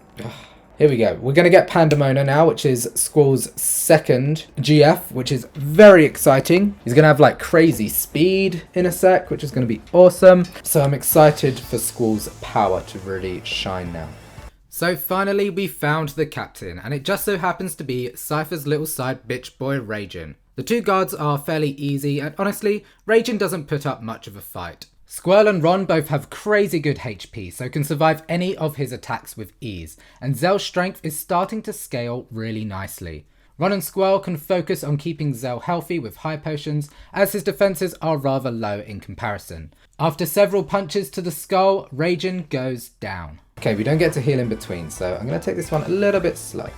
Here we go. We're going to get Pandemona now, which is Squall's second GF, which is very exciting. He's going to have like crazy speed in a sec, which is going to be awesome. So I'm excited for Squall's power to really shine now. So finally we found the captain, and it just so happens to be Cypher's little side bitch boy Ragin. The two guards are fairly easy, and honestly, Ragin doesn't put up much of a fight. Squall and Ron both have crazy good HP, so can survive any of his attacks with ease, and Zell's strength is starting to scale really nicely. Ron and Squall can focus on keeping Zell healthy with high potions, as his defences are rather low in comparison. After several punches to the skull, Ragin goes down. Okay, we don't get to heal in between, so I'm going to take this one a little bit slow.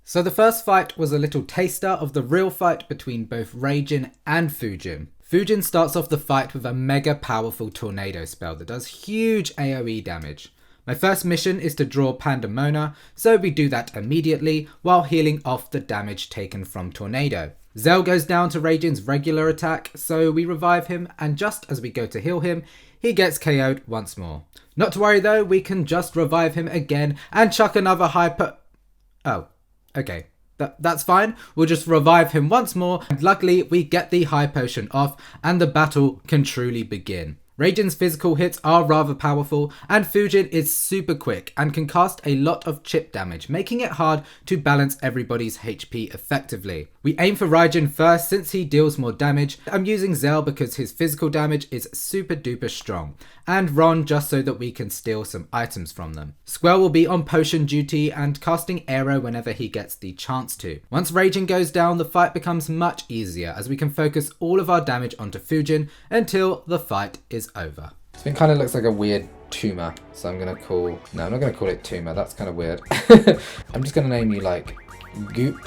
So the first fight was a little taster of the real fight between both Ragin and Fujin. Fujin starts off the fight with a mega powerful tornado spell that does huge AoE damage. My first mission is to draw Pandemona, so we do that immediately while healing off the damage taken from Tornado. Zell goes down to Ragin's regular attack, so we revive him, and just as we go to heal him, he gets KO'd once more. Not to worry though, we can just revive him again and chuck another hyper... Oh, okay. That's fine. We'll just revive him once more, and luckily we get the high potion off and the battle can truly begin. Ragin's physical hits are rather powerful, and Fujin is super quick and can cast a lot of chip damage, making it hard to balance everybody's HP effectively. We aim for Ragin first since he deals more damage. I'm using Zell because his physical damage is super duper strong, and Ron just so that we can steal some items from them. Squall will be on potion duty and casting Aero whenever he gets the chance to. Once Ragin goes down, the fight becomes much easier as we can focus all of our damage onto Fujin until the fight is over. This thing kind of looks like a weird tumor, so I'm going to call... No, I'm not going to call it tumor, that's kind of weird. I'm just going to name you like Goop.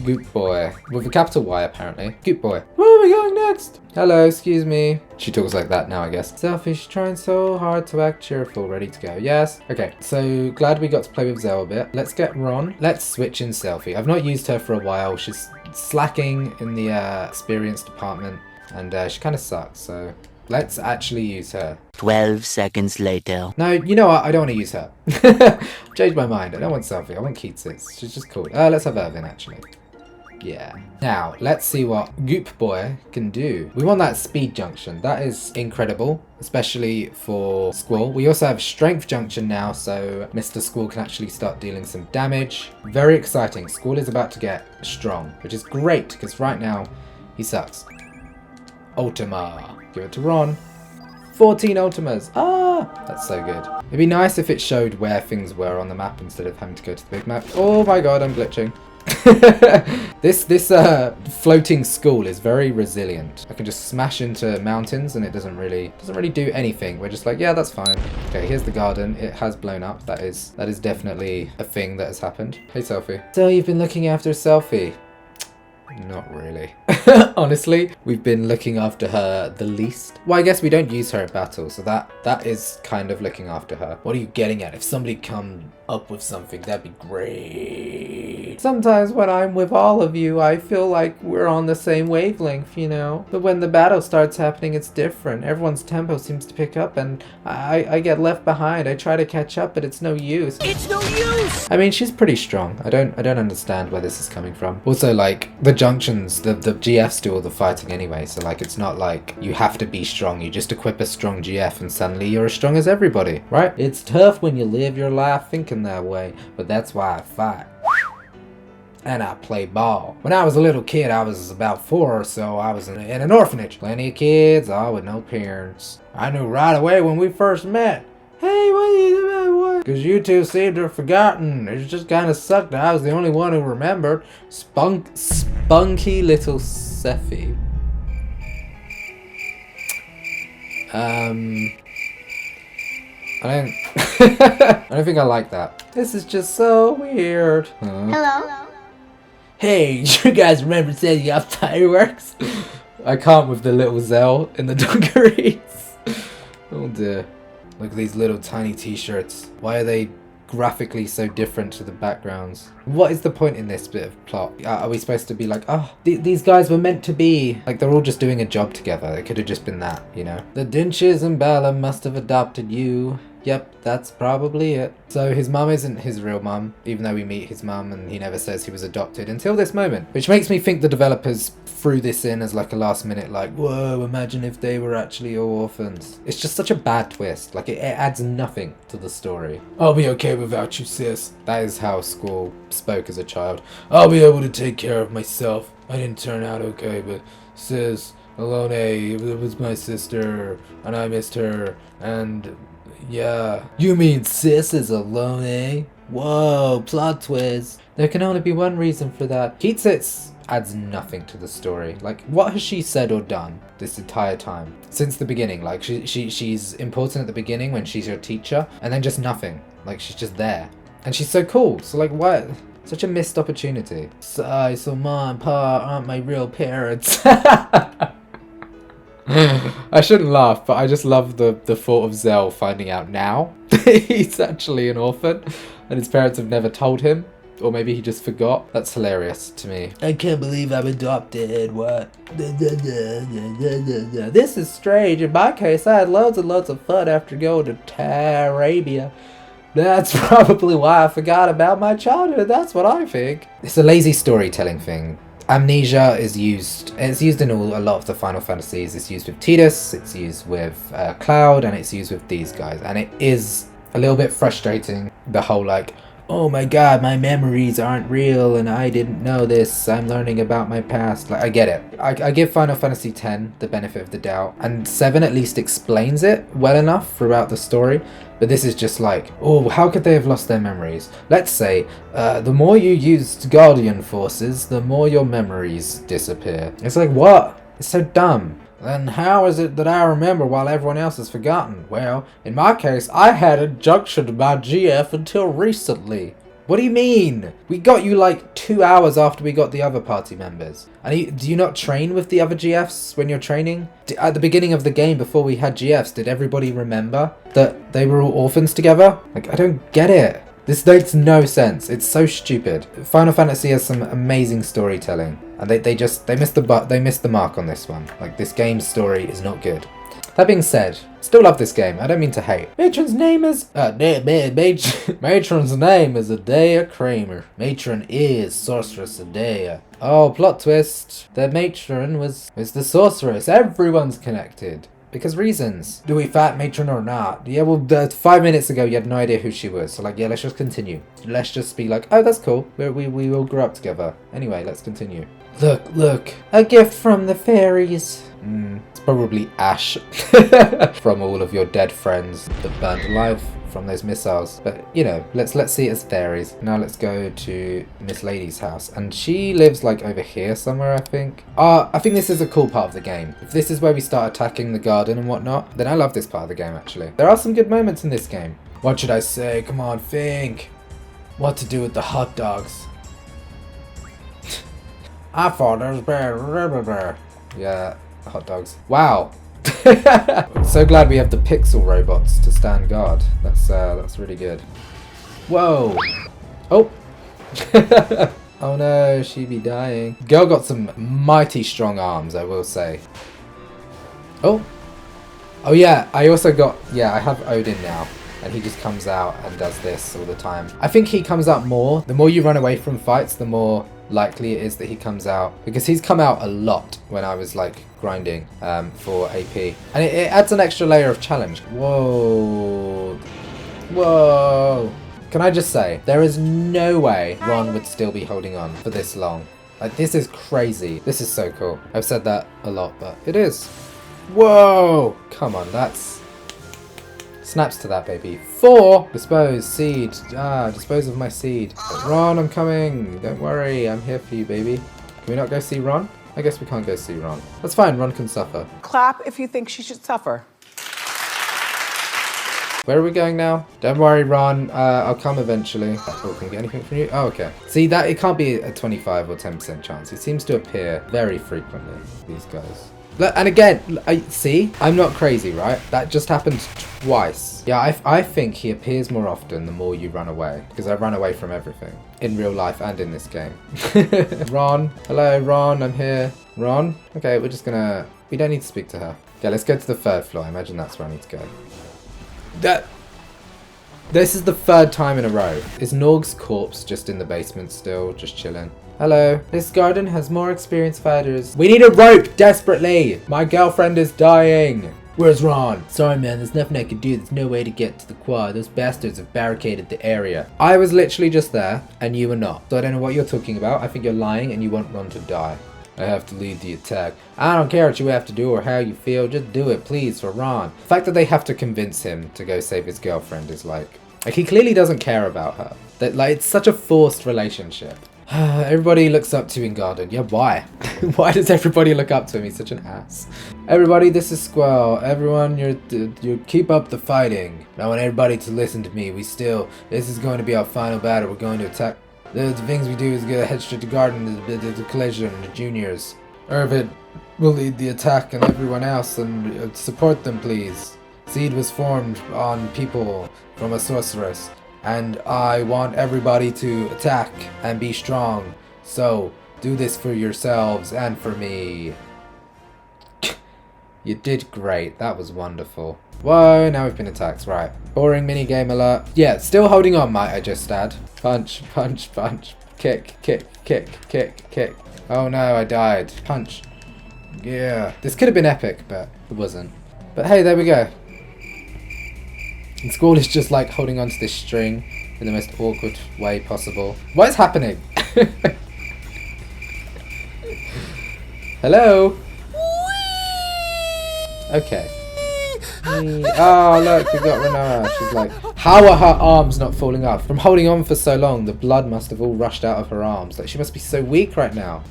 Goop Boy. With a capital Y apparently. Goop Boy. Where are we going next? Hello, excuse me. She talks like that now, I guess. Selphie, she's trying so hard to act cheerful, ready to go. Yes. Okay, so glad we got to play with Zell a bit. Let's get Ron. Let's switch in Selphie. I've not used her for a while. She's slacking in the experience department, and she kind of sucks, so let's actually use her. 12 seconds later. No, you know what? I don't want to use her. Changed my mind. I don't want Selphie. I want Quistis. She's just cool. Let's have Irvin, actually. Yeah. Now, let's see what Goop Boy can do. We want that speed junction. That is incredible, especially for Squall. We also have strength junction now, so Mr. Squall can actually start dealing some damage. Very exciting. Squall is about to get strong, which is great, because right now, he sucks. Ultima. Give it to Ron. 14 Ultimas. That's so good. It'd be nice if it showed where things were on the map instead of having to go to the big map. Oh my god, I'm glitching. This floating school is very resilient. I can just smash into mountains and it doesn't really do anything. We're just like, yeah, that's fine. Okay, here's the garden. It has blown up. That is definitely a thing that has happened. Hey, Selphie. So you've been looking after Selphie? Not really. Honestly, we've been looking after her the least. Well, I guess we don't use her in battle, so that is kind of looking after her. What are you getting at? If somebody come up with something, that'd be great. Sometimes when I'm with all of you, I feel like we're on the same wavelength, you know? But when the battle starts happening, it's different. Everyone's tempo seems to pick up and I get left behind. I try to catch up, but it's no use. It's no use! I mean, she's pretty strong. I don't understand where this is coming from. Also, like, the junctions, the GFs do all the fighting anyway, so like, it's not like you have to be strong. You just equip a strong GF and suddenly you're as strong as everybody, right? It's tough when you live your life thinking that way, but that's why I fight. And I play ball. When I was a little kid, I was about 4 or so, I was in an orphanage. Plenty of kids, all with no parents. I knew right away when we first met. Hey, what are you doing, what? Because you two seemed to have forgotten. It just kind of sucked that I was the only one who remembered. Spunky little Selphie. I don't think I like that. This is just so weird. Hello? Hey, you guys remember setting up fireworks? I can't with the little Zell in the dungarees. Oh dear. Look at these little tiny t-shirts. Why are they graphically so different to the backgrounds? What is the point in this bit of plot? Are we supposed to be like, oh, these guys were meant to be, like they're all just doing a job together. It could have just been that, you know? The Dinches and Balamb must have adopted you. Yep, that's probably it. So his mum isn't his real mum, even though we meet his mum and he never says he was adopted until this moment. Which makes me think the developers threw this in as like a last minute, like, whoa, imagine if they were actually all orphans. It's just such a bad twist. Like, it adds nothing to the story. I'll be okay without you, sis. That is how Squall spoke as a child. I'll be able to take care of myself. I didn't turn out okay, but sis, Alone, it was my sister, and I missed her, and... yeah. You mean sis is alone, eh? Whoa, plot twist. There can only be one reason for that. Quistis adds nothing to the story. Like, what has she said or done this entire time? Since the beginning. Like, she's important at the beginning when she's your teacher, and then just nothing. Like, she's just there. And she's so cool. So, like, what? Such a missed opportunity. So mom and pa aren't my real parents. I shouldn't laugh, but I just love the thought of Zell finding out now he's actually an orphan and his parents have never told him, or maybe he just forgot. That's hilarious to me. I can't believe I'm adopted. What? This is strange. In my case, I had loads and loads of fun after going to Arabia. That's probably why I forgot about my childhood. That's what I think. It's a lazy storytelling thing. Amnesia is used, it's used in a lot of the Final Fantasies. It's used with Tidus, it's used with Cloud, and it's used with these guys. And it is a little bit frustrating, the whole like, oh my god, my memories aren't real and I didn't know this, I'm learning about my past. Like, I get it. I give Final Fantasy X the benefit of the doubt, and 7 at least explains it well enough throughout the story. But this is just like, oh, how could they have lost their memories? Let's say, the more you used Guardian forces, the more your memories disappear. It's like, what? It's so dumb. Then how is it that I remember while everyone else has forgotten? Well, in my case, I hadn't junctioned my GF until recently. What do you mean? We got you like 2 hours after we got the other party members. And do you not train with the other GFs when you're training? At the beginning of the game, before we had GFs, did everybody remember that they were all orphans together? Like, I don't get it. This makes no sense. It's so stupid. Final Fantasy has some amazing storytelling, and they missed the mark on this one. Like, this game's story is not good. That being said, still love this game. I don't mean to hate. Matron's name is Matron's name is Adea Kramer. Matron is Sorceress Adea. Oh, plot twist. The Matron was the sorceress. Everyone's connected. Because reasons. Do we fight Matron or not? Yeah, well, 5 minutes ago you had no idea who she was. So like, yeah, let's just continue. Let's just be like, oh, that's cool. We all grew up together. Anyway, let's continue. Look. A gift from the fairies. It's probably ash from all of your dead friends that burned alive from those missiles. But, you know, let's see it as fairies. Now let's go to Miss Lady's house. And she lives, like, over here somewhere, I think. I think this is a cool part of the game. If this is where we start attacking the garden and whatnot, then I love this part of the game, actually. There are some good moments in this game. What should I say? Come on, think. What to do with the hot dogs? I thought there was bear. Yeah. Hot dogs. Wow. So glad we have the pixel robots to stand guard. That's really good. Whoa. Oh. Oh no, she be dying. Girl got some mighty strong arms, I will say. Oh. Oh yeah, I also got, yeah, I have Odin now. And he just comes out and does this all the time. I think he comes out more. The more you run away from fights, the more likely it is that he comes out. Because he's come out a lot when I was like grinding for AP. And it adds an extra layer of challenge. Whoa. Whoa. Can I just say, there is no way Ron would still be holding on for this long. Like, this is crazy. This is so cool. I've said that a lot, but it is. Whoa. Come on, that's... Snaps to that, baby. 4! Dispose. Seed. Dispose of my seed. Ron, I'm coming. Don't worry. I'm here for you, baby. Can we not go see Ron? I guess we can't go see Ron. That's fine. Ron can suffer. Clap if you think she should suffer. Where are we going now? Don't worry, Ron. I'll come eventually. Oh, can we get anything from you? Oh, okay. See, that it can't be a 25 or 10% chance. It seems to appear very frequently, these guys. Look, and again, see? I'm not crazy, right? That just happened twice. Yeah, I think he appears more often the more you run away. Because I run away from everything. In real life and in this game. Ron. Hello, Ron. I'm here. Ron? Okay, we're just gonna... We don't need to speak to her. Okay, let's go to the 3rd floor. I imagine that's where I need to go. This is the 3rd time in a row. Is NORG's corpse just in the basement still, just chilling? Hello. This garden has more experienced fighters. We need a rope, desperately. My girlfriend is dying. Where's Ron? Sorry, man. There's nothing I can do. There's no way to get to the quad. Those bastards have barricaded the area. I was literally just there, and you were not. So I don't know what you're talking about. I think you're lying, and you want Ron to die. I have to lead the attack. I don't care what you have to do or how you feel. Just do it, please, for Ron. The fact that they have to convince him to go save his girlfriend is like he clearly doesn't care about her. That like it's such a forced relationship. Everybody looks up to Ingarden. Yeah, why? Why does everybody look up to him? He's such an ass. Everybody, this is Squall. Everyone, you keep up the fighting. I want everybody to listen to me. This is going to be our final battle. We're going to attack. The things we do is get head straight to garden, the collision, the juniors. Irvid will lead the attack and everyone else and support them, please. Seed was formed on people from a sorceress. And I want everybody to attack and be strong. So, do this for yourselves and for me. You did great. That was wonderful. Whoa, now we've been attacked. Right. Boring minigame alert. Yeah, still holding on, might I just add. Punch, punch, punch. Kick, kick, kick, kick, kick. Oh no, I died. Punch. Yeah. This could have been epic, but it wasn't. But hey, there we go. And Squall is just like holding onto this string in the most awkward way possible. What is happening? Hello? Okay. Oh look, we've got Renara. She's like, how are her arms not falling off? From holding on for so long, the blood must have all rushed out of her arms. Like, she must be so weak right now.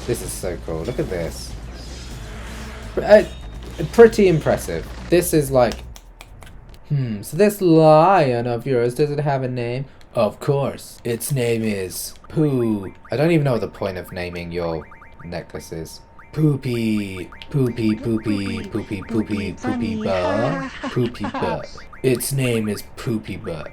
This is so cool. Look at this. Pretty impressive. This is like... so this lion of yours, does it have a name? Of course. Its name is Pooh. I don't even know what the point of naming your necklace is. Poopy. Poopy, poopy, poopy, poopy, poopy butt. Poopy butt. Its name is Poopy butt.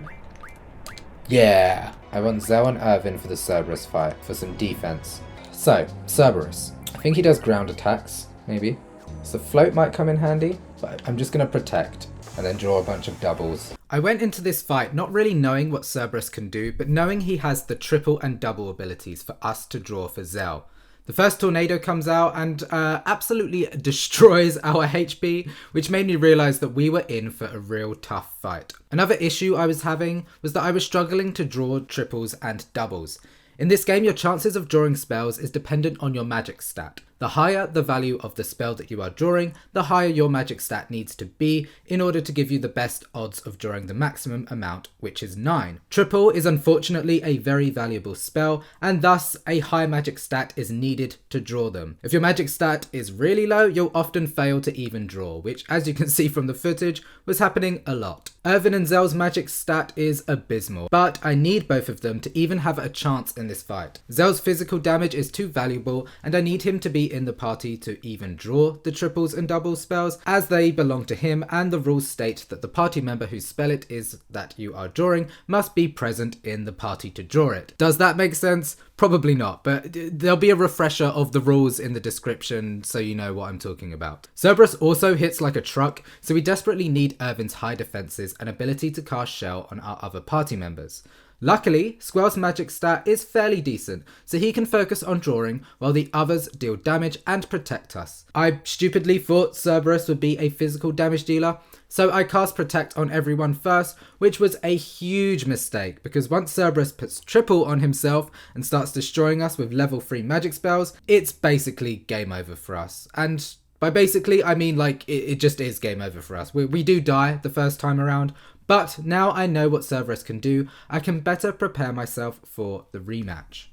Yeah. I want Zell and Irvin for the Cerberus fight, for some defense. So, Cerberus. I think he does ground attacks, maybe. So float might come in handy, but I'm just going to protect. And then draw a bunch of doubles. I went into this fight not really knowing what Cerberus can do, but knowing he has the triple and double abilities for us to draw for Zell. The first tornado comes out and absolutely destroys our HP, which made me realise that we were in for a real tough fight. Another issue I was having was that I was struggling to draw triples and doubles. In this game, your chances of drawing spells is dependent on your magic stat. The higher the value of the spell that you are drawing, the higher your magic stat needs to be in order to give you the best odds of drawing the maximum amount, which is 9. Triple is unfortunately a very valuable spell, and thus a high magic stat is needed to draw them. If your magic stat is really low, you'll often fail to even draw, which, as you can see from the footage, was happening a lot. Irvin and Zell's magic stat is abysmal, but I need both of them to even have a chance in this fight. Zell's physical damage is too valuable, and I need him to be be in the party to even draw the triples and doubles spells, as they belong to him, and the rules state that the party member whose spell it is that you are drawing must be present in the party to draw it. Does that make sense? Probably not, but there'll be a refresher of the rules in the description so you know what I'm talking about. Cerberus also hits like a truck, so we desperately need Irvin's high defenses and ability to cast Shell on our other party members. Luckily, Squall's magic stat is fairly decent, so he can focus on drawing while the others deal damage and protect us. I stupidly thought Cerberus would be a physical damage dealer, so I cast Protect on everyone first, which was a huge mistake because once Cerberus puts triple on himself and starts destroying us with level 3 magic spells, it's basically game over for us. And by basically, I mean like it just is game over for us. We do die the first time around, but now I know what Cerberus can do, I can better prepare myself for the rematch.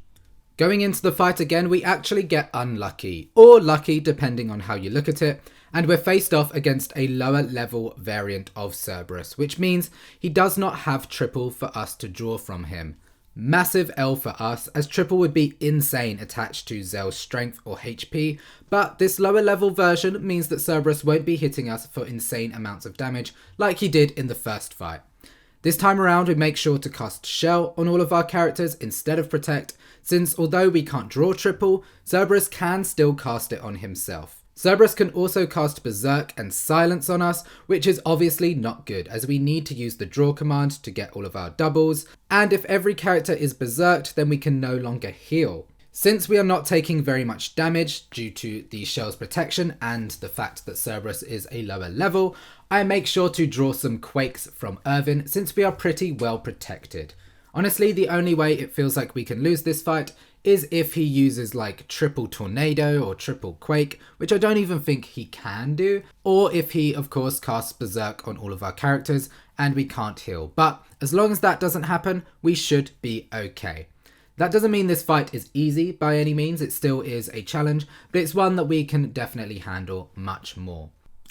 Going into the fight again, we actually get unlucky, or lucky depending on how you look at it, and we're faced off against a lower level variant of Cerberus, which means he does not have triple for us to draw from him. Massive L for us, as triple would be insane attached to Zell's strength or HP, but this lower level version means that Cerberus won't be hitting us for insane amounts of damage like he did in the first fight. This time around we make sure to cast Shell on all of our characters instead of Protect, since although we can't draw triple, Cerberus can still cast it on himself. Cerberus can also cast Berserk and Silence on us, which is obviously not good as we need to use the draw command to get all of our doubles, and if every character is berserked then we can no longer heal. Since we are not taking very much damage due to the Shell's protection and the fact that Cerberus is a lower level, I make sure to draw some Quakes from Irvin since we are pretty well protected. Honestly, the only way it feels like we can lose this fight is if he uses like triple tornado or triple quake, which I don't even think he can do, or if he of course casts Berserk on all of our characters and we can't heal. But as long as that doesn't happen, we should be okay. That doesn't mean this fight is easy by any means, it still is a challenge, but it's one that we can definitely handle much more.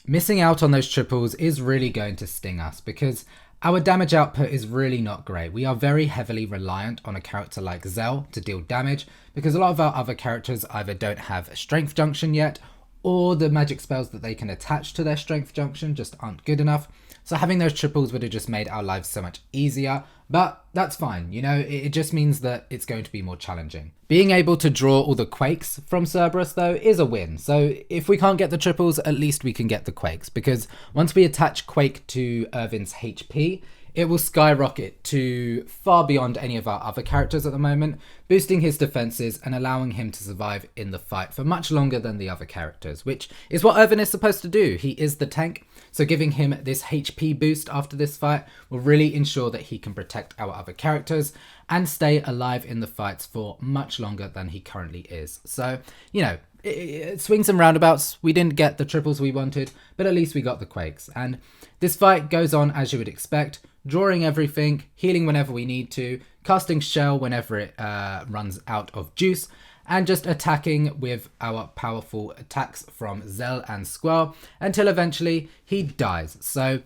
Missing out on those triples is really going to sting us because our damage output is really not great. We are very heavily reliant on a character like Zell to deal damage because a lot of our other characters either don't have a strength junction yet or the magic spells that they can attach to their strength junction just aren't good enough. So having those triples would have just made our lives so much easier, but that's fine, you know, it just means that it's going to be more challenging. Being able to draw all the Quakes from Cerberus though is a win, so if we can't get the triples, at least we can get the Quakes, because once we attach Quake to Irvin's HP, it will skyrocket to far beyond any of our other characters at the moment, boosting his defenses and allowing him to survive in the fight for much longer than the other characters, which is what Irvin is supposed to do. He is the tank, so giving him this HP boost after this fight will really ensure that he can protect our other characters and stay alive in the fights for much longer than he currently is. So, you know, it swings and roundabouts. We didn't get the triples we wanted, but at least we got the Quakes. And this fight goes on as you would expect, drawing everything, healing whenever we need to, casting Shell whenever it runs out of juice, and just attacking with our powerful attacks from Zell and Squall until eventually he dies. So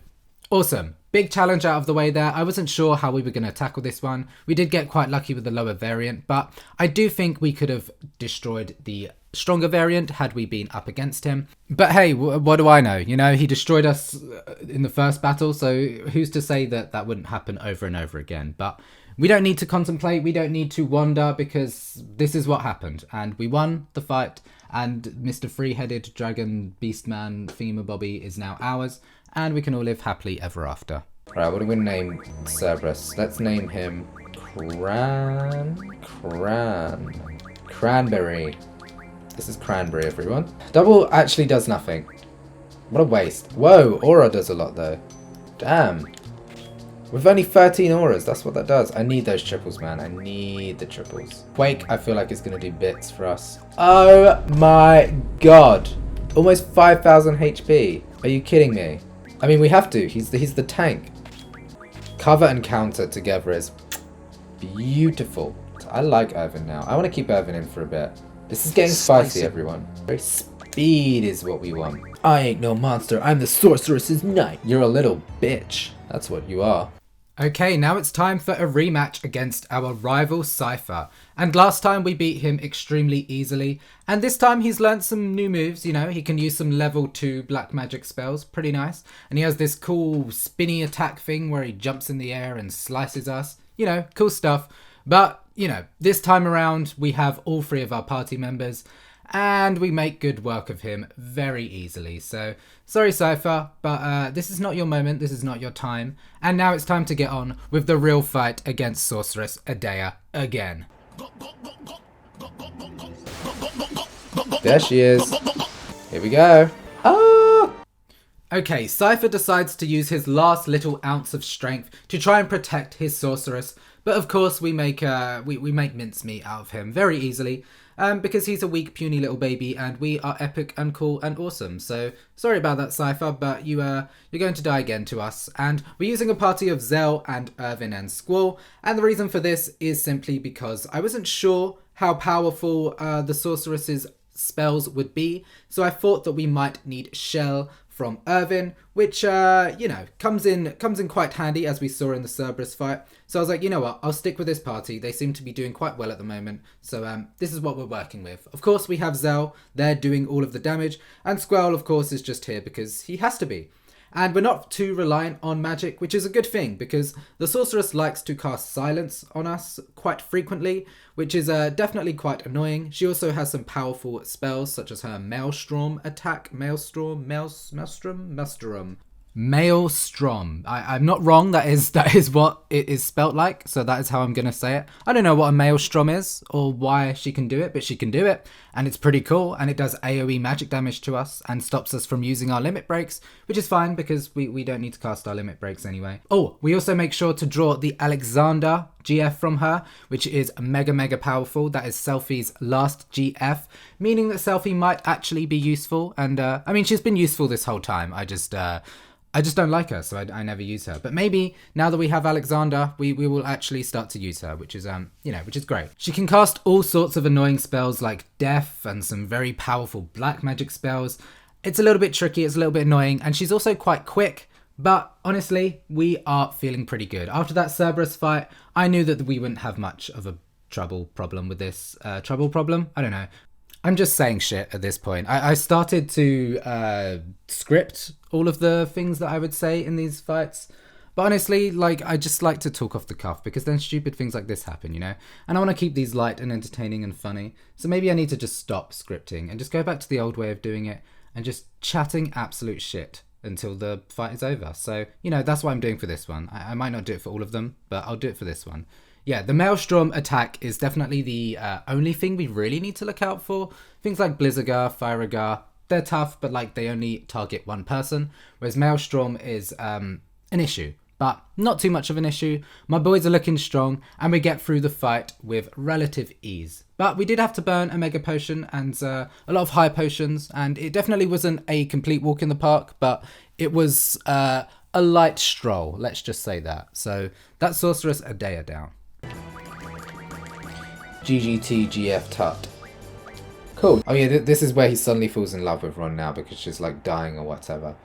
awesome. Big challenge out of the way there. I wasn't sure how we were going to tackle this one. We did get quite lucky with the lower variant, but I do think we could have destroyed the stronger variant had we been up against him. But hey, what do I know? You know, he destroyed us in the first battle, so who's to say that that wouldn't happen over and over again? But we don't need to contemplate, we don't need to wonder, because this is what happened. And we won the fight, and Mr. Free-Headed Dragon Beastman Femur Bobby is now ours, and we can all live happily ever after. Right, what do we name Cerberus? Let's name him Cranberry. This is Cranberry, everyone. Double actually does nothing. What a waste. Whoa, Aura does a lot though. Damn. With only 13 auras, that's what that does. I need those triples, man. I need the triples. Quake, I feel like it's going to do bits for us. Oh my god. Almost 5,000 HP. Are you kidding me? I mean, we have to. He's the tank. Cover and counter together is beautiful. I like Irvin now. I want to keep Irvin in for a bit. This is getting spicy, everyone. Very speed is what we want. I ain't no monster. I'm the sorceress's knight. You're a little bitch. That's what you are. Okay, now it's time for a rematch against our rival Cypher. And last time we beat him extremely easily. And this time he's learnt some new moves, you know. He can use some level 2 black magic spells, pretty nice. And he has this cool spinny attack thing where he jumps in the air and slices us. You know, cool stuff. But, you know, this time around we have all 3 of our party members. And we make good work of him very easily. So, sorry Cypher, but this is not your moment, this is not your time. And now it's time to get on with the real fight against Sorceress Adea again. There she is. Here we go. Ah! Okay, Cypher decides to use his last little ounce of strength to try and protect his Sorceress. But of course we make mincemeat out of him very easily. Because he's a weak, puny little baby, and we are epic and cool and awesome. So, sorry about that, Cypher, but you're going to die again to us. And we're using a party of Zell and Irvin and Squall, and the reason for this is simply because I wasn't sure how powerful the Sorceress's spells would be, so I thought that we might need Shell from Irvin, which, you know, comes in quite handy, as we saw in the Cerberus fight. So I was like, you know what, I'll stick with this party. They seem to be doing quite well at the moment. So this is what we're working with. Of course, we have Zell. They're doing all of the damage. And Squall, of course, is just here because he has to be. And we're not too reliant on magic, which is a good thing because the Sorceress likes to cast silence on us quite frequently, which is definitely quite annoying. She also has some powerful spells such as her Maelstrom attack. Maelstrom. I'm not wrong, that is what it is spelt like, so that is how I'm gonna say it. I don't know what a Maelstrom is or why she can do it, but she can do it, and it's pretty cool, and it does AoE magic damage to us and stops us from using our limit breaks, which is fine because we don't need to cast our limit breaks anyway. Oh, we also make sure to draw the Alexander GF from her, which is mega powerful. That is Selphie's last GF, meaning that Selphie might actually be useful, and I mean, she's been useful this whole time. I just don't like her, so I never use her. But maybe now that we have Alexander, we will actually start to use her, which is, you know, which is great. She can cast all sorts of annoying spells like Death and some very powerful black magic spells. It's a little bit tricky, it's a little bit annoying, and she's also quite quick. But honestly, we are feeling pretty good. After that Cerberus fight, I knew that we wouldn't have much of a problem with this. I don't know. I'm just saying shit at this point. I started to script all of the things that I would say in these fights. But honestly, like, I just like to talk off the cuff because then stupid things like this happen, you know? And I want to keep these light and entertaining and funny. So maybe I need to just stop scripting and just go back to the old way of doing it and just chatting absolute shit until the fight is over. So, you know, that's what I'm doing for this one. I might not do it for all of them, but I'll do it for this one. Yeah, the Maelstrom attack is definitely the only thing we really need to look out for. Things like Blizzagar, Firegar, they're tough, but like they only target one person, whereas Maelstrom is an issue, but not too much of an issue. My boys are looking strong, and we get through the fight with relative ease. But we did have to burn a Mega Potion and a lot of high potions, and it definitely wasn't a complete walk in the park, but it was a light stroll, let's just say that. So that's Sorceress Adea down. GGT GF Tut. Cool. Oh yeah, this is where he suddenly falls in love with Ron now because she's like dying or whatever.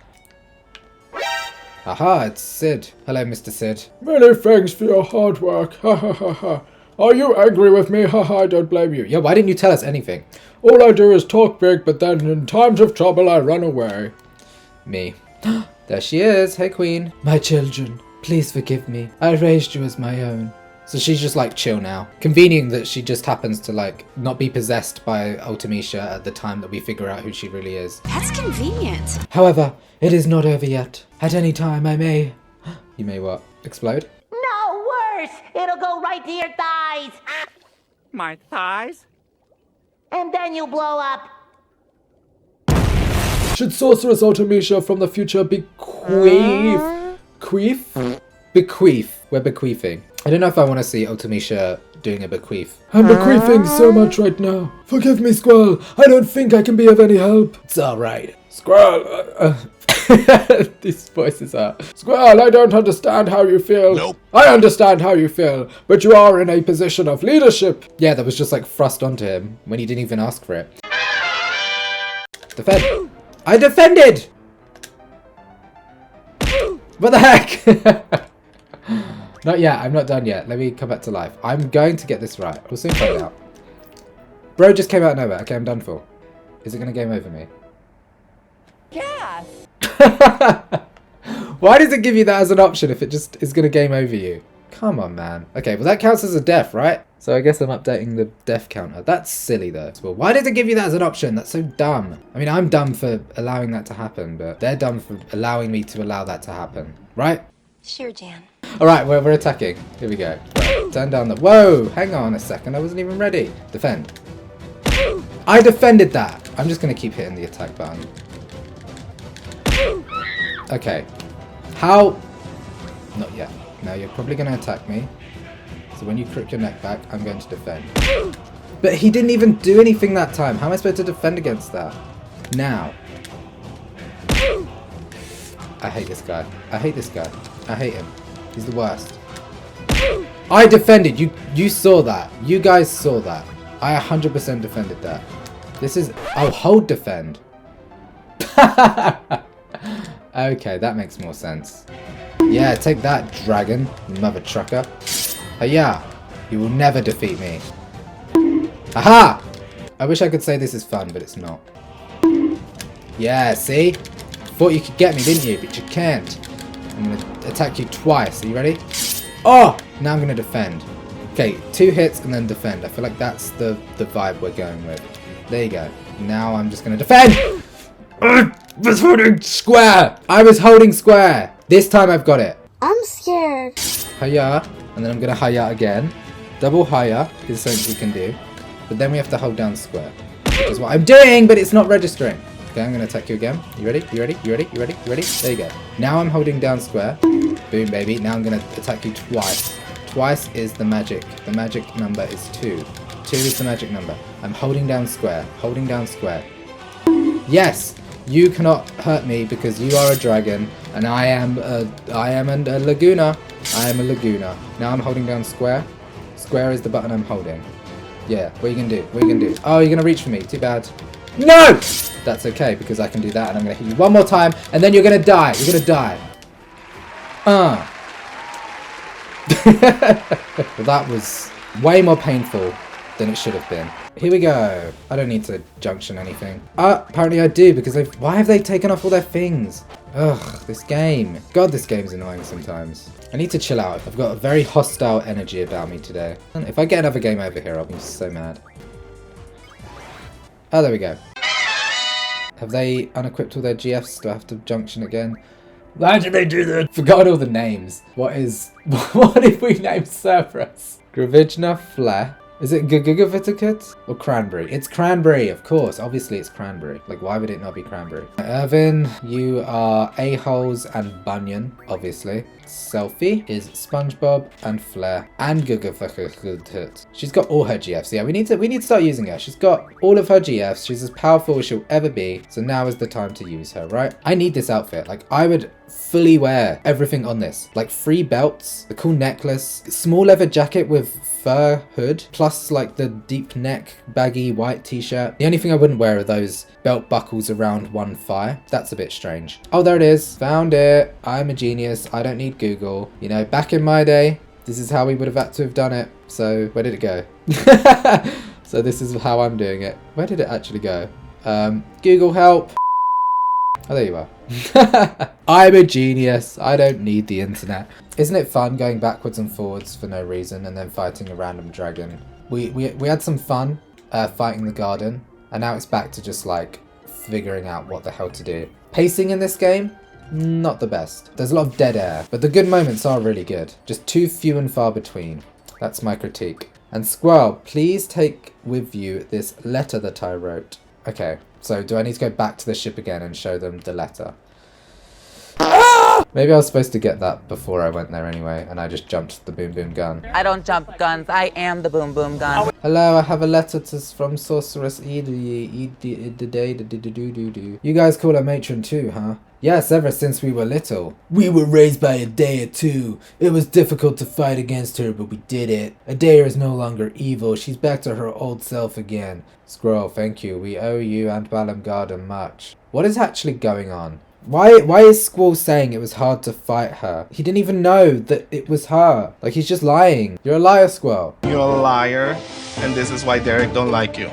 Aha, it's Sid. Hello, Mr. Sid. Many thanks for your hard work. Ha ha ha ha. Are you angry with me? Ha ha, I don't blame you. Yeah, why didn't you tell us anything? All I do is talk big, but then in times of trouble I run away. Me. There she is. Hey, Queen. My children, please forgive me. I raised you as my own. So she's just like chill now. Convenient that she just happens to like not be possessed by Ultimecia at the time that we figure out who she really is. That's convenient. However, it is not over yet. At any time I may... You may what? Explode? No, worse! It'll go right to your thighs! My thighs? And then you blow up! Should Sorceress Ultimecia from the future bequeath? Bequeath. We're bequeathing. I don't know if I want to see Ultimecia doing a bequeath. I'm bequeathing so much right now. Forgive me, Squall. I don't think I can be of any help. It's alright. Squall. These voices are... Squall, I don't understand how you feel. Nope. I understand how you feel, but you are in a position of leadership. Yeah, that was just like thrust onto him when he didn't even ask for it. Defend. I defended! What the heck? Not yet, I'm not done yet. Let me come back to life. I'm going to get this right. We'll soon find out. Bro just came out of nowhere. Okay, I'm done for. Is it going to game over me? Yes. Why does it give you that as an option if it just is going to game over you? Come on, man. Okay, well that counts as a death, right? So I guess I'm updating the death counter. That's silly though. Well, why did it give you that as an option? That's so dumb. I mean, I'm dumb for allowing that to happen, but they're dumb for allowing me to allow that to happen, right? Sure, Jan. All right, we're attacking. Here we go. Right, turn down the... Whoa, hang on a second. I wasn't even ready. Defend. I defended that. I'm just going to keep hitting the attack button. Okay. How... Not yet. Now you're probably going to attack me. So when you crook your neck back, I'm going to defend. But he didn't even do anything that time. How am I supposed to defend against that? Now. I hate this guy. I hate this guy. I hate him. He's the worst. I defended. You saw that. You guys saw that. I 100% defended that. This is... Oh, hold defend. Okay, that makes more sense. Yeah, take that, dragon, mother trucker. Hiya! You will never defeat me. Aha! I wish I could say this is fun, but it's not. Yeah, see? Thought you could get me, didn't you? But you can't. I'm gonna attack you twice. Are you ready? Oh! Now I'm gonna defend. Okay, 2 hits and then defend. I feel like that's the vibe we're going with. There you go. Now I'm just gonna defend! I was holding square! I was holding square! This time I've got it. I'm scared. Hiya. And then I'm gonna hiya again. Double hiya is something we can do. But then we have to hold down square. Which is what I'm doing, but it's not registering. Okay, I'm gonna attack you again. You ready? You ready? You ready? You ready? You ready? There you go. Now I'm holding down square. Boom, baby. Now I'm gonna attack you twice. Twice is the magic. The magic number is 2. 2 is the magic number. I'm holding down square. Holding down square. Yes! You cannot hurt me because you are a dragon and I am a Laguna. I am a Laguna. Now I'm holding down square. Square is the button I'm holding. Yeah, what are you gonna do? What are you gonna do? Oh, you're gonna reach for me. Too bad. No! That's okay because I can do that and I'm gonna hit you one more time and then you're gonna die. You're gonna die. Well, that was way more painful than it should have been. Here we go. I don't need to junction anything. Apparently I do because why have they taken off all their things? Ugh, this game. God, this game's annoying sometimes. I need to chill out. I've got a very hostile energy about me today. And if I get another game over here, I'll be so mad. Oh, there we go. Have they unequipped all their GFs? Do I have to junction again? Why did they do that? Forgot all the names. What if we name Cerberus? Gravigna Flare. Is it Gugugaviticut or Cranberry? It's Cranberry, of course. Obviously it's Cranberry. Like, why would it not be Cranberry? Irvin, you are A-Holes and Bunyan, obviously. Selphie is SpongeBob and Flare and Gugugaviticut. She's got all her GFs. Yeah, we need to start using her. She's got all of her GFs. She's as powerful as she'll ever be. So now is the time to use her, right? I need this outfit. Like, I would fully wear everything on this. Like 3 belts, the cool necklace, small leather jacket with fur hood, plus like the deep neck baggy white t-shirt. The only thing I wouldn't wear are those belt buckles around one thigh. That's a bit strange. Oh, there it is. Found it. I'm a genius. I don't need Google. You know, back in my day, this is how we would have had to have done it. So where did it go? So this is how I'm doing it. Where did it actually go? Google help. Oh, there you are. I'm a genius. I don't need the internet. Isn't it fun going backwards and forwards for no reason and then fighting a random dragon? We had some fun fighting the garden, and now it's back to just like figuring out what the hell to do. Pacing in this game, not the best. There's a lot of dead air, but the good moments are really good. Just too few and far between. That's my critique. And Squall, please take with you this letter that I wrote. Okay, so do I need to go back to the ship again and show them the letter? Maybe I was supposed to get that before I went there anyway, and I just jumped the boom boom gun. I don't jump guns, I am the boom boom gun. Hello, I have a letter from Sorceress You guys call her matron too, huh? Yes, ever since we were little. We were raised by Adea too. It was difficult to fight against her, but we did it. Adea is no longer evil. She's back to her old self again. Squall, thank you. We owe you and Balamb Garden much. What is actually going on? Why is Squall saying it was hard to fight her? He didn't even know that it was her. Like, he's just lying. You're a liar, Squall. You're a liar, and this is why Derek don't like you.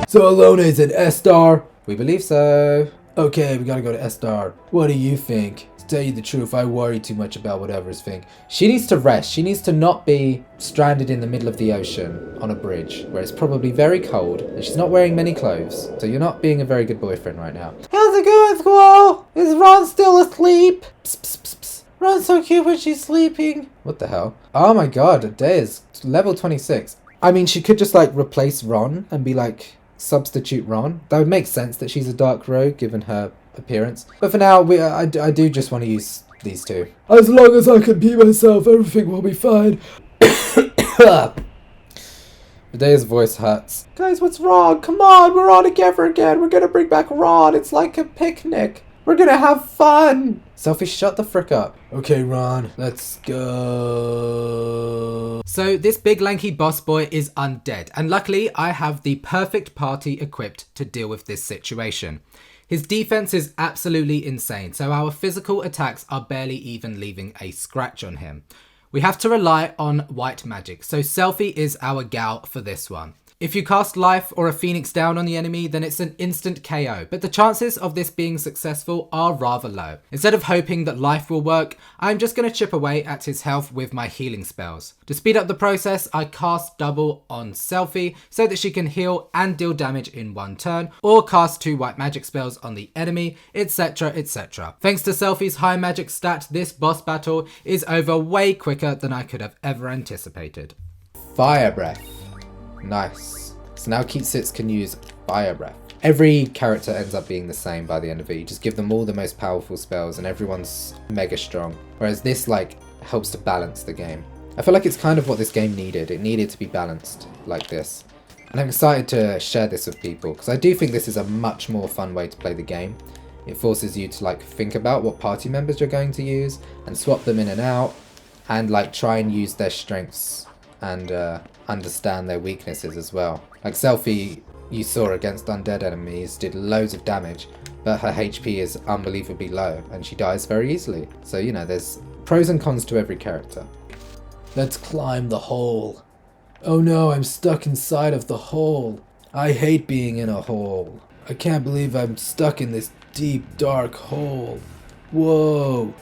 So Alone's an STR? We believe so. Okay, we gotta go to STR. What do you think? To tell you the truth, I worry too much about what others think. She needs to rest. She needs to not be stranded in the middle of the ocean on a bridge where it's probably very cold and she's not wearing many clothes. So you're not being a very good boyfriend right now. How's it going, Squall? Is Ron still asleep? Psst, psst, psst, psst. Ron's so cute when she's sleeping. What the hell? Oh my god, Adair is level 26. I mean, she could just like replace Ron and be like substitute Ron. That would make sense that she's a dark rogue given her appearance. But for now, I do just want to use these two. As long as I can be myself, everything will be fine. Adair's voice hurts. Guys, what's wrong? Come on, we're all together again. We're gonna bring back Ron. It's like a picnic. We're gonna have fun. Selphie, shut the frick up. Okay, Ron, let's go. So this big lanky boss boy is undead, and luckily I have the perfect party equipped to deal with this situation. His defense is absolutely insane, so our physical attacks are barely even leaving a scratch on him. We have to rely on white magic, so Selphie is our gal for this one. If you cast Life or a Phoenix down on the enemy, then it's an instant KO, but the chances of this being successful are rather low. Instead of hoping that Life will work, I'm just going to chip away at his health with my healing spells. To speed up the process, I cast double on Selphie so that she can heal and deal damage in one turn, or cast 2 white magic spells on the enemy, etc, etc. Thanks to Selphie's high magic stat, this boss battle is over way quicker than I could have ever anticipated. Fire Breath. Nice. So now Quistis can use Fire Breath. Every character ends up being the same by the end of it. You just give them all the most powerful spells and everyone's mega strong. Whereas this like helps to balance the game. I feel like it's kind of what this game needed. It needed to be balanced like this. And I'm excited to share this with people because I do think this is a much more fun way to play the game. It forces you to like think about what party members you're going to use and swap them in and out and like try and use their strengths and understand their weaknesses as well. Like Selphie, you saw against undead enemies, did loads of damage, but her HP is unbelievably low and she dies very easily. So, you know, there's pros and cons to every character. Let's climb the hole. Oh no, I'm stuck inside of the hole. I hate being in a hole. I can't believe I'm stuck in this deep, dark hole. Whoa.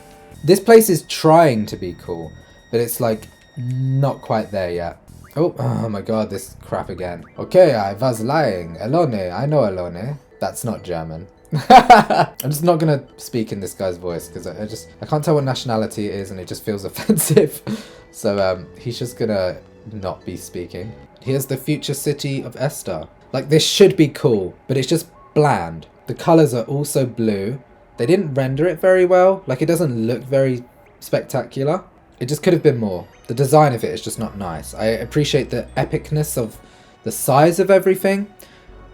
This place is trying to be cool, but it's like not quite there yet. Oh my god, this crap again. Okay, I was lying. Alone, I know Alone. That's not German. I'm just not gonna speak in this guy's voice because I can't tell what nationality it is and it just feels offensive. So he's just gonna not be speaking. Here's the future city of STR. Like, this should be cool, but it's just bland. The colors are also blue. They didn't render it very well. Like, it doesn't look very spectacular. It just could have been more. The design of it is just not nice. I appreciate the epicness of the size of everything,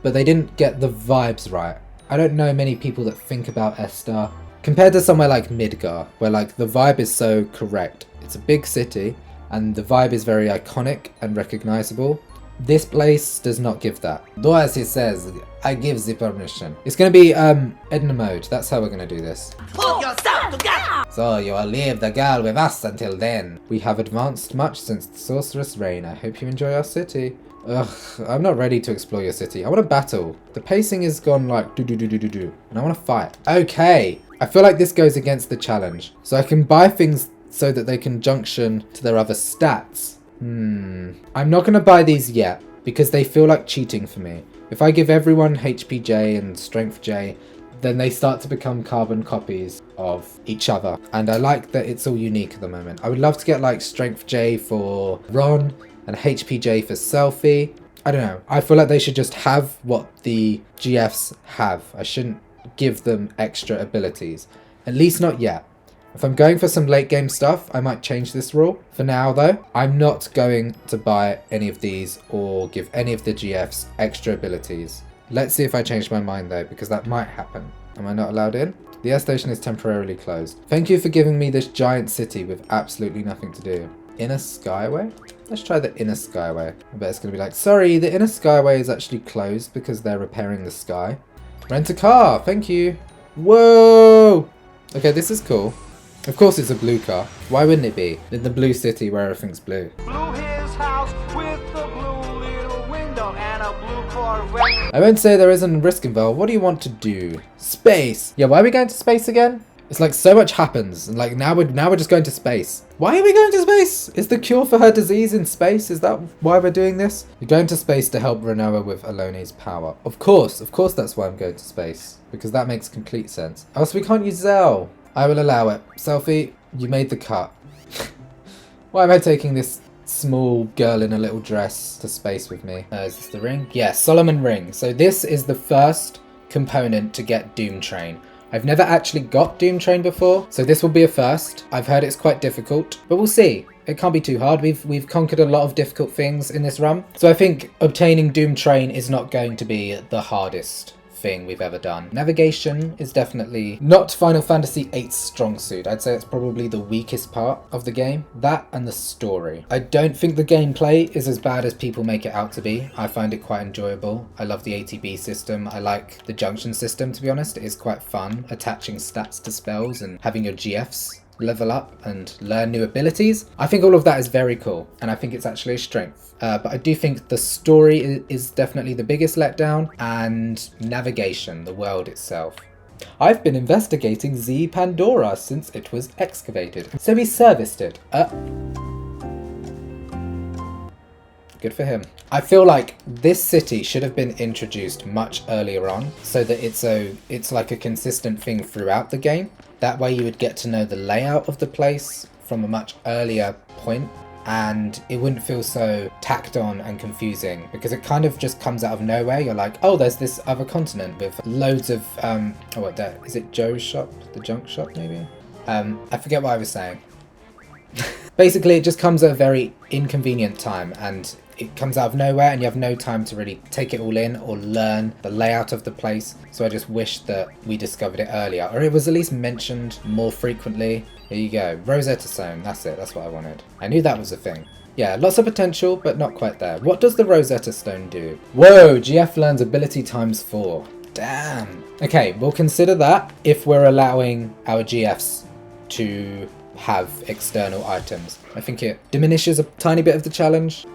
but they didn't get the vibes right. I don't know many people that think about STR compared to somewhere like Midgar, where like the vibe is so correct. It's a big city and the vibe is very iconic and recognizable. This place does not give that. Though as he says, I give the permission. It's going to be Edna mode. That's how we're going to do this. Pull yourself together! So you will leave the girl with us until then. We have advanced much since the Sorceress' reign. I hope you enjoy our city. Ugh, I'm not ready to explore your city. I want to battle. The pacing has gone like do-do-do-do-do-do. And I want to fight. Okay. I feel like this goes against the challenge. So I can buy things so that they can junction to their other stats. I'm not going to buy these yet because they feel like cheating for me. If I give everyone HP J and Strength J, then they start to become carbon copies of each other. And I like that it's all unique at the moment. I would love to get like Strength J for Ron and HP J for Selphie. I don't know. I feel like they should just have what the GFs have. I shouldn't give them extra abilities. At least not yet. If I'm going for some late game stuff, I might change this rule. For now though, I'm not going to buy any of these or give any of the GFs extra abilities. Let's see if I change my mind though, because that might happen. Am I not allowed in? The air station is temporarily closed. Thank you for giving me this giant city with absolutely nothing to do. Inner Skyway? Let's try the Inner Skyway. I bet it's going to be like, sorry, the Inner Skyway is actually closed because they're repairing the sky. Rent a car, thank you. Whoa! Okay, this is cool. Of course it's a blue car. Why wouldn't it be? In the blue city where everything's blue. Blew his house with the blue little window and a blue Corvette. I won't say there isn't risk involved. What do you want to do? Space! Yeah, why are we going to space again? It's like so much happens, and like now we're just going to space. Why are we going to space? Is the cure for her disease in space? Is that why we're doing this? We're going to space to help Renoa with Alone's power. Of course that's why I'm going to space. Because that makes complete sense. Else we can't use Zell. I will allow it. Selphie, you made the cut. Why am I taking this small girl in a little dress to space with me? Is this the ring? Yeah, Solomon ring. So this is the first component to get Doom Train. I've never actually got Doom Train before, so this will be a first. I've heard it's quite difficult, but we'll see. It can't be too hard. We've conquered a lot of difficult things in this run. So I think obtaining Doom Train is not going to be the hardest thing we've ever done. Navigation is definitely not Final Fantasy VIII's strong suit. I'd say it's probably the weakest part of the game. That and the story. I don't think the gameplay is as bad as people make it out to be. I find it quite enjoyable. I love the ATB system. I like the junction system, to be honest. It is quite fun attaching stats to spells and having your GFs level up and learn new abilities. I think all of that is very cool, and I think it's actually a strength. But I do think the story is definitely the biggest letdown, and navigation, the world itself. I've been investigating Z Pandora since it was excavated, so we serviced it. Good for him. I feel like this city should have been introduced much earlier on, so that it's like a consistent thing throughout the game. That way you would get to know the layout of the place from a much earlier point, and it wouldn't feel so tacked on and confusing, because it kind of just comes out of nowhere. You're like, oh, there's this other continent with loads of is it Joe's shop? The junk shop maybe? I forget what I was saying. Basically, it just comes at a very inconvenient time, and it comes out of nowhere, and you have no time to really take it all in or learn the layout of the place. So I just wish that we discovered it earlier, or it was at least mentioned more frequently. Here you go, Rosetta Stone, that's it, that's what I wanted. I knew that was a thing. Yeah, lots of potential, but not quite there. What does the Rosetta Stone do? Whoa, GF learns ability ×4. Damn. Okay, we'll consider that if we're allowing our GFs to have external items. I think it diminishes a tiny bit of the challenge,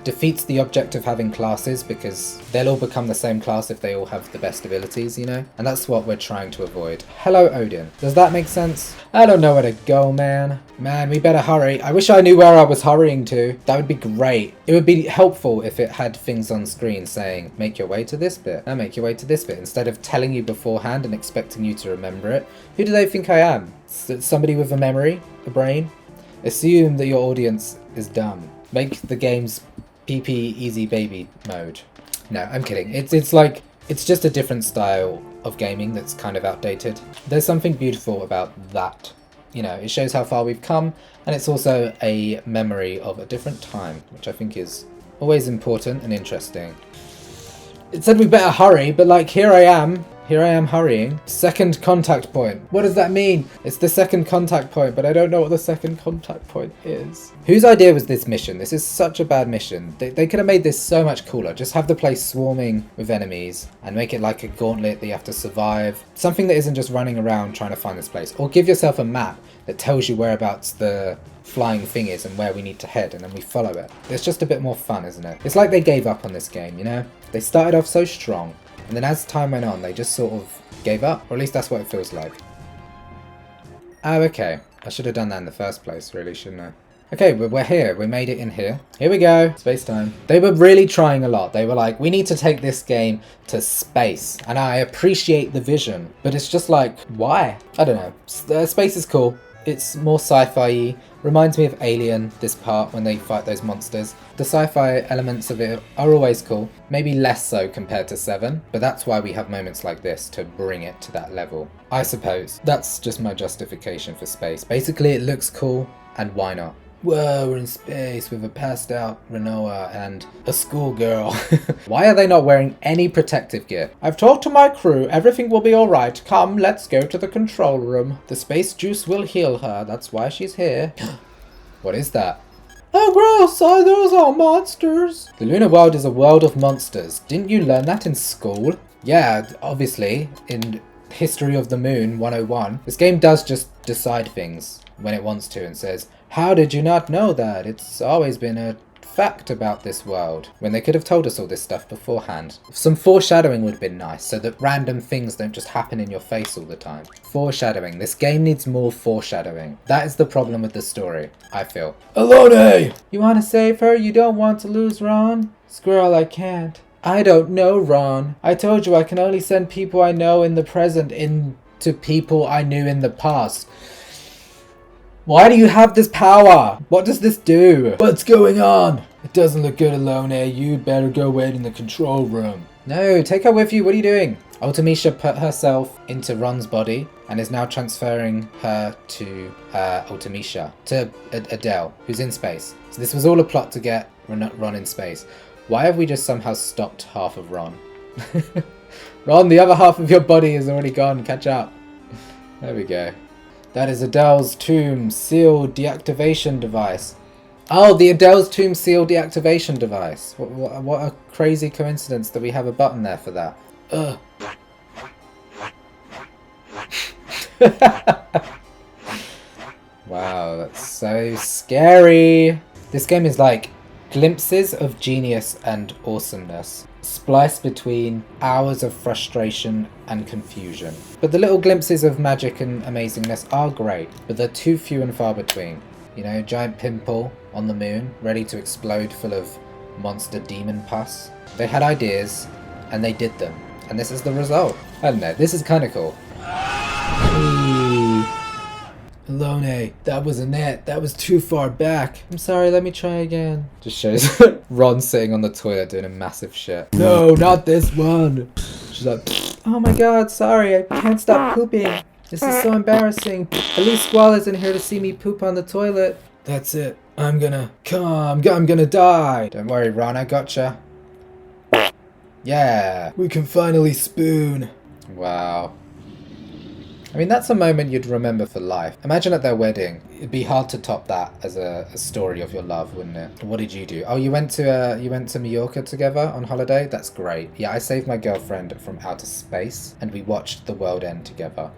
defeats the object of having classes, because they'll all become the same class if they all have the best abilities, you know? And that's what we're trying to avoid. Hello, Odin. Does that make sense? I don't know where to go, man. Man, we better hurry. I wish I knew where I was hurrying to. That would be great. It would be helpful if it had things on screen saying, make your way to this bit, now make your way to this bit, instead of telling you beforehand and expecting you to remember it. Who do they think I am? Somebody with a memory? A brain? Assume that your audience is dumb. Make the game's PP easy baby mode. No, I'm kidding. It's like, it's just a different style of gaming that's kind of outdated. There's something beautiful about that. You know, it shows how far we've come, and it's also a memory of a different time, which I think is always important and interesting. It said we better hurry, but like, here I am hurrying. Second contact point. What does that mean? It's the second contact point, but I don't know what the second contact point is. Whose idea was this mission? This is such a bad mission. They could have made this so much cooler. Just have the place swarming with enemies and make it like a gauntlet that you have to survive. Something that isn't just running around trying to find this place. Or give yourself a map that tells you whereabouts the flying thing is and where we need to head, and then we follow it. It's just a bit more fun, isn't it? It's like they gave up on this game, you know? They started off so strong, and then as time went on, they just sort of gave up, or at least that's what it feels like. Oh, okay. I should have done that in the first place, really, shouldn't I? Okay, we're here. We made it in here. Here we go. Space time. They were really trying a lot. They were like, we need to take this game to space. And I appreciate the vision, but it's just like, why? I don't know. Space is cool. It's more sci-fi-y. Reminds me of Alien, this part, when they fight those monsters. The sci-fi elements of it are always cool. Maybe less so compared to 7, but that's why we have moments like this to bring it to that level. I suppose. That's just my justification for space. Basically, it looks cool, and why not? Whoa, we're in space with a passed out Renoa and a schoolgirl. Why are they not wearing any protective gear? I've talked to my crew, everything will be alright. Come, let's go to the control room. The space juice will heal her, that's why she's here. What is that? Oh gross, those are monsters. The lunar world is a world of monsters. Didn't you learn that in school? Yeah, obviously, in History of the Moon 101, this game does just decide things when it wants to and says, how did you not know that? It's always been a fact about this world. When they could have told us all this stuff beforehand. Some foreshadowing would have been nice so that random things don't just happen in your face all the time. Foreshadowing. This game needs more foreshadowing. That is the problem with the story, I feel. Alone! You want to save her? You don't want to lose Ron? Squirrel, I can't. I don't know, Ron. I told you I can only send people I know in the present into people I knew in the past. Why do you have this power? What does this do? What's going on? It doesn't look good alone, eh? You'd better go wait in the control room. No, take her with you. What are you doing? Ultimisha put herself into Ron's body and is now transferring her to Ultimisha, to Adele, who's in space. So this was all a plot to get Ron in space. Why have we just somehow stopped half of Ron? Ron, the other half of your body is already gone. Catch up. There we go. That is Adele's tomb sealed deactivation device. Oh, the Adele's tomb sealed deactivation device. What a crazy coincidence that we have a button there for that. Ugh. Wow, that's so scary. This game is like glimpses of genius and awesomeness, spliced between hours of frustration and confusion. But the little glimpses of magic and amazingness are great, but they're too few and far between. You know, giant pimple on the moon, ready to explode full of monster demon pus. They had ideas, and they did them. And this is the result. I don't know, this is kind of cool. Alone, that wasn't it. That was too far back. I'm sorry, let me try again. Just shows Ron sitting on the toilet doing a massive shit. No, not this one. She's like, oh my god, sorry, I can't stop pooping. This is so embarrassing. At least Squall isn't here to see me poop on the toilet. That's it. I'm gonna die. Don't worry, Ron, I gotcha. Yeah, we can finally spoon. Wow. I mean, that's a moment you'd remember for life. Imagine at their wedding. It'd be hard to top that as a story of your love, wouldn't it? What did you do? Oh, you went to Mallorca together on holiday? That's great. Yeah, I saved my girlfriend from outer space, and we watched the world end together.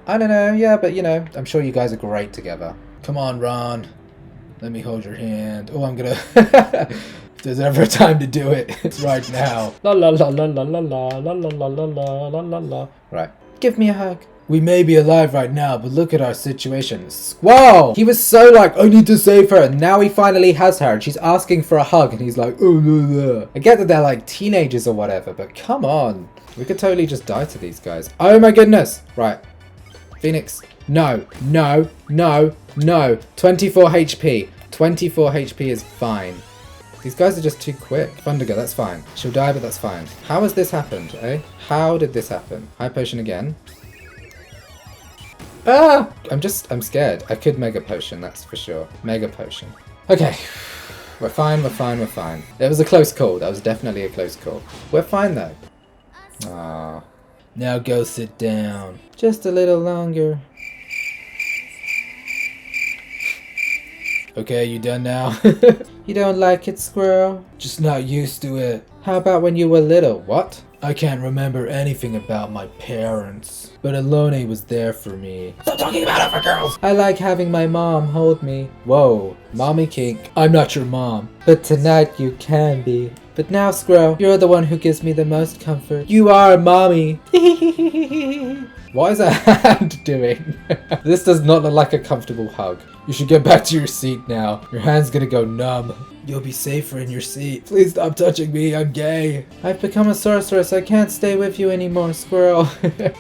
I don't know, yeah, but you know, I'm sure you guys are great together. Come on, Ron. Let me hold your hand. Oh, I'm gonna... If there's ever a time to do it, it's right now. La la la la la la la la la la la la la la. Right. Give me a hug. We may be alive right now, but look at our situation. Squall! He was so like, I need to save her, and now he finally has her, and she's asking for a hug, and he's like, oh, no, no. I get that they're like teenagers or whatever, but come on. We could totally just die to these guys. Oh my goodness. Right. Phoenix. No, no, no, no. 24 HP. 24 HP is fine. These guys are just too quick. Thundergo, that's fine. She'll die, but that's fine. How has this happened, eh? How did this happen? High potion again. Ah! I'm scared. I could Mega Potion, that's for sure. Mega Potion. Okay. We're fine, we're fine, we're fine. It was a close call. That was definitely a close call. We're fine, though. Ah. Now go sit down. Just a little longer. Okay, you done now? You don't like it, Squirrel? Just not used to it. How about when you were little? What? I can't remember anything about my parents. But Alone was there for me. Stop talking about other girls! I like having my mom hold me. Whoa, mommy kink. I'm not your mom. But tonight you can be. But now, Squirrel, you're the one who gives me the most comfort. You are mommy. What is her hand doing? This does not look like a comfortable hug. You should get back to your seat now. Your hand's gonna go numb. You'll be safer in your seat. Please stop touching me, I'm gay. I've become a sorceress, I can't stay with you anymore, Squirrel.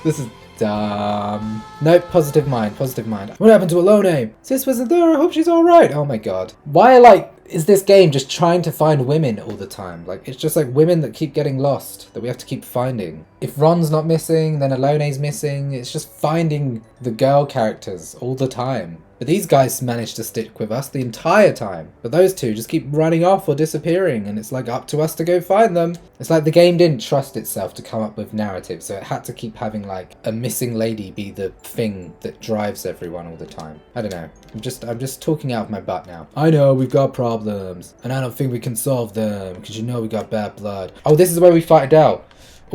This is dumb. Nope, positive mind, positive mind. What happened to Alone? Sis wasn't there, I hope she's alright. Oh my god. Why, like, is this game just trying to find women all the time? Like, it's just like women that keep getting lost, that we have to keep finding. If Ron's not missing, then Alone's missing. It's just finding the girl characters all the time. But these guys managed to stick with us the entire time. But those two just keep running off or disappearing, and it's like up to us to go find them. It's like the game didn't trust itself to come up with narrative, so it had to keep having like a missing lady be the thing that drives everyone all the time. I don't know. I'm just talking out of my butt now. I know we've got problems, and I don't think we can solve them, because you know we got bad blood. Oh, this is where we fight Adele.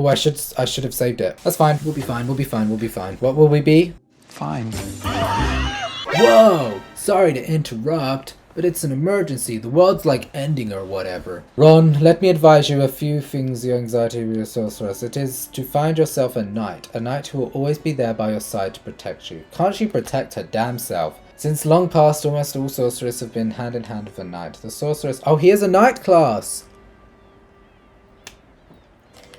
Oh, I should have saved it. That's fine. We'll be fine. We'll be fine. We'll be fine. What will we be? Fine. Whoa! Sorry to interrupt, but it's an emergency. The world's like ending or whatever. Ron, let me advise you a few things your anxiety with your sorceress. It is to find yourself a knight who will always be there by your side to protect you. Can't she protect her damn self? Since long past, almost all sorceresses have been hand in hand with a knight. The sorceress... Oh, here's a knight class!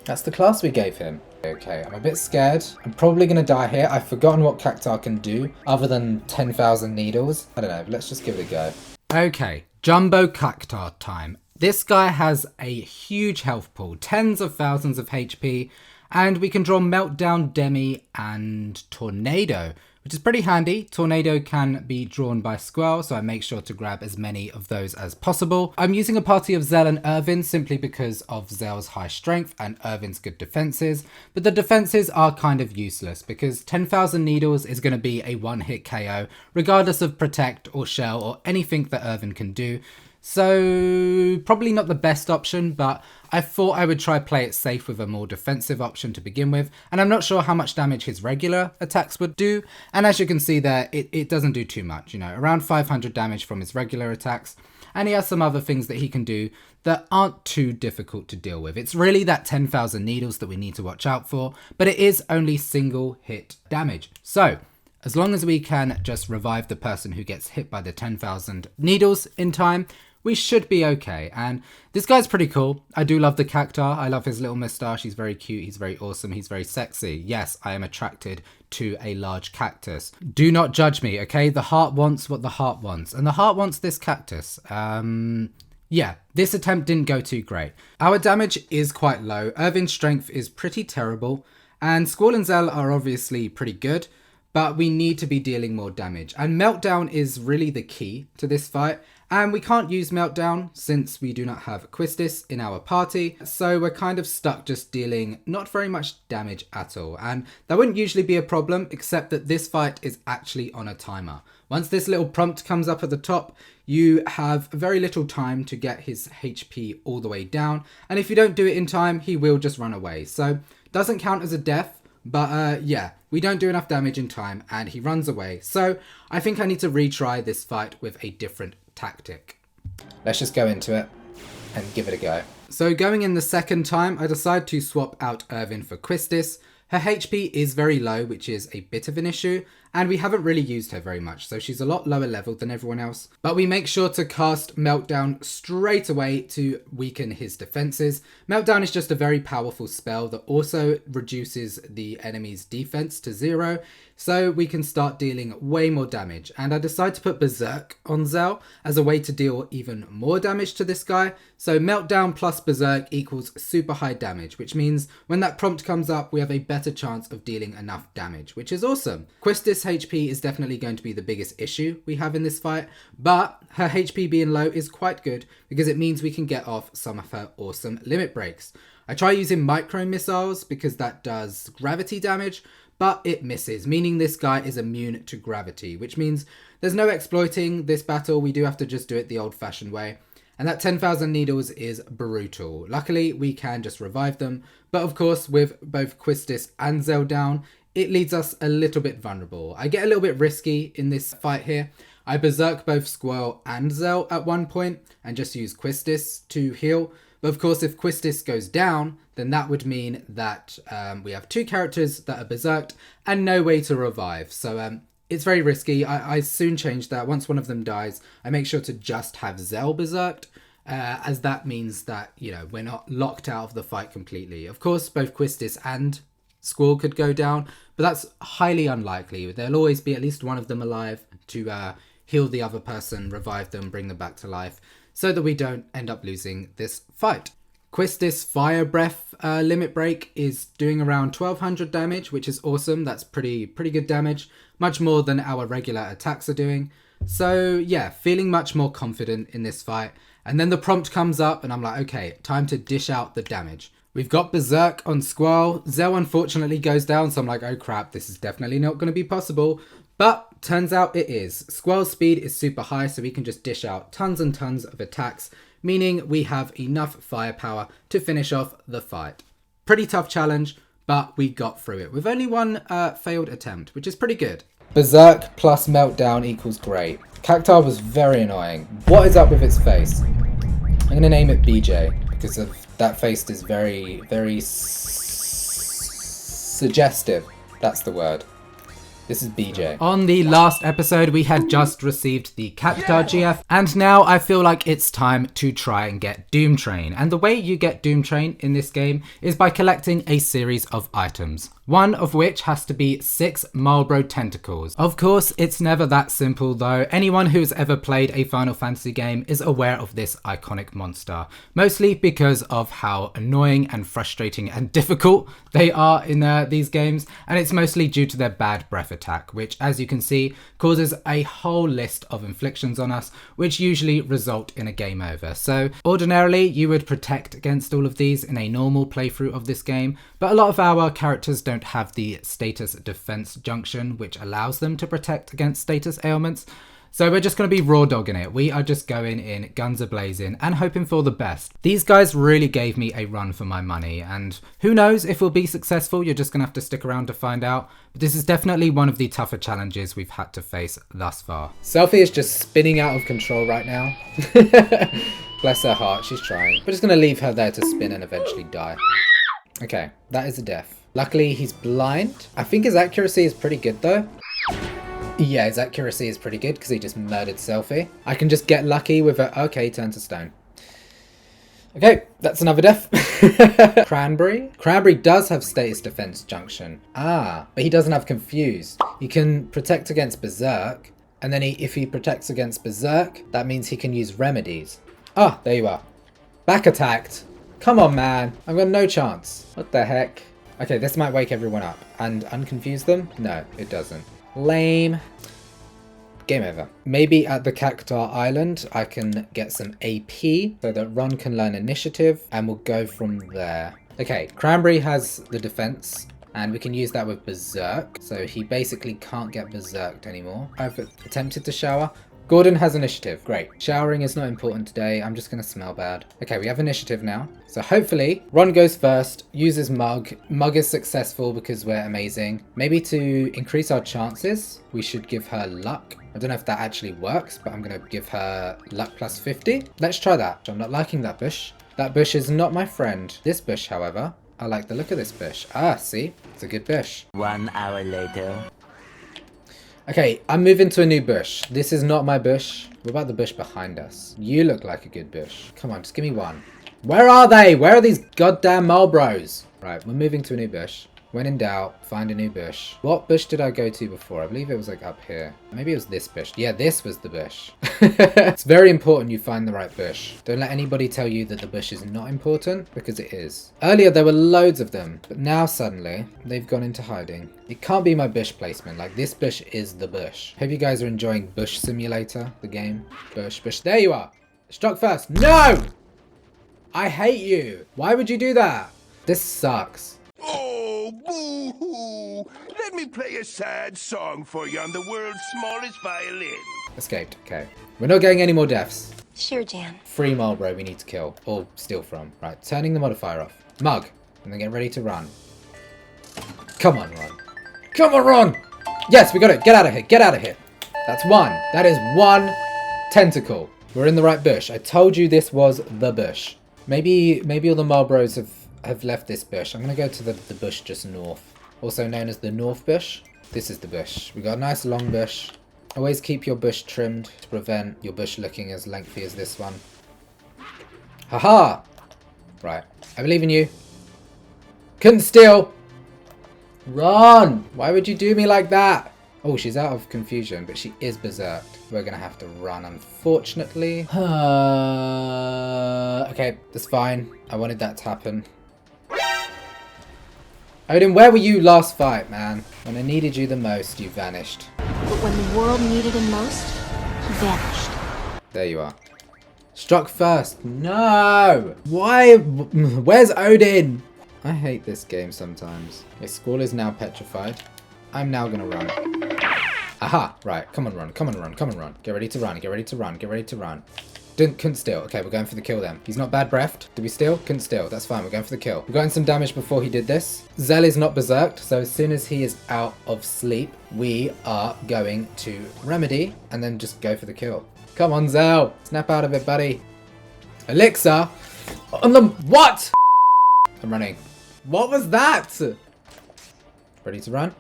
That's the class we gave him. Okay, I'm a bit scared. I'm probably going to die here. I've forgotten what Cactuar can do other than 10,000 needles. I don't know, let's just give it a go. Okay, Jumbo Cactuar time. This guy has a huge health pool, tens of thousands of HP, and we can draw Meltdown, Demi, and Tornado, which is pretty handy. Tornado can be drawn by Squall, so I make sure to grab as many of those as possible. I'm using a party of Zell and Irvin simply because of Zell's high strength and Irvin's good defenses, but the defenses are kind of useless because 10,000 needles is going to be a one-hit KO, regardless of protect or shell or anything that Irvin can do. So probably not the best option, but I thought I would try play it safe with a more defensive option to begin with, and I'm not sure how much damage his regular attacks would do, and as you can see there, it doesn't do too much, you know, around 500 damage from his regular attacks, and he has some other things that he can do that aren't too difficult to deal with. It's really that 10,000 needles that we need to watch out for, but it is only single hit damage. So as long as we can just revive the person who gets hit by the 10,000 needles in time, we should be okay. And this guy's pretty cool. I do love the Cactuar. I love his little moustache. He's very cute. He's very awesome. He's very sexy. Yes, I am attracted to a large cactus. Do not judge me, okay? The heart wants what the heart wants. And the heart wants this cactus. Yeah, this attempt didn't go too great. Our damage is quite low. Irvin's strength is pretty terrible. And Squall and Zell are obviously pretty good, but we need to be dealing more damage. And Meltdown is really the key to this fight. And we can't use Meltdown since we do not have Quistis in our party. So we're kind of stuck just dealing not very much damage at all. And that wouldn't usually be a problem, except that this fight is actually on a timer. Once this little prompt comes up at the top, you have very little time to get his HP all the way down. And if you don't do it in time, he will just run away. So doesn't count as a death. But yeah, we don't do enough damage in time and he runs away. So I think I need to retry this fight with a different tactic. Let's just go into it and give it a go. So going in the second time, I decide to swap out Irvin for Quistis. Her HP is very low, which is a bit of an issue, and we haven't really used her very much, so she's a lot lower level than everyone else. But we make sure to cast Meltdown straight away to weaken his defenses. Meltdown is just a very powerful spell that also reduces the enemy's defense to 0, so we can start dealing way more damage. And I decide to put Berserk on Zell as a way to deal even more damage to this guy. So Meltdown plus Berserk equals super high damage, which means when that prompt comes up, we have a better chance of dealing enough damage, which is awesome. Quistis' HP is definitely going to be the biggest issue we have in this fight, but her HP being low is quite good because it means we can get off some of her awesome limit breaks. I try using micro missiles because that does gravity damage, but it misses, meaning this guy is immune to gravity, which means there's no exploiting this battle. We do have to just do it the old-fashioned way. And that 10,000 needles is brutal. Luckily, we can just revive them. But of course, with both Quistis and Zell down, it leaves us a little bit vulnerable. I get a little bit risky in this fight here. I berserk both Squall and Zell at one point and just use Quistis to heal. But of course, if Quistis goes down, then that would mean that we have two characters that are berserked and no way to revive. So it's very risky. I soon change that. Once one of them dies, I make sure to just have Zell berserked, as that means that, you know, we're not locked out of the fight completely. Of course, both Quistis and Squall could go down, but that's highly unlikely. There'll always be at least one of them alive to heal the other person, revive them, bring them back to life, so that we don't end up losing this fight. Quistis' Fire Breath limit break is doing around 1200 damage, which is awesome. That's pretty good damage, much more than our regular attacks are doing. So yeah, feeling much more confident in this fight. And then the prompt comes up and I'm like, okay, time to dish out the damage. We've got Berserk on Squall. Zell unfortunately goes down, so I'm like, oh crap, this is definitely not going to be possible. But turns out it is. Squall's speed is super high, so we can just dish out tons and tons of attacks, meaning we have enough firepower to finish off the fight. Pretty tough challenge, but we got through it with only one failed attempt, which is pretty good. Berserk plus Meltdown equals great. Cactuar was very annoying. What is up with its face? I'm going to name it BJ because of that face is very, very suggestive. That's the word. This is BJ. On the last episode, we had just received the Cactuar GF, and now I feel like it's time to try and get Doom Train. And the way you get Doom Train in this game is by collecting a series of items. One of which has to be 6 Marlboro tentacles. Of course, it's never that simple though. Anyone who's ever played a Final Fantasy game is aware of this iconic monster, mostly because of how annoying and frustrating and difficult they are in these games, and it's mostly due to their bad breath attack, which, as you can see, causes a whole list of inflictions on us, which usually result in a game over. So ordinarily you would protect against all of these in a normal playthrough of this game, but a lot of our characters don't have the status defense junction, which allows them to protect against status ailments. So we're just going to be raw dogging it. We are just going in guns a-blazing and hoping for the best. These guys really gave me a run for my money, and who knows if we'll be successful. You're just going to have to stick around to find out. But this is definitely one of the tougher challenges we've had to face thus far. Selphie is just spinning out of control right now. Bless her heart, she's trying. We're just going to leave her there to spin and eventually die. Okay, that is a death. Luckily, he's blind. I think his accuracy is pretty good though. Yeah, his accuracy is pretty good because he just murdered Selphie. I can just get lucky with a... Okay, turn to stone. Okay, that's another death. Cranberry? Cranberry does have status defense junction. Ah, but he doesn't have confused. He can protect against Berserk, and then if he protects against Berserk, that means he can use remedies. Ah, there you are. Back attacked. Come on, man. I've got no chance. What the heck? Okay, this might wake everyone up. And unconfuse them? No, it doesn't. Lame. Game over. Maybe at the Cactuar Island, I can get some AP so that Ron can learn initiative, and we'll go from there. Okay, Cranberry has the defense, and we can use that with Berserk. So he basically can't get Berserked anymore. I've attempted to shower. Gordon has initiative. Great. Showering is not important today. I'm just going to smell bad. Okay, we have initiative now. So hopefully, Ron goes first, uses Mug. Mug is successful because we're amazing. Maybe to increase our chances, we should give her luck. I don't know if that actually works, but I'm going to give her luck plus 50. Let's try that. I'm not liking that bush. That bush is not my friend. This bush, however, I like the look of this bush. Ah, see? It's a good bush. 1 hour later. Okay, I'm moving to a new bush. This is not my bush. What about the bush behind us? You look like a good bush. Come on, just give me one. Where are they? Where are these goddamn Marlboros? Right, we're moving to a new bush. When in doubt, find a new bush. What bush did I go to before? I believe it was like up here. Maybe it was this bush. Yeah, this was the bush. It's very important you find the right bush. Don't let anybody tell you that the bush is not important, because it is. Earlier there were loads of them, but now suddenly they've gone into hiding. It can't be my bush placement. Like, this bush is the bush. Hope you guys are enjoying Bush Simulator, the game. Bush. There you are. Struck first. No! I hate you. Why would you do that? This sucks. Oh, boo-hoo! Let me play a sad song for you on the world's smallest violin. Escaped. Okay. We're not getting any more deaths. Sure, Jan. 3 Marlboro we need to kill. Or steal from. Right, turning the modifier off. Mug. And then get ready to run. Come on, Ron. Come on, Ron! Yes, we got it. Get out of here. Get out of here. That's 1. That is 1 tentacle. We're in the right bush. I told you this was the bush. Maybe all the Marlboros have left this bush. I'm going to go to the bush just north. Also known as the North Bush. This is the bush. We got a nice long bush. Always keep your bush trimmed to prevent your bush looking as lengthy as this one. Haha! Right. I believe in you. Couldn't steal! Run! Why would you do me like that? Oh, she's out of confusion, but she is berserked. We're going to have to run, unfortunately. Okay, that's fine. I wanted that to happen. Odin, where were you last fight, man? When I needed you the most, you vanished. But when the world needed him most, he vanished. There you are. Struck first. No! Why? Where's Odin? I hate this game sometimes. Okay, Squall is now petrified. I'm now gonna run. Aha! Right, come on, run, come on, run, come on, run. Get ready to run, get ready to run, get ready to run. Couldn't steal. Okay, we're going for the kill then. He's not bad breathed. Did we steal? Couldn't steal. That's fine. We're going for the kill. We got in some damage before he did this. Zell is not berserked, so as soon as he is out of sleep, we are going to remedy and then just go for the kill. Come on, Zell. Snap out of it, buddy. Elixir? On the... What? I'm running. What was that? Ready to run?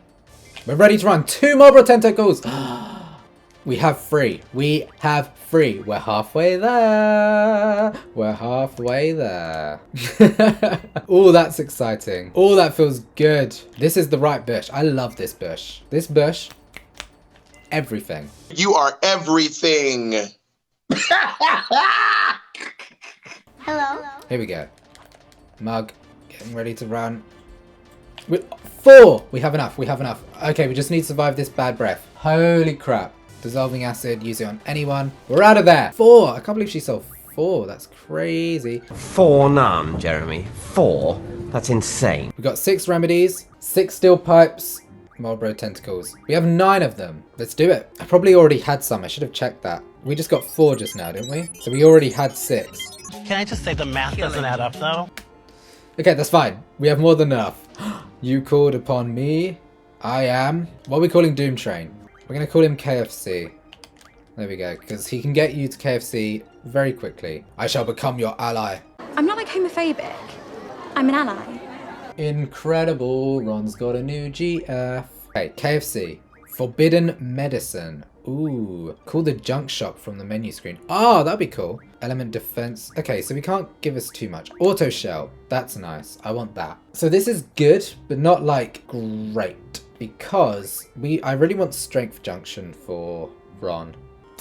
We're ready to run. 2 Mobra tentacles. We have 3. We have 3. We're halfway there. We're halfway there. Oh, that's exciting. Oh, that feels good. This is the right bush. I love this bush. This bush, everything. You are everything. Hello. Here we go. Mug, getting ready to run. 4! We have enough. We have enough. Okay, we just need to survive this bad breath. Holy crap. Dissolving acid, use it on anyone. We're out of there. 4. I can't believe she sold 4. That's crazy. 4 none, Jeremy. 4? That's insane. We've got 6 remedies, 6 steel pipes, Marlboro tentacles. We have 9 of them. Let's do it. I probably already had some. I should have checked that. We just got 4 just now, didn't we? So we already had 6. Can I just say the math doesn't add up, though? Okay, that's fine. We have more than enough. You called upon me. I am... What are we calling Doom Train? We're going to call him KFC. There we go, because he can get you to KFC very quickly. I shall become your ally. I'm not like homophobic. I'm an ally. Incredible. Ron's got a new GF. Okay, KFC. Forbidden medicine. Ooh. Call the junk shop from the menu screen. Oh, that'd be cool. Element defense. Okay, so we can't give us too much. Auto shell. That's nice. I want that. So this is good, but not like great. Because I really want strength junction for Ron.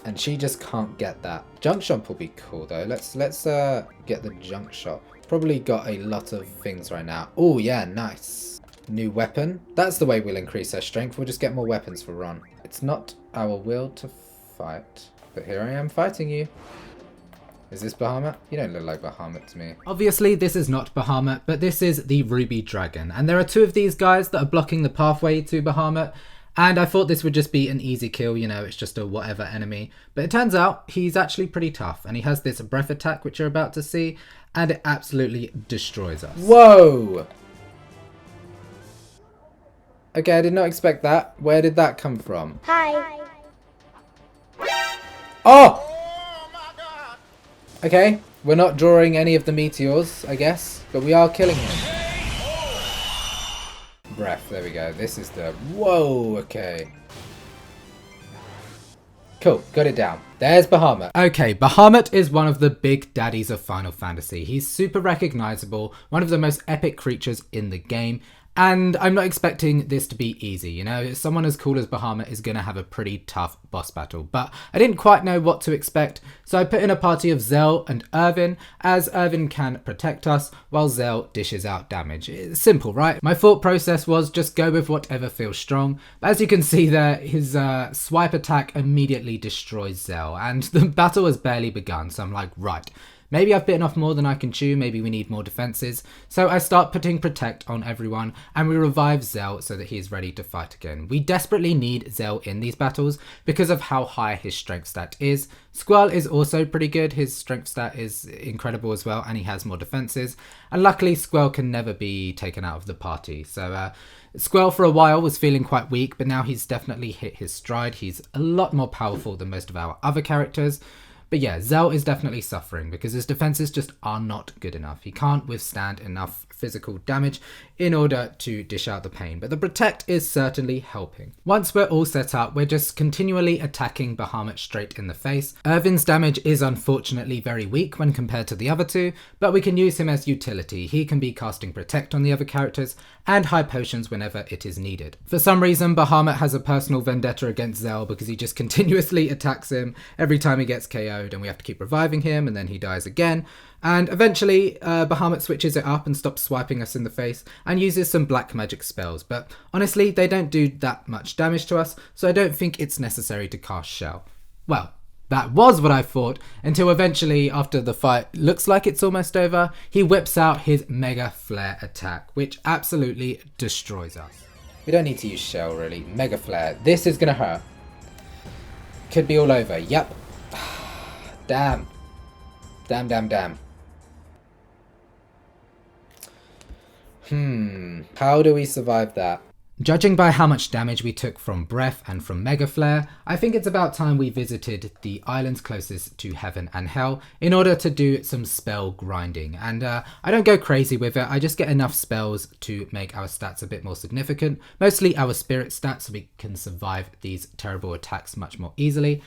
And she just can't get that. Junk shop will be cool though. Let's get the junk shop. Probably got a lot of things right now. Oh yeah, nice. New weapon. That's the way we'll increase our strength. We'll just get more weapons for Ron. It's not our will to fight. But here I am fighting you. Is this Bahamut? You don't look like Bahamut to me. Obviously this is not Bahamut, but this is the Ruby Dragon. And there are 2 of these guys that are blocking the pathway to Bahamut. And I thought this would just be an easy kill, you know, it's just a whatever enemy. But it turns out he's actually pretty tough. And he has this breath attack, which you're about to see. And it absolutely destroys us. Whoa! Okay, I did not expect that. Where did that come from? Hi. Oh! Okay, we're not drawing any of the meteors, I guess. But we are killing him. Breath, there we go. This is the... Whoa, okay. Cool, got it down. There's Bahamut. Okay, Bahamut is one of the big daddies of Final Fantasy. He's super recognizable, one of the most epic creatures in the game. And I'm not expecting this to be easy, you know, someone as cool as Bahamut is going to have a pretty tough boss battle, but I didn't quite know what to expect, so I put in a party of Zell and Irvin, as Irvin can protect us while Zell dishes out damage. It's simple, right? My thought process was just go with whatever feels strong, but as you can see there, his swipe attack immediately destroys Zell, and the battle has barely begun, so I'm like, right. Maybe I've bitten off more than I can chew, maybe we need more defenses. So I start putting Protect on everyone and we revive Zell so that he is ready to fight again. We desperately need Zell in these battles because of how high his strength stat is. Squall is also pretty good, his strength stat is incredible as well and he has more defenses. And luckily Squall can never be taken out of the party. So Squall for a while was feeling quite weak, but now he's definitely hit his stride. He's a lot more powerful than most of our other characters. But yeah, Zell is definitely suffering because his defenses just are not good enough. He can't withstand enough physical damage in order to dish out the pain, but the Protect is certainly helping. Once we're all set up, we're just continually attacking Bahamut straight in the face. Irvin's damage is unfortunately very weak when compared to the other 2, but we can use him as utility. He can be casting Protect on the other characters and high potions whenever it is needed. For some reason, Bahamut has a personal vendetta against Zell because he just continuously attacks him every time he gets KO'd and we have to keep reviving him and then he dies again. And eventually Bahamut switches it up and stops swiping us in the face and uses some black magic spells, but honestly they don't do that much damage to us, so I don't think it's necessary to cast Shell. Well, that was what I thought, until eventually after the fight looks like it's almost over, he whips out his Mega Flare attack, which absolutely destroys us. We don't need to use Shell really. Mega Flare. This is gonna hurt. Could be all over. Yep. Damn. Damn, damn, damn. How do we survive that? Judging by how much damage we took from Breath and from Mega Flare, I think it's about time we visited the islands closest to Heaven and Hell in order to do some spell grinding. And I don't go crazy with it, I just get enough spells to make our stats a bit more significant, mostly our spirit stats, so we can survive these terrible attacks much more easily.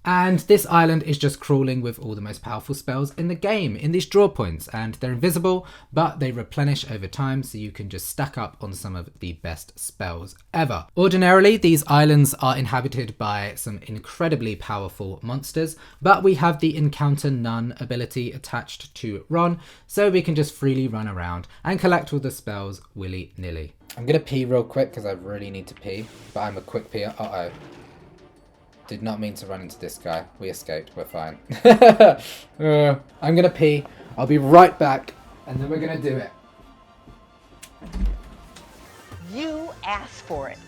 And this island is just crawling with all the most powerful spells in the game in these draw points, and they're invisible, but they replenish over time, so you can just stack up on some of the best spells ever. Ordinarily, these islands are inhabited by some incredibly powerful monsters, but we have the Encounter None ability attached to Ron, so we can just freely run around and collect all the spells willy-nilly. I'm gonna pee real quick because I really need to pee, but I'm a quick peer. Uh-oh. Did not mean to run into this guy. We escaped. We're fine. I'm gonna pee. I'll be right back, and then we're gonna do it. You asked for it.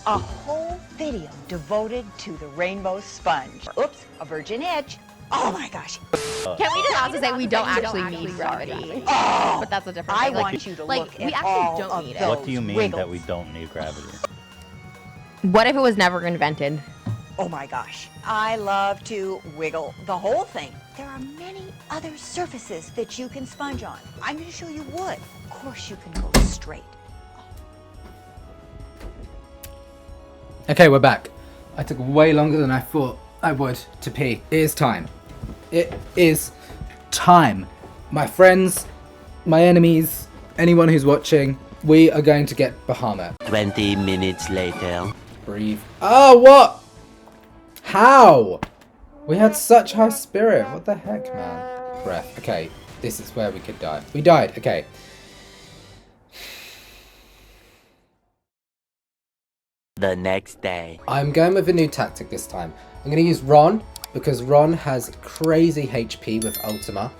A whole video devoted to the rainbow sponge. Oops, a virgin edge. Oh my gosh. Can we just also say we don't actually need gravity? Oh, but that's a different thing. I want you to look we at actually all don't of need it. those What do you mean wiggles. that we don't need gravity? What if it was never invented? Oh my gosh. I love to wiggle the whole thing. There are many other surfaces that you can sponge on. I'm going to show you wood. Of course you can go straight. Okay, we're back. I took way longer than I thought I would to pee. It is time. It is time. My friends, my enemies, anyone who's watching, we are going to get Bahamut. 20 minutes later. Breathe. Oh, what? How? We had such high spirit. What the heck, man? Breath. Okay, this is where we could die. We died. Okay. The next day. I'm going with a new tactic this time. I'm going to use Ron, because Ron has crazy HP with Ultima.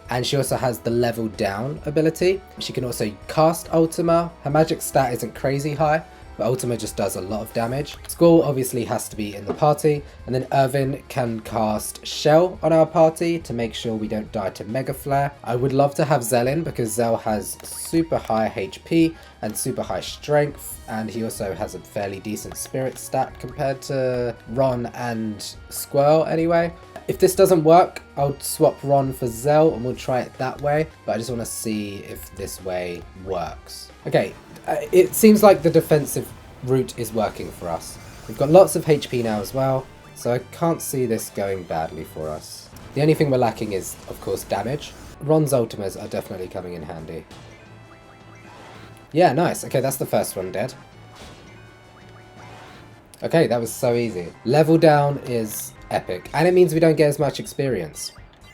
And she also has the level down ability. She can also cast Ultima. Her magic stat isn't crazy high, but Ultima just does a lot of damage. Squall obviously has to be in the party, and then Irvin can cast Shell on our party to make sure we don't die to Mega Flare. I would love to have Zell in because Zell has super high HP and super high strength, and he also has a fairly decent spirit stat compared to Ron and Squall anyway. If this doesn't work, I'll swap Ron for Zell and we'll try it that way, but I just want to see if this way works. Okay. It seems like the defensive route is working for us. We've got lots of HP now as well, so I can't see this going badly for us. The only thing we're lacking is, of course, damage. Ron's ultimas are definitely coming in handy. Yeah, nice. Okay, that's the first one dead. Okay, that was so easy. Level down is epic, and it means we don't get as much experience.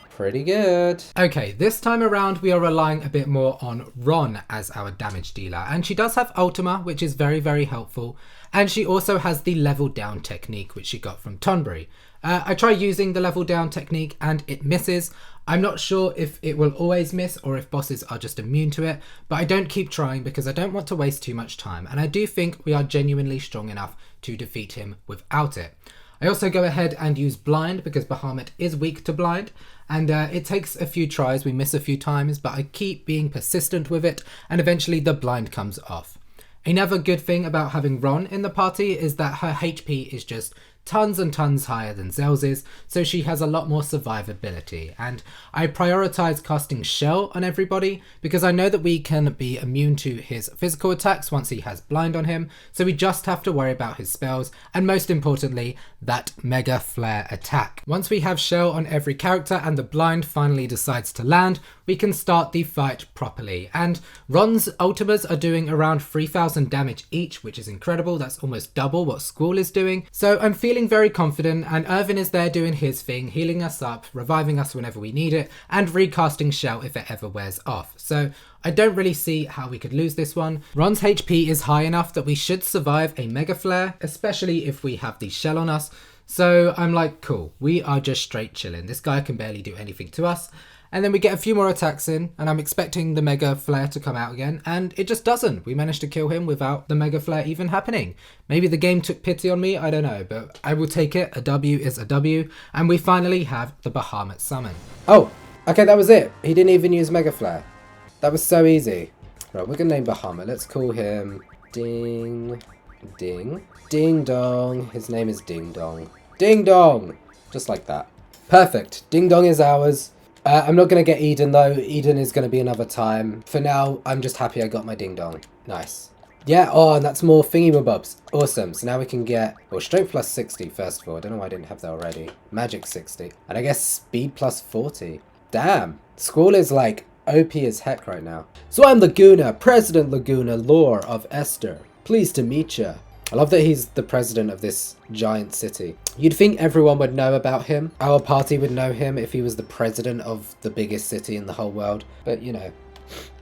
Pretty good. Okay, this time around we are relying a bit more on Ron as our damage dealer, and she does have Ultima, which is very, very helpful, and she also has the level down technique, which she got from Tonberry. I try using the level down technique and it misses. I'm not sure if it will always miss or if bosses are just immune to it, but I don't keep trying because I don't want to waste too much time, and I do think we are genuinely strong enough to defeat him without it. I also go ahead and use blind because Bahamut is weak to blind, and it takes a few tries, we miss a few times, but I keep being persistent with it and eventually the blind comes off. Another good thing about having Ron in the party is that her HP is just tons and tons higher than Zell's is, so she has a lot more survivability, and I prioritize casting Shell on everybody because I know that we can be immune to his physical attacks once he has blind on him, so we just have to worry about his spells and most importantly that Mega Flare attack. Once we have Shell on every character and the blind finally decides to land, we can start the fight properly, and Ron's ultimas are doing around 3000 damage each, which is incredible. That's almost double what Squall is doing, so I'm feeling very confident, and Irvin is there doing his thing, healing us up, reviving us whenever we need it, and recasting Shell if it ever wears off. So I don't really see how we could lose this one. Ron's HP is high enough that we should survive a Mega Flare, especially if we have the Shell on us. So I'm like, cool, we are just straight chilling. This guy can barely do anything to us. And then we get a few more attacks in, and I'm expecting the Mega Flare to come out again, and it just doesn't. We managed to kill him without the Mega Flare even happening. Maybe the game took pity on me, I don't know, but I will take it. A W is a W, and we finally have the Bahamut summon. Oh, Okay, that was it. He didn't even use Mega Flare. That was so easy. Right, we're gonna name Bahamut. Let's call him Ding Dong. His name is Ding Dong. Ding Dong! Just like that. Perfect. Ding Dong is ours. I'm not gonna get Eden though. Eden is gonna be another time. For now, I'm just happy I got my Ding Dong. Nice. Yeah, oh, and that's more thingy-mabobs. Awesome. So now we can get, well, strength plus 60 first of all. I don't know why I didn't have that already. Magic 60. And I guess speed plus 40. Damn. Squall is like OP as heck right now. So I'm Laguna, President Laguna, lore of Esther. Pleased to meet ya. I love that he's the president of this giant city. You'd think everyone would know about him. Our party would know him if he was the president of the biggest city in the whole world. But, you know,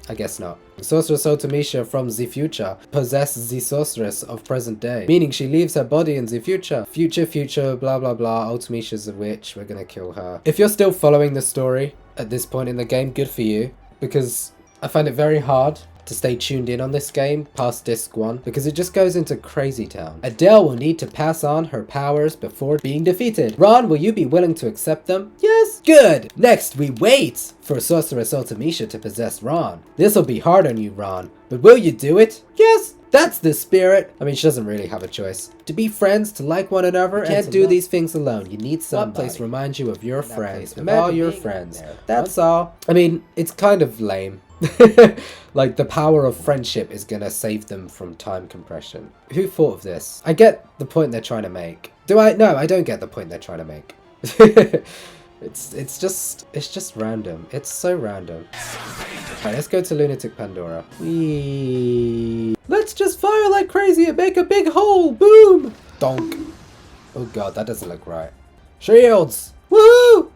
I guess not. Sorceress Ultimisha from the future possess the sorceress of present day, meaning she leaves her body in the future. Future, blah blah blah. Ultimisha's a witch. We're gonna kill her. If you're still following the story at this point in the game, good for you, because I find it very hard to stay tuned in on this game past disc 1 because it just goes into crazy town. Adele will need to pass on her powers before being defeated. Ron, will you be willing to accept them? Yes. Good. Next, we wait for Sorceress Ultimisha to possess Ron. This'll be hard on you, Ron, but will you do it? Yes. That's the spirit. I mean, she doesn't really have a choice. To be friends, to like one another, you can't do these things alone. You need somebody. That place reminds you of your friends, of all your friends. That's all. I mean, it's kind of lame. Like, the power of friendship is gonna save them from time compression. Who thought of this? I get the point they're trying to make. Do I? No, I don't get the point they're trying to make. It's just random. It's so random. Alright, let's go to Lunatic Pandora. Let's just fire like crazy and make a big hole. Boom! Donk. Oh god, that doesn't look right. Shields! Woohoo!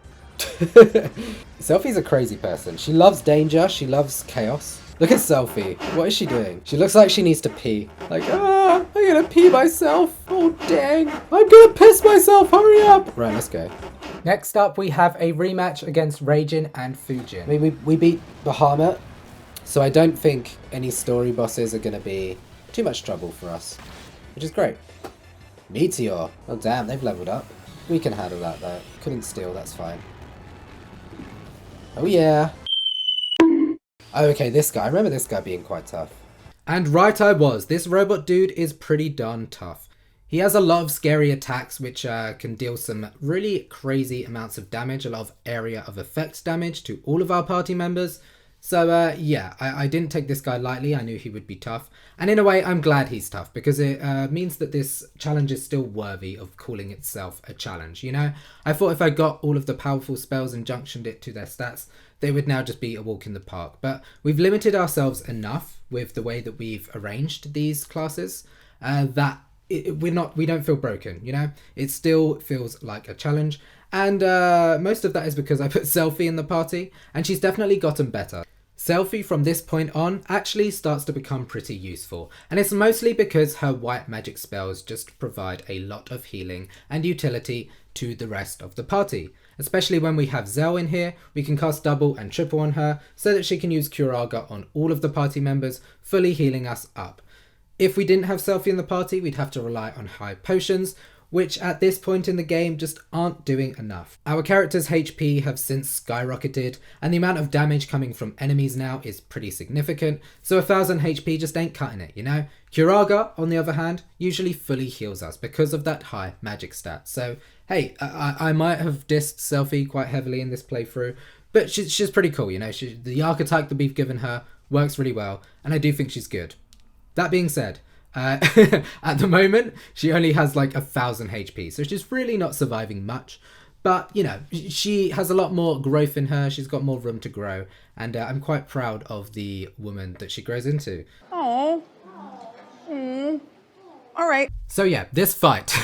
Selphie's a crazy person. She loves danger. She loves chaos. Look at Selphie. What is she doing? She looks like she needs to pee. Like, I'm gonna pee myself. Oh, dang. I'm gonna piss myself. Hurry up. Right, let's go. Next up, we have a rematch against Ragin and Fujin. I mean, we beat Bahamut, so I don't think any story bosses are gonna be too much trouble for us, which is great. Meteor. Oh, damn, they've leveled up. We can handle that, though. Couldn't steal, that's fine. Oh yeah. Oh, okay, this guy. I remember this guy being quite tough. And right I was. This robot dude is pretty darn tough. He has a lot of scary attacks which can deal some really crazy amounts of damage, a lot of area of effect damage to all of our party members. So yeah, I didn't take this guy lightly. I knew he would be tough. And in a way, I'm glad he's tough because it means that this challenge is still worthy of calling itself a challenge, you know? I thought if I got all of the powerful spells and junctioned it to their stats, they would now just be a walk in the park. But we've limited ourselves enough with the way that we've arranged these classes that we don't feel broken, you know? It still feels like a challenge. And most of that is because I put Selphie in the party, and she's definitely gotten better. Selphie from this point on actually starts to become pretty useful, and it's mostly because her white magic spells just provide a lot of healing and utility to the rest of the party. Especially when we have Zell in here, we can cast double and triple on her so that she can use Curaga on all of the party members, fully healing us up. If we didn't have Selphie in the party, we'd have to rely on high potions, which at this point in the game just aren't doing enough. Our character's HP have since skyrocketed, and the amount of damage coming from enemies now is pretty significant, so 1000 HP just ain't cutting it, you know? Curaga, on the other hand, usually fully heals us because of that high magic stat. So, hey, I might have dissed Selphie quite heavily in this playthrough, but she's pretty cool, you know? The archetype that we've given her works really well, and I do think she's good. That being said, at the moment, she only has like 1000 HP, so she's really not surviving much. But, you know, she has a lot more growth in her, she's got more room to grow, and I'm quite proud of the woman that she grows into. Oh. All right. So yeah, this fight.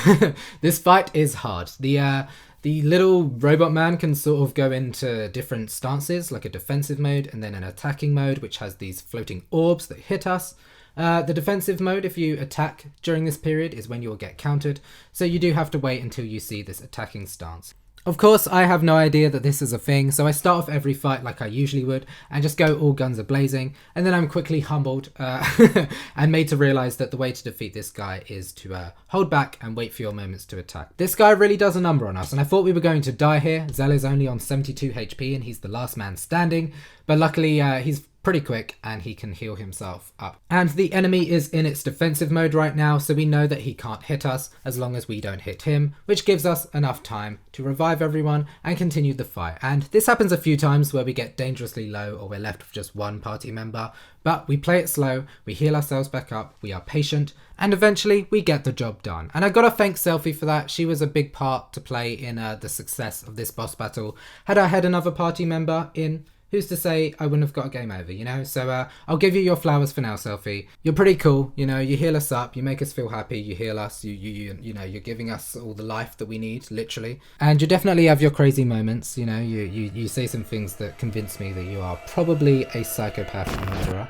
This fight is hard. The little robot man can sort of go into different stances, like a defensive mode and then an attacking mode, which has these floating orbs that hit us. The defensive mode, if you attack during this period, is when you'll get countered, so you do have to wait until you see this attacking stance. Of course, I have no idea that this is a thing, so I start off every fight like I usually would and just go all guns a-blazing, and then I'm quickly humbled and made to realise that the way to defeat this guy is to hold back and wait for your moments to attack. This guy really does a number on us, and I thought we were going to die here. Zell is only on 72 HP and he's the last man standing, but luckily he's pretty quick and he can heal himself up. And the enemy is in its defensive mode right now, so we know that he can't hit us as long as we don't hit him, which gives us enough time to revive everyone and continue the fight. And this happens a few times where we get dangerously low or we're left with just one party member, but we play it slow, we heal ourselves back up, we are patient, and eventually we get the job done. And I gotta thank Selphie for that. She was a big part to play in the success of this boss battle. Had I had another party member in, who's to say I wouldn't have got a game over, you know? So I'll give you your flowers for now, Selphie. You're pretty cool, you know, you heal us up, you make us feel happy, you heal us, you know, you're giving us all the life that we need, literally. And you definitely have your crazy moments, you know, you say some things that convince me that you are probably a psychopath murderer.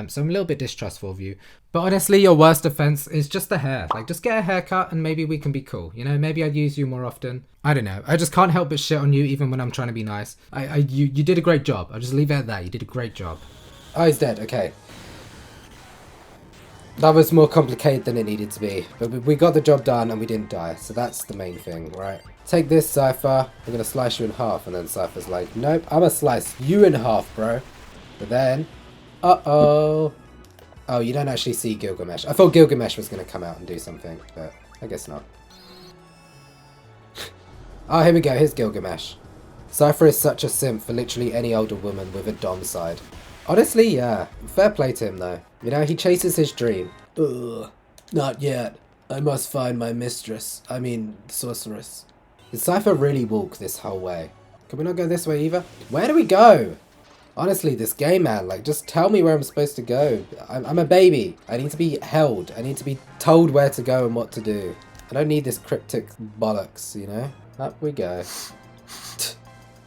So I'm a little bit distrustful of you. But honestly, your worst offense is just the hair. Like, just get a haircut and maybe we can be cool. You know, maybe I'd use you more often. I don't know. I just can't help but shit on you even when I'm trying to be nice. You did a great job. I'll just leave it at that. You did a great job. Oh, he's dead. Okay. That was more complicated than it needed to be. But we got the job done and we didn't die. So that's the main thing, right? Take this, Cypher. I'm going to slice you in half. And then Cypher's like, nope, I'm going to slice you in half, bro. But then... uh-oh. Oh, you don't actually see Gilgamesh. I thought Gilgamesh was going to come out and do something, but I guess not. Oh, here we go. Here's Gilgamesh. Cypher is such a simp for literally any older woman with a dom side. Honestly, yeah. Fair play to him, though. You know, he chases his dream. Ugh. Not yet. I must find my mistress. I mean, sorceress. Did Cypher really walk this whole way? Can we not go this way either? Where do we go? Honestly, this game, man, like, just tell me where I'm supposed to go. I'm a baby. I need to be held. I need to be told where to go and what to do. I don't need this cryptic bollocks, you know? Up we go.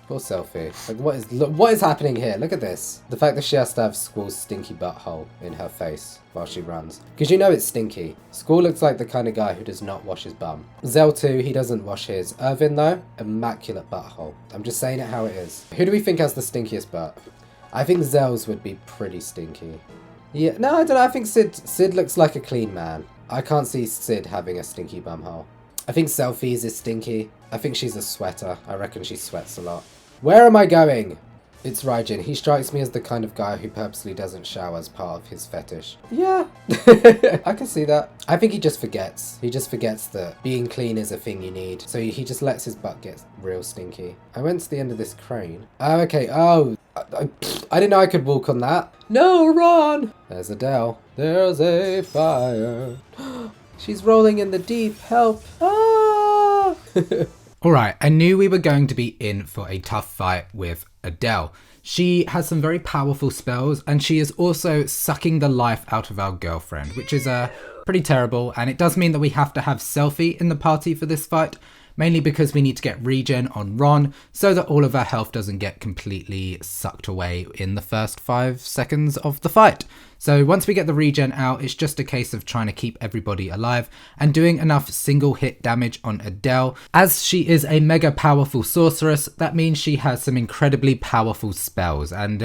Poor Selphie. Like, what is happening here? Look at this. The fact that she has to have Squall's stinky butthole in her face while she runs. Because you know it's stinky. Squall looks like the kind of guy who does not wash his bum. Zell too, he doesn't wash his. Irvin though, immaculate butthole. I'm just saying it how it is. Who do we think has the stinkiest butt? I think Zell's would be pretty stinky. Yeah, no, I don't know. I think Sid looks like a clean man. I can't see Sid having a stinky bumhole. I think Selphie's is stinky. I think she's a sweater. I reckon she sweats a lot. Where am I going? It's Raijin. He strikes me as the kind of guy who purposely doesn't shower as part of his fetish. Yeah, I can see that. I think he just forgets. He just forgets that being clean is a thing you need. So he just lets his butt get real stinky. I went to the end of this crane. Oh, okay. Oh, I didn't know I could walk on that. No, run! There's Adele. There's a fire. She's rolling in the deep. Help. Ah! Alright, I knew we were going to be in for a tough fight with Adele. She has some very powerful spells and she is also sucking the life out of our girlfriend, which is pretty terrible, and it does mean that we have to have Selphie in the party for this fight, mainly because we need to get regen on Ron so that all of our health doesn't get completely sucked away in the first 5 seconds of the fight. So once we get the regen out, it's just a case of trying to keep everybody alive and doing enough single hit damage on Adele. As she is a mega powerful sorceress, that means she has some incredibly powerful spells, and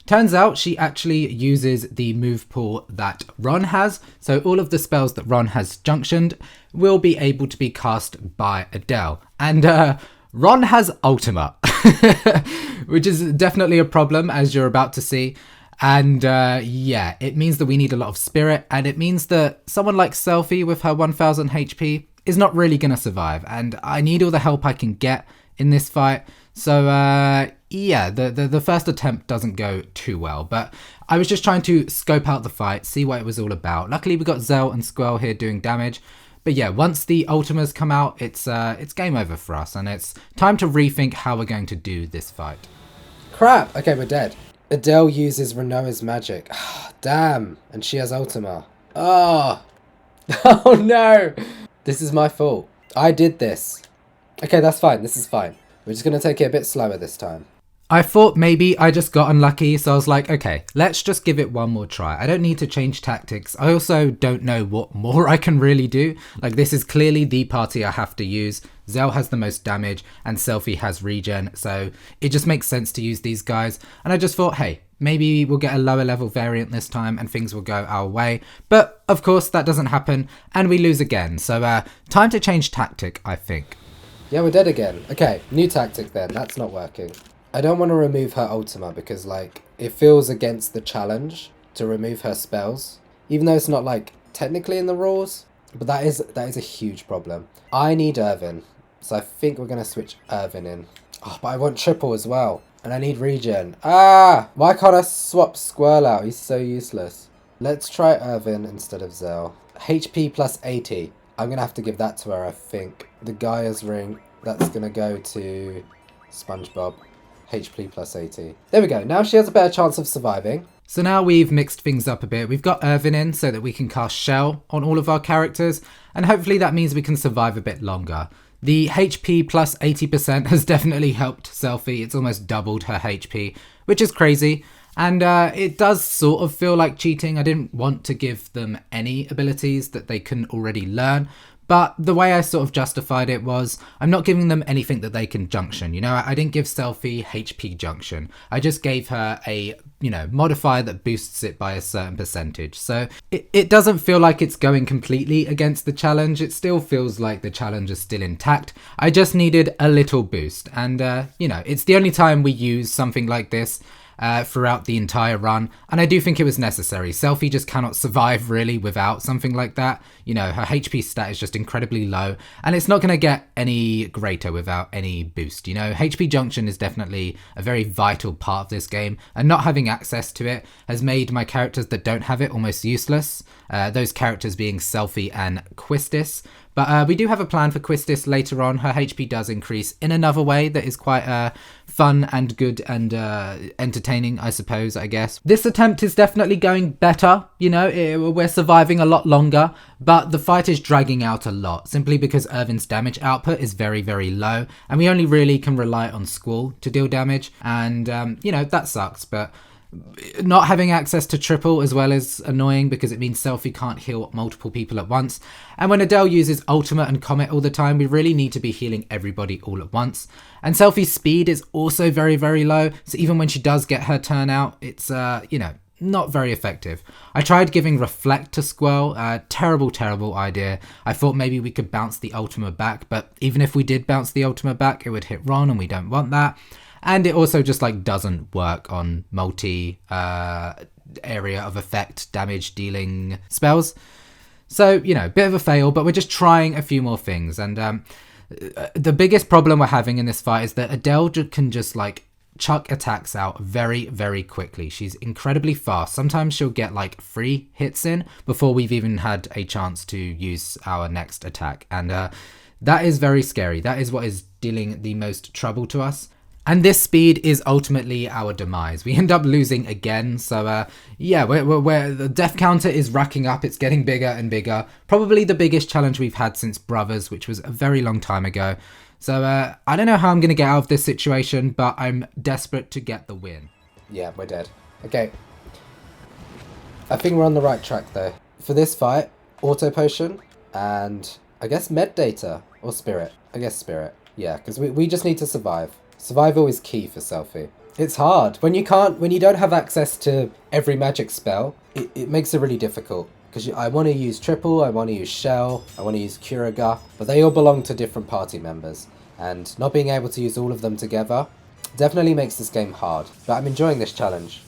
turns out she actually uses the move pool that Ron has, so all of the spells that Ron has junctioned will be able to be cast by Adele. And Ron has Ultima, which is definitely a problem, as you're about to see. And yeah, it means that we need a lot of spirit, and it means that someone like Selphie with her 1000 HP is not really going to survive, and I need all the help I can get in this fight. So yeah, the first attempt doesn't go too well, but I was just trying to scope out the fight, see what it was all about. Luckily we got Zell and Squall here doing damage. But yeah, once the Ultimas come out, it's game over for us, and it's time to rethink how we're going to do this fight. Crap! Okay, we're dead. Adele uses Renoa's magic. Damn! And she has Ultima. Oh! Oh no! This is my fault. I did this. Okay, that's fine. This is fine. We're just going to take it a bit slower this time. I thought maybe I just got unlucky, so I was like, okay, let's just give it one more try. I don't need to change tactics. I also don't know what more I can really do. Like, this is clearly the party I have to use. Zell has the most damage, and Selphie has regen, so it just makes sense to use these guys. And I just thought, hey, maybe we'll get a lower level variant this time and things will go our way. But of course that doesn't happen and we lose again. So time to change tactic, I think. Yeah, we're dead again. Okay, new tactic then. That's not working. I don't want to remove her ultima because like it feels against the challenge to remove her spells. Even though it's not like technically in the rules. But that is a huge problem. I need Irvin. So I think we're going to switch Irvin in. Oh, but I want triple as well. And I need regen. Ah! Why can't I swap Squall out? He's so useless. Let's try Irvin instead of Zell. HP plus 80. I'm going to have to give that to her, I think. The Gaia's ring. That's going to go to SpongeBob. HP plus 80. There we go. Now she has a better chance of surviving. So now we've mixed things up a bit. We've got Irvin in so that we can cast Shell on all of our characters. And hopefully that means we can survive a bit longer. The HP plus 80% has definitely helped Selphie. It's almost doubled her HP, which is crazy. And it does sort of feel like cheating. I didn't want to give them any abilities that they couldn't already learn. But the way I sort of justified it was, I'm not giving them anything that they can junction. You know, I didn't give Selphie HP junction. I just gave her a, you know, modifier that boosts it by a certain percentage. So it doesn't feel like it's going completely against the challenge. It still feels like the challenge is still intact. I just needed a little boost. And, you know, it's the only time we use something like this throughout the entire run, and I do think it was necessary. Selphie just cannot survive really without something like that. You know, her HP stat is just incredibly low, and it's not going to get any greater without any boost. You know, HP junction is definitely a very vital part of this game, and not having access to it has made my characters that don't have it almost useless. Those characters being Selphie and Quistis. But we do have a plan for Quistis later on. Her HP does increase in another way that is quite fun and good and entertaining, I suppose, I guess. This attempt is definitely going better, you know, we're surviving a lot longer, but the fight is dragging out a lot, simply because Irvin's damage output is very, very low, and we only really can rely on Squall to deal damage, and, you know, that sucks, but not having access to triple as well is annoying because it means Selphie can't heal multiple people at once. And when Adele uses ultimate and comet all the time, we really need to be healing everybody all at once. And Selphie's speed is also very, very low. So even when she does get her turn out, it's, you know, not very effective. I tried giving Reflect to Squall. Terrible, terrible idea. I thought maybe we could bounce the ultima back, but even if we did bounce the ultima back, it would hit Ron and we don't want that. And it also just like doesn't work on multi area of effect damage dealing spells. So, you know, bit of a fail, but we're just trying a few more things. And the biggest problem we're having in this fight is that Adele can just like chuck attacks out very, very quickly. She's incredibly fast. Sometimes she'll get like 3 hits in before we've even had a chance to use our next attack. And that is very scary. That is what is dealing the most trouble to us. And this speed is ultimately our demise. We end up losing again. So yeah, the death counter is racking up. It's getting bigger and bigger. Probably the biggest challenge we've had since Brothers, which was a very long time ago. So I don't know how I'm going to get out of this situation, but I'm desperate to get the win. Yeah, we're dead. Okay. I think we're on the right track though. For this fight, Auto Potion and I guess Med Data or Spirit. I guess Spirit. Yeah, because we just need to survive. Survival is key for Selphie. It's hard. When you don't have access to every magic spell, it makes it really difficult. Because I want to use Triple, I want to use Shell, I want to use Curaga, but they all belong to different party members. And not being able to use all of them together definitely makes this game hard. But I'm enjoying this challenge.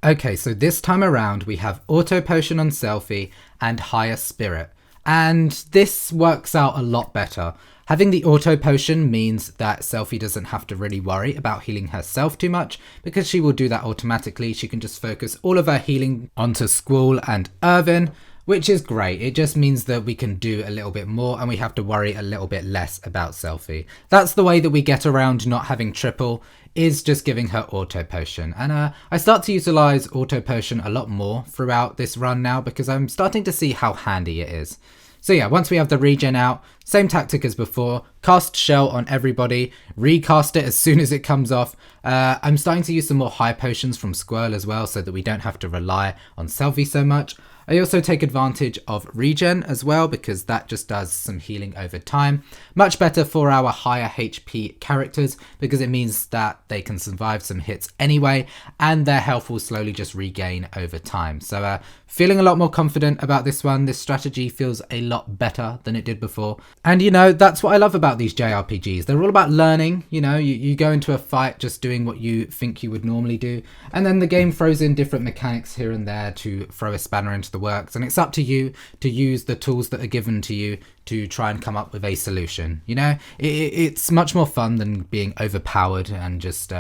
Okay, so this time around we have Auto Potion on Selphie and Higher Spirit. And this works out a lot better. Having the Auto Potion means that Selphie doesn't have to really worry about healing herself too much, because she will do that automatically. She can just focus all of her healing onto Squall and Irvin, which is great. It just means that we can do a little bit more and we have to worry a little bit less about Selphie. That's the way that we get around not having triple, is just giving her Auto Potion. And I start to utilize Auto Potion a lot more throughout this run now because I'm starting to see how handy it is. So yeah, once we have the regen out, same tactic as before, cast Shell on everybody, recast it as soon as it comes off. I'm starting to use some more high potions from Squall as well, so that we don't have to rely on Selphie so much. I also take advantage of regen as well, because that just does some healing over time. Much better for our higher HP characters, because it means that they can survive some hits anyway, and their health will slowly just regain over time. So feeling a lot more confident about this one. This strategy feels a lot better than it did before. And you know, that's what I love about these JRPGs. They're all about learning. You know, you go into a fight just doing what you think you would normally do, and then the game throws in different mechanics here and there to throw a spanner into the works, and it's up to you to use the tools that are given to you to try and come up with a solution. You know, it's much more fun than being overpowered and just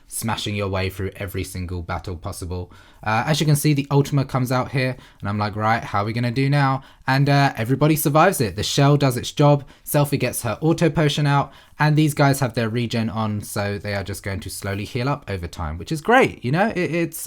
smashing your way through every single battle possible. As you can see, the Ultima comes out here, and I'm like, right, how are we going to do now? And everybody survives it. The Shell does its job, Selphie gets her auto potion out, and these guys have their regen on, so they are just going to slowly heal up over time, which is great. You know, it's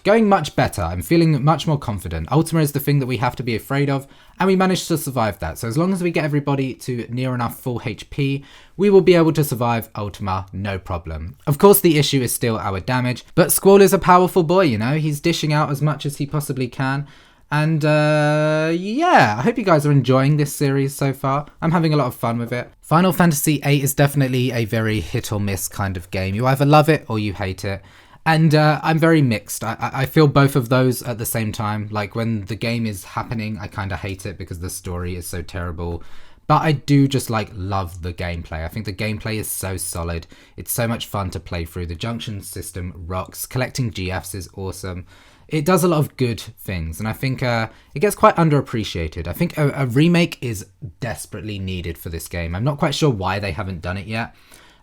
going much better. I'm feeling much more confident. Ultima is the thing that we have to be afraid of, and we managed to survive that. So as long as we get everybody to near enough full HP, we will be able to survive Ultima, no problem. Of course, the issue is still our damage, but Squall is a powerful boy, you know? He's dishing out as much as he possibly can. And yeah, I hope you guys are enjoying this series so far. I'm having a lot of fun with it. Final Fantasy VIII is definitely a very hit or miss kind of game. You either love it or you hate it. And I'm very mixed. I feel both of those at the same time. Like when the game is happening, I kind of hate it because the story is so terrible. But I do just like love the gameplay. I think the gameplay is so solid. It's so much fun to play through. The junction system rocks. Collecting GFs is awesome. It does a lot of good things, and I think it gets quite underappreciated. I think a remake is desperately needed for this game. I'm not quite sure why they haven't done it yet.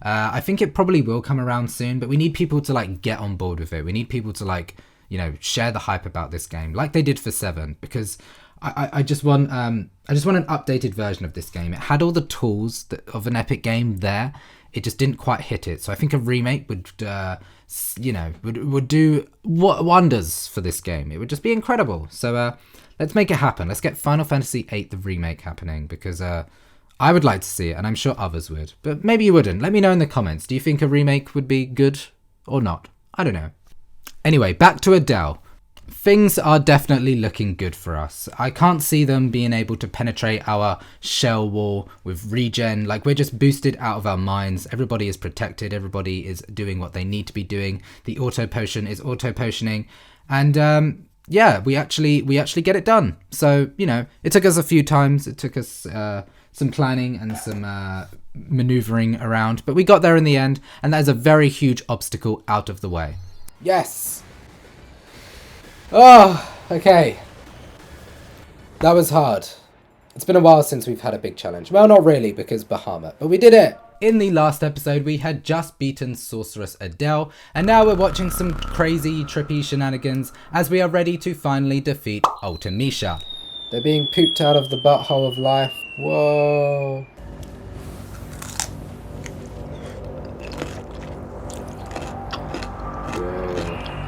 I think it probably will come around soon, but we need people to like get on board with it. We need people to like, you know, share the hype about this game like they did for 7, because I just want an updated version of this game. It had all the tools of an epic game there. It just didn't quite hit it. So I think a remake would, you know, would do wonders for this game. It would just be incredible. So let's make it happen. Let's get Final Fantasy VIII the remake happening, because I would like to see it, and I'm sure others would. But maybe you wouldn't. Let me know in the comments. Do you think a remake would be good or not? I don't know. Anyway, back to Adele. Things are definitely looking good for us. I can't see them being able to penetrate our shell wall with regen. Like, we're just boosted out of our minds. Everybody is protected. Everybody is doing what they need to be doing. The auto potion is auto potioning. And yeah, we actually get it done. So, you know, it took us a few times. It took us some planning and some maneuvering around, but we got there in the end, and that is a very huge obstacle out of the way. Yes! Oh, okay. That was hard. It's been a while since we've had a big challenge. Well, not really, because Bahamut, but we did it! In the last episode, we had just beaten Sorceress Adele, and now we're watching some crazy, trippy shenanigans as we are ready to finally defeat Ultimisha. They're being pooped out of the butthole of life. Whoa.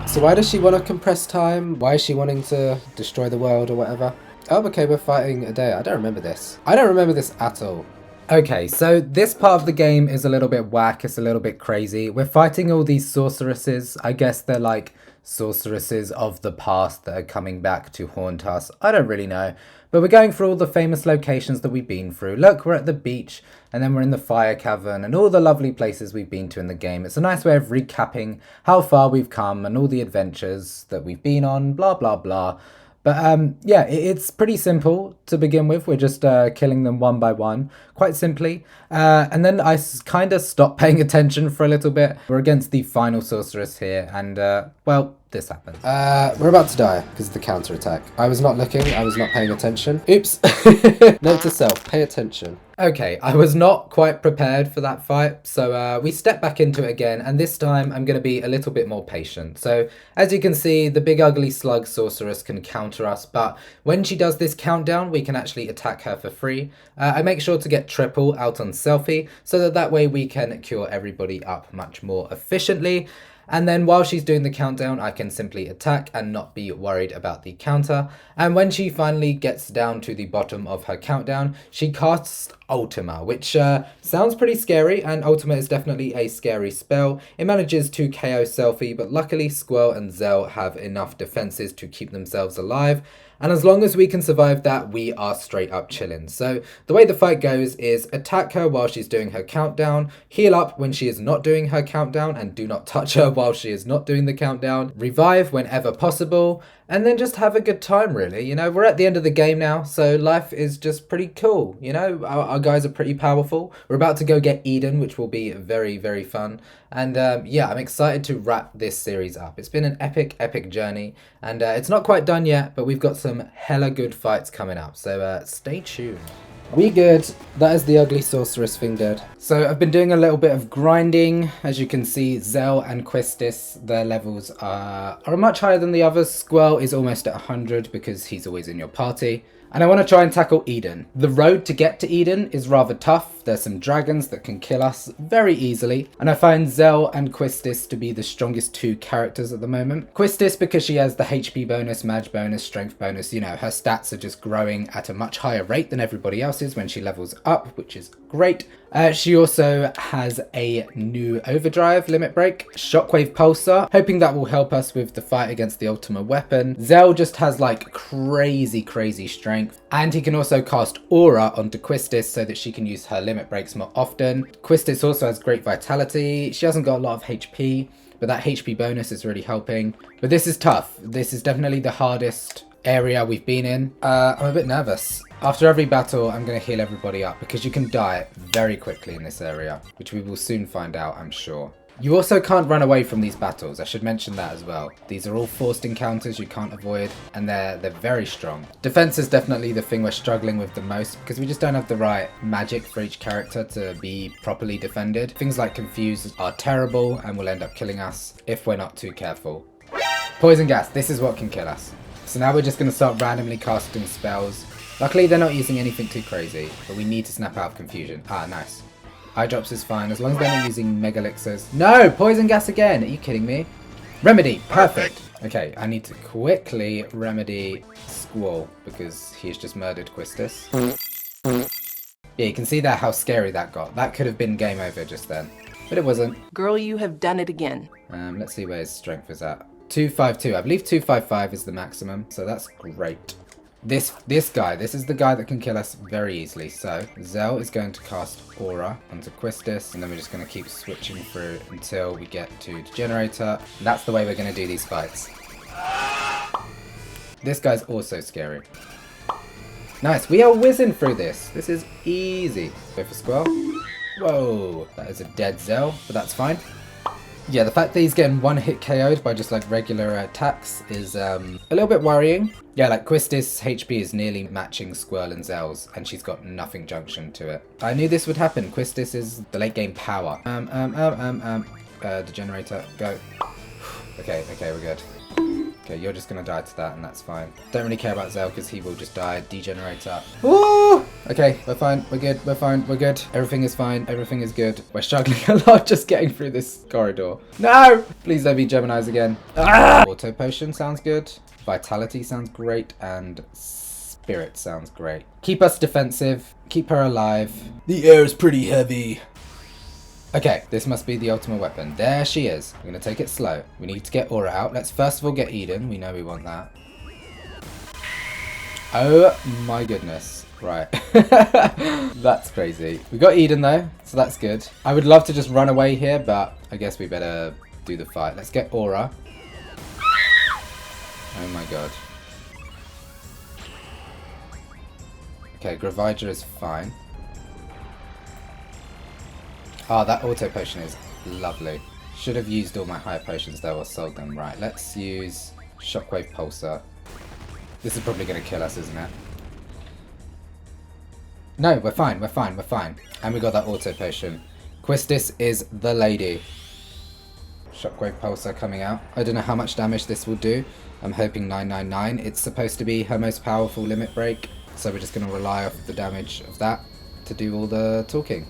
So why does she want to compress time? Why is she wanting to destroy the world or whatever? Oh, okay, we're fighting a day. I don't remember this. I don't remember this at all. Okay, so this part of the game is a little bit whack. It's a little bit crazy. We're fighting all these sorceresses. I guess they're like sorceresses of the past that are coming back to haunt us. I don't really know. But we're going through all the famous locations that we've been through. Look, we're at the beach, and then we're in the fire cavern, and all the lovely places we've been to in the game. It's a nice way of recapping how far we've come and all the adventures that we've been on, blah, blah, blah. But yeah, it's pretty simple to begin with. We're just killing them one by one, quite simply. And then I kind of stopped paying attention for a little bit. We're against the final sorceress here, and well, this happened. We're about to die because of the counterattack. I was not looking, I was not paying attention. Oops. Note to self, pay attention. Okay, I was not quite prepared for that fight, so we step back into it again, and this time I'm going to be a little bit more patient. So, as you can see, the big ugly slug sorceress can counter us, but when she does this countdown, we can actually attack her for free. I make sure to get triple out on Selphie, so that way we can cure everybody up much more efficiently. And then while she's doing the countdown, I can simply attack and not be worried about the counter. And when she finally gets down to the bottom of her countdown, she casts Ultima, which sounds pretty scary, and Ultima is definitely a scary spell. It manages to KO Selphie, but luckily Squall and Zell have enough defenses to keep themselves alive. And as long as we can survive that, we are straight up chilling. So the way the fight goes is attack her while she's doing her countdown, heal up when she is not doing her countdown, and do not touch her while she is not doing the countdown, revive whenever possible, and then just have a good time, really. You know, we're at the end of the game now, so life is just pretty cool. You know, our guys are pretty powerful. We're about to go get Eden, which will be very, very fun. And yeah, I'm excited to wrap this series up. It's been an epic journey, and it's not quite done yet, but we've got some hella good fights coming up, so stay tuned. We good. That is the ugly sorceress thing dead. So I've been doing a little bit of grinding. As you can see, Zell and Quistis, their levels are much higher than the others. Squall is almost at 100 because he's always in your party. And I want to try and tackle Eden. The road to get to Eden is rather tough. There's some dragons that can kill us very easily. And I find Zell and Quistis to be the strongest two characters at the moment. Quistis because she has the HP bonus, MAG bonus, strength bonus. You know, her stats are just growing at a much higher rate than everybody else's when she levels up, which is great. She also has a new overdrive limit break, shockwave pulsar, hoping that will help us with the fight against the Ultima weapon. Zell just has like crazy strength, and he can also cast aura onto Quistis so that she can use her limit breaks more often. Quistis also has great vitality. She hasn't got a lot of HP, but that HP bonus is really helping. But this is tough. This is definitely the hardest area we've been in. I'm a bit nervous. After every battle, I'm going to heal everybody up because you can die very quickly in this area, which we will soon find out, I'm sure. You also can't run away from these battles. I should mention that as well. These are all forced encounters you can't avoid, and they're very strong. Defense is definitely the thing we're struggling with the most because we just don't have the right magic for each character to be properly defended. Things like Confuse are terrible and will end up killing us if we're not too careful. Poison gas, this is what can kill us. So now we're just going to start randomly casting spells. Luckily they're not using anything too crazy, but we need to snap out of confusion. Ah, nice. Eye drops is fine, as long as they're not using mega elixirs. No! Poison gas again! Are you kidding me? Remedy! Perfect! Okay, I need to quickly remedy Squall, because he's just murdered Quistis. Yeah, you can see there how scary that got. That could have been game over just then. But it wasn't. Girl, you have done it again. Let's see where his strength is at. 252. I believe 255 is the maximum, so that's great. This guy, this is the guy that can kill us very easily. So Zell is going to cast Aura onto Quistis, and then we're just going to keep switching through until we get to the generator. And that's the way we're going to do these fights. This guy's also scary. Nice, we are whizzing through this. This is easy. Go for Squall. Whoa, that is a dead Zell, but that's fine. Yeah, the fact that he's getting one hit KO'd by just like regular attacks is a little bit worrying. Yeah, like Quistis' HP is nearly matching Squall and Zell's, and she's got nothing junction to it. I knew this would happen. Quistis is the late game power. The generator, go. Okay, we're good. Okay, you're just gonna die to that, and that's fine. Don't really care about Zell because he will just die. Degenerator. Woo! Okay, we're fine. We're good. We're fine. We're good. Everything is fine. Everything is good. We're struggling a lot just getting through this corridor. No! Please don't be Geminis again. Ah! Auto potion sounds good. Vitality sounds great, and Spirit sounds great. Keep us defensive. Keep her alive. The air is pretty heavy. Okay, this must be the ultimate weapon. There she is. We're going to take it slow. We need to get Aura out. Let's first of all get Eden. We know we want that. Oh my goodness. Right. That's crazy. We got Eden though, so that's good. I would love to just run away here, but I guess we better do the fight. Let's get Aura. Oh my god. Okay, Gravija is fine. Ah, that auto potion is lovely. Should have used all my higher potions though, or sold them. Right, let's use Shockwave Pulsar. This is probably going to kill us, isn't it? No, we're fine, we're fine, we're fine. And we got that auto potion. Quistis is the lady. Shockwave Pulsar coming out. I don't know how much damage this will do. I'm hoping 999. It's supposed to be her most powerful limit break, so we're just going to rely off the damage of that to do all the talking.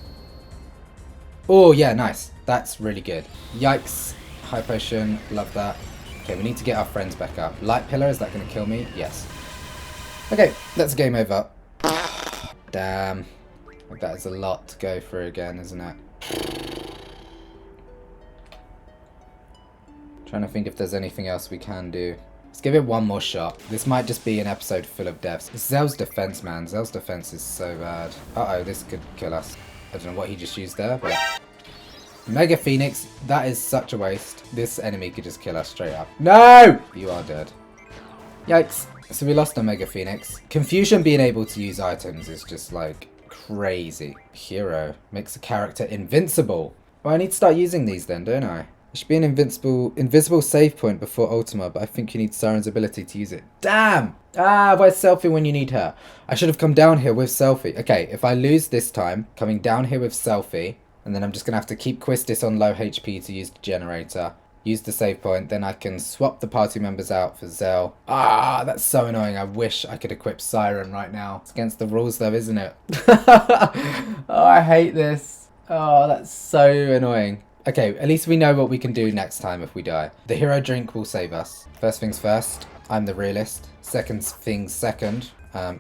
Oh yeah, nice. That's really good. Yikes. High potion, love that. Okay, we need to get our friends back up. Light pillar, is that going to kill me? Yes. Okay, that's game over. Damn. That is a lot to go through again, isn't it? Trying to think if there's anything else we can do. Let's give it one more shot. This might just be an episode full of deaths. It's Zell's defense, man. Zell's defense is so bad. Uh-oh, this could kill us. I don't know what he just used there, but... Mega Phoenix, that is such a waste. This enemy could just kill us straight up. No! You are dead. Yikes. So we lost a Mega Phoenix. Confusion being able to use items is just like crazy. Hero makes a character invincible. Well, I need to start using these then, don't I? There should be an invisible save point before Ultima, but I think you need Siren's ability to use it. Damn! Ah, where's Selphie when you need her? I should have come down here with Selphie. Okay, if I lose this time, coming down here with Selphie, and then I'm just going to have to keep Quistis on low HP to use the generator. Use the save point, then I can swap the party members out for Zell. Ah, that's so annoying. I wish I could equip Siren right now. It's against the rules though, isn't it? Oh, I hate this. Oh, that's so annoying. Okay, at least we know what we can do next time if we die. The hero drink will save us. First things first, I'm the realist. Second things second,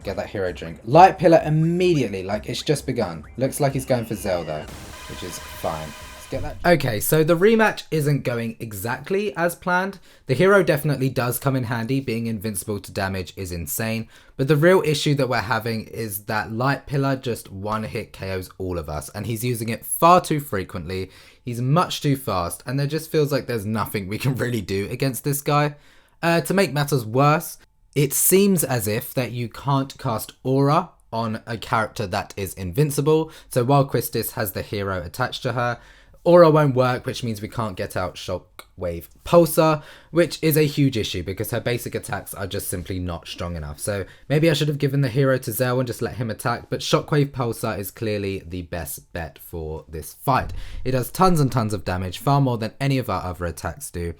get that hero drink. Light pillar immediately, like it's just begun. Looks like he's going for Zell though, which is fine. Get that. Okay, so the rematch isn't going exactly as planned. The hero definitely does come in handy. Being invincible to damage is insane. But the real issue that we're having is that Light Pillar just one-hit KOs all of us. And he's using it far too frequently. He's much too fast. And there just feels like there's nothing we can really do against this guy. To make matters worse, it seems as if that you can't cast Aura on a character that is invincible. So while Quistis has the hero attached to her, Aura won't work, which means we can't get out Shockwave Pulsar, which is a huge issue because her basic attacks are just simply not strong enough. So maybe I should have given the hero to Zell and just let him attack, but Shockwave Pulsar is clearly the best bet for this fight. It does tons and tons of damage, far more than any of our other attacks do.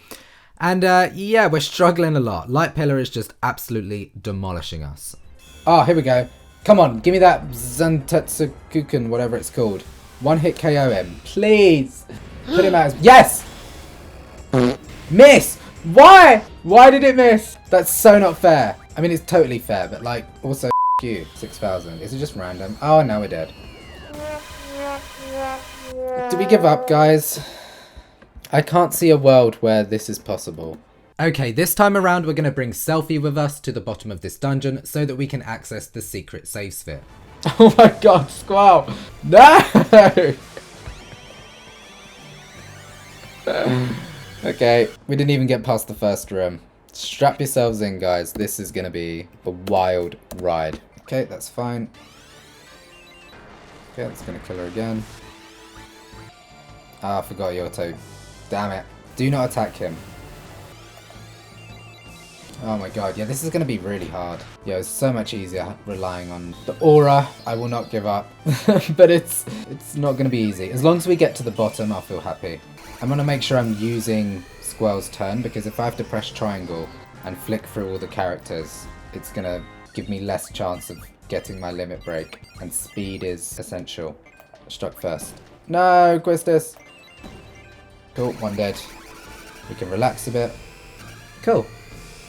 And yeah, we're struggling a lot. Light Pillar is just absolutely demolishing us. Oh, here we go. Come on, give me that Zantetsukuken, whatever it's called. One hit KO him, please. Put him out. Yes! Miss! Why? Why did it miss? That's so not fair. I mean, it's totally fair, but like, also you. 6,000. Is it just random? Oh, now we're dead. Do we give up, guys? I can't see a world where this is possible. Okay, this time around we're going to bring Selphie with us to the bottom of this dungeon so that we can access the secret save sphere. Oh my god, Squall! No! Okay, we didn't even get past the first room. Strap yourselves in, guys. This is going to be a wild ride. Okay, that's fine. Okay, that's going to kill her again. Ah, I forgot your auto. Damn it. Do not attack him. Oh my god, yeah, this is going to be really hard. Yeah, it's so much easier relying on the aura. I will not give up. But it's not going to be easy. As long as we get to the bottom, I'll feel happy. I'm going to make sure I'm using Squall's turn, because if I have to press triangle and flick through all the characters, it's going to give me less chance of getting my limit break. And speed is essential. Struck first. No, Quistis! Cool, one dead. We can relax a bit. Cool.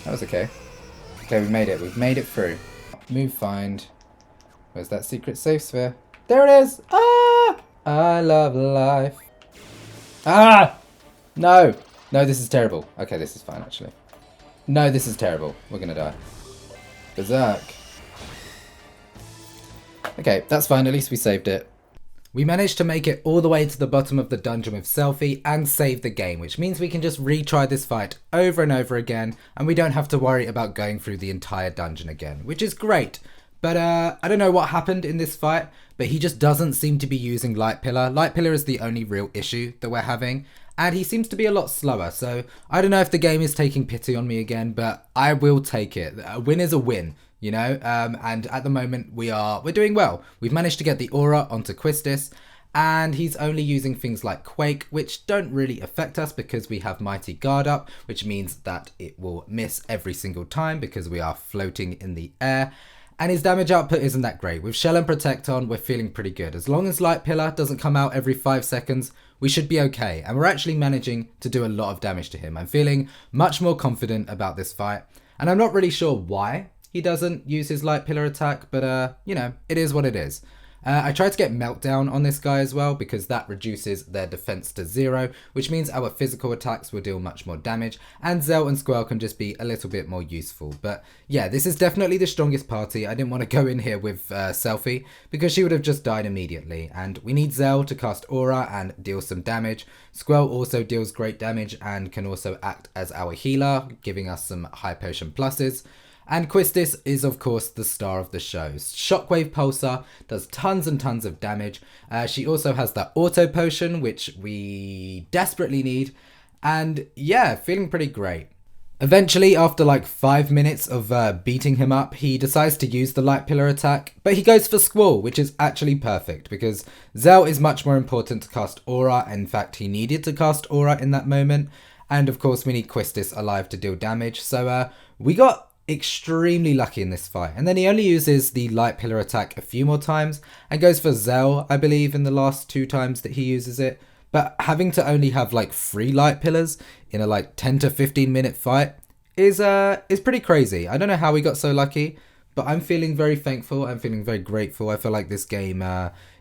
That was okay. Okay, we made it. We've made it through. Move find. Where's that secret safe sphere? There it is! Ah! I love life. Ah! No! No, this is terrible. Okay, this is fine, actually. No, this is terrible. We're gonna die. Berserk. Okay, that's fine. At least we saved it. We managed to make it all the way to the bottom of the dungeon with Selphie and save the game, which means we can just retry this fight over and over again, and we don't have to worry about going through the entire dungeon again, which is great. But I don't know what happened in this fight, but he just doesn't seem to be using Light Pillar. Light Pillar is the only real issue that we're having, and he seems to be a lot slower, so I don't know if the game is taking pity on me again, but I will take it. A win is a win. You know, and at the moment we're doing well. We've managed to get the aura onto Quistis, and he's only using things like Quake, which don't really affect us because we have Mighty Guard up, which means that it will miss every single time because we are floating in the air. And his damage output isn't that great. With Shell and Protect on, we're feeling pretty good. As long as Light Pillar doesn't come out every 5 seconds, we should be okay. And we're actually managing to do a lot of damage to him. I'm feeling much more confident about this fight. And I'm not really sure why he doesn't use his Light Pillar attack, but you know, it is what it is. I tried to get Meltdown on this guy as well because that reduces their defense to 0, which means our physical attacks will deal much more damage, and Zell and Squall can just be a little bit more useful. But yeah, this is definitely the strongest party. I didn't want to go in here with Selphie because she would have just died immediately, and we need Zell to cast Aura and deal some damage. Squall also deals great damage and can also act as our healer, giving us some high potion pluses. And Quistis is of course the star of the show. Shockwave Pulsar does tons and tons of damage. She also has that auto potion, which we desperately need. And yeah, feeling pretty great. Eventually, after like 5 minutes of beating him up, he decides to use the Light Pillar attack, but he goes for Squall, which is actually perfect because Zell is much more important to cast Aura. In fact, he needed to cast Aura in that moment. And of course, we need Quistis alive to deal damage. So we got extremely lucky in this fight, and then he only uses the Light Pillar attack a few more times and goes for Zell, I believe, in the last 2 times that he uses it. But having to only have like 3 Light Pillars in a like 10 to 15 minute fight is pretty crazy. I don't know how we got so lucky, but I'm feeling very thankful. I'm feeling very grateful. I feel like this game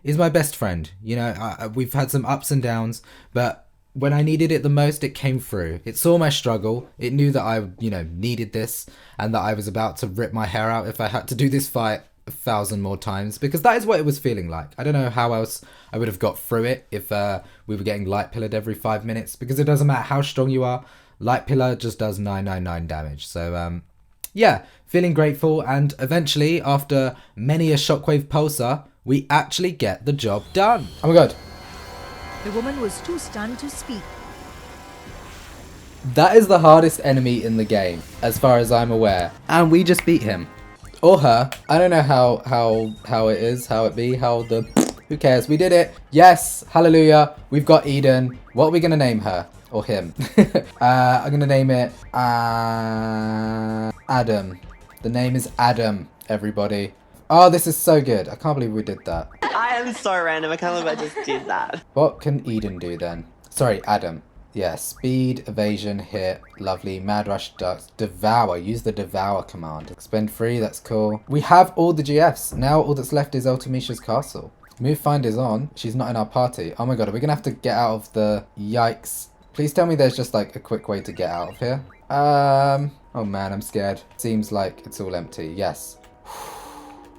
is my best friend. You know, we've had some ups and downs, but when I needed it the most, it came through. It saw my struggle. It knew that I, you know, needed this and that I was about to rip my hair out if I had to do this fight 1,000 more times, because that is what it was feeling like. I don't know how else I would have got through it if we were getting Light Pillared every 5 minutes, because it doesn't matter how strong you are. Light Pillar just does 999 damage. So yeah, feeling grateful, and eventually, after many a Shockwave Pulsar, we actually get the job done. Oh my god. The woman was too stunned to speak. That is the hardest enemy in the game, as far as I'm aware. And we just beat him. Or her. I don't know how it is, how it be, how the... Who cares? We did it. Yes. Hallelujah. We've got Eden. What are we going to name her? Or him? I'm going to name it... Adam. The name is Adam, everybody. Oh, this is so good. I can't believe we did that. I am so random. I can't believe I just did that. What can Eden do then? Sorry, Adam. Yeah, speed, evasion, hit, lovely, mad rush, ducks, devour. Use the devour command. Spend 3, that's cool. We have all the GFs. Now all that's left is Ultimisha's castle. Move finder's on. She's not in our party. Oh my god, are we gonna have to get out of the... Yikes. Please tell me there's just like a quick way to get out of here. Oh man, I'm scared. Seems like it's all empty. Yes.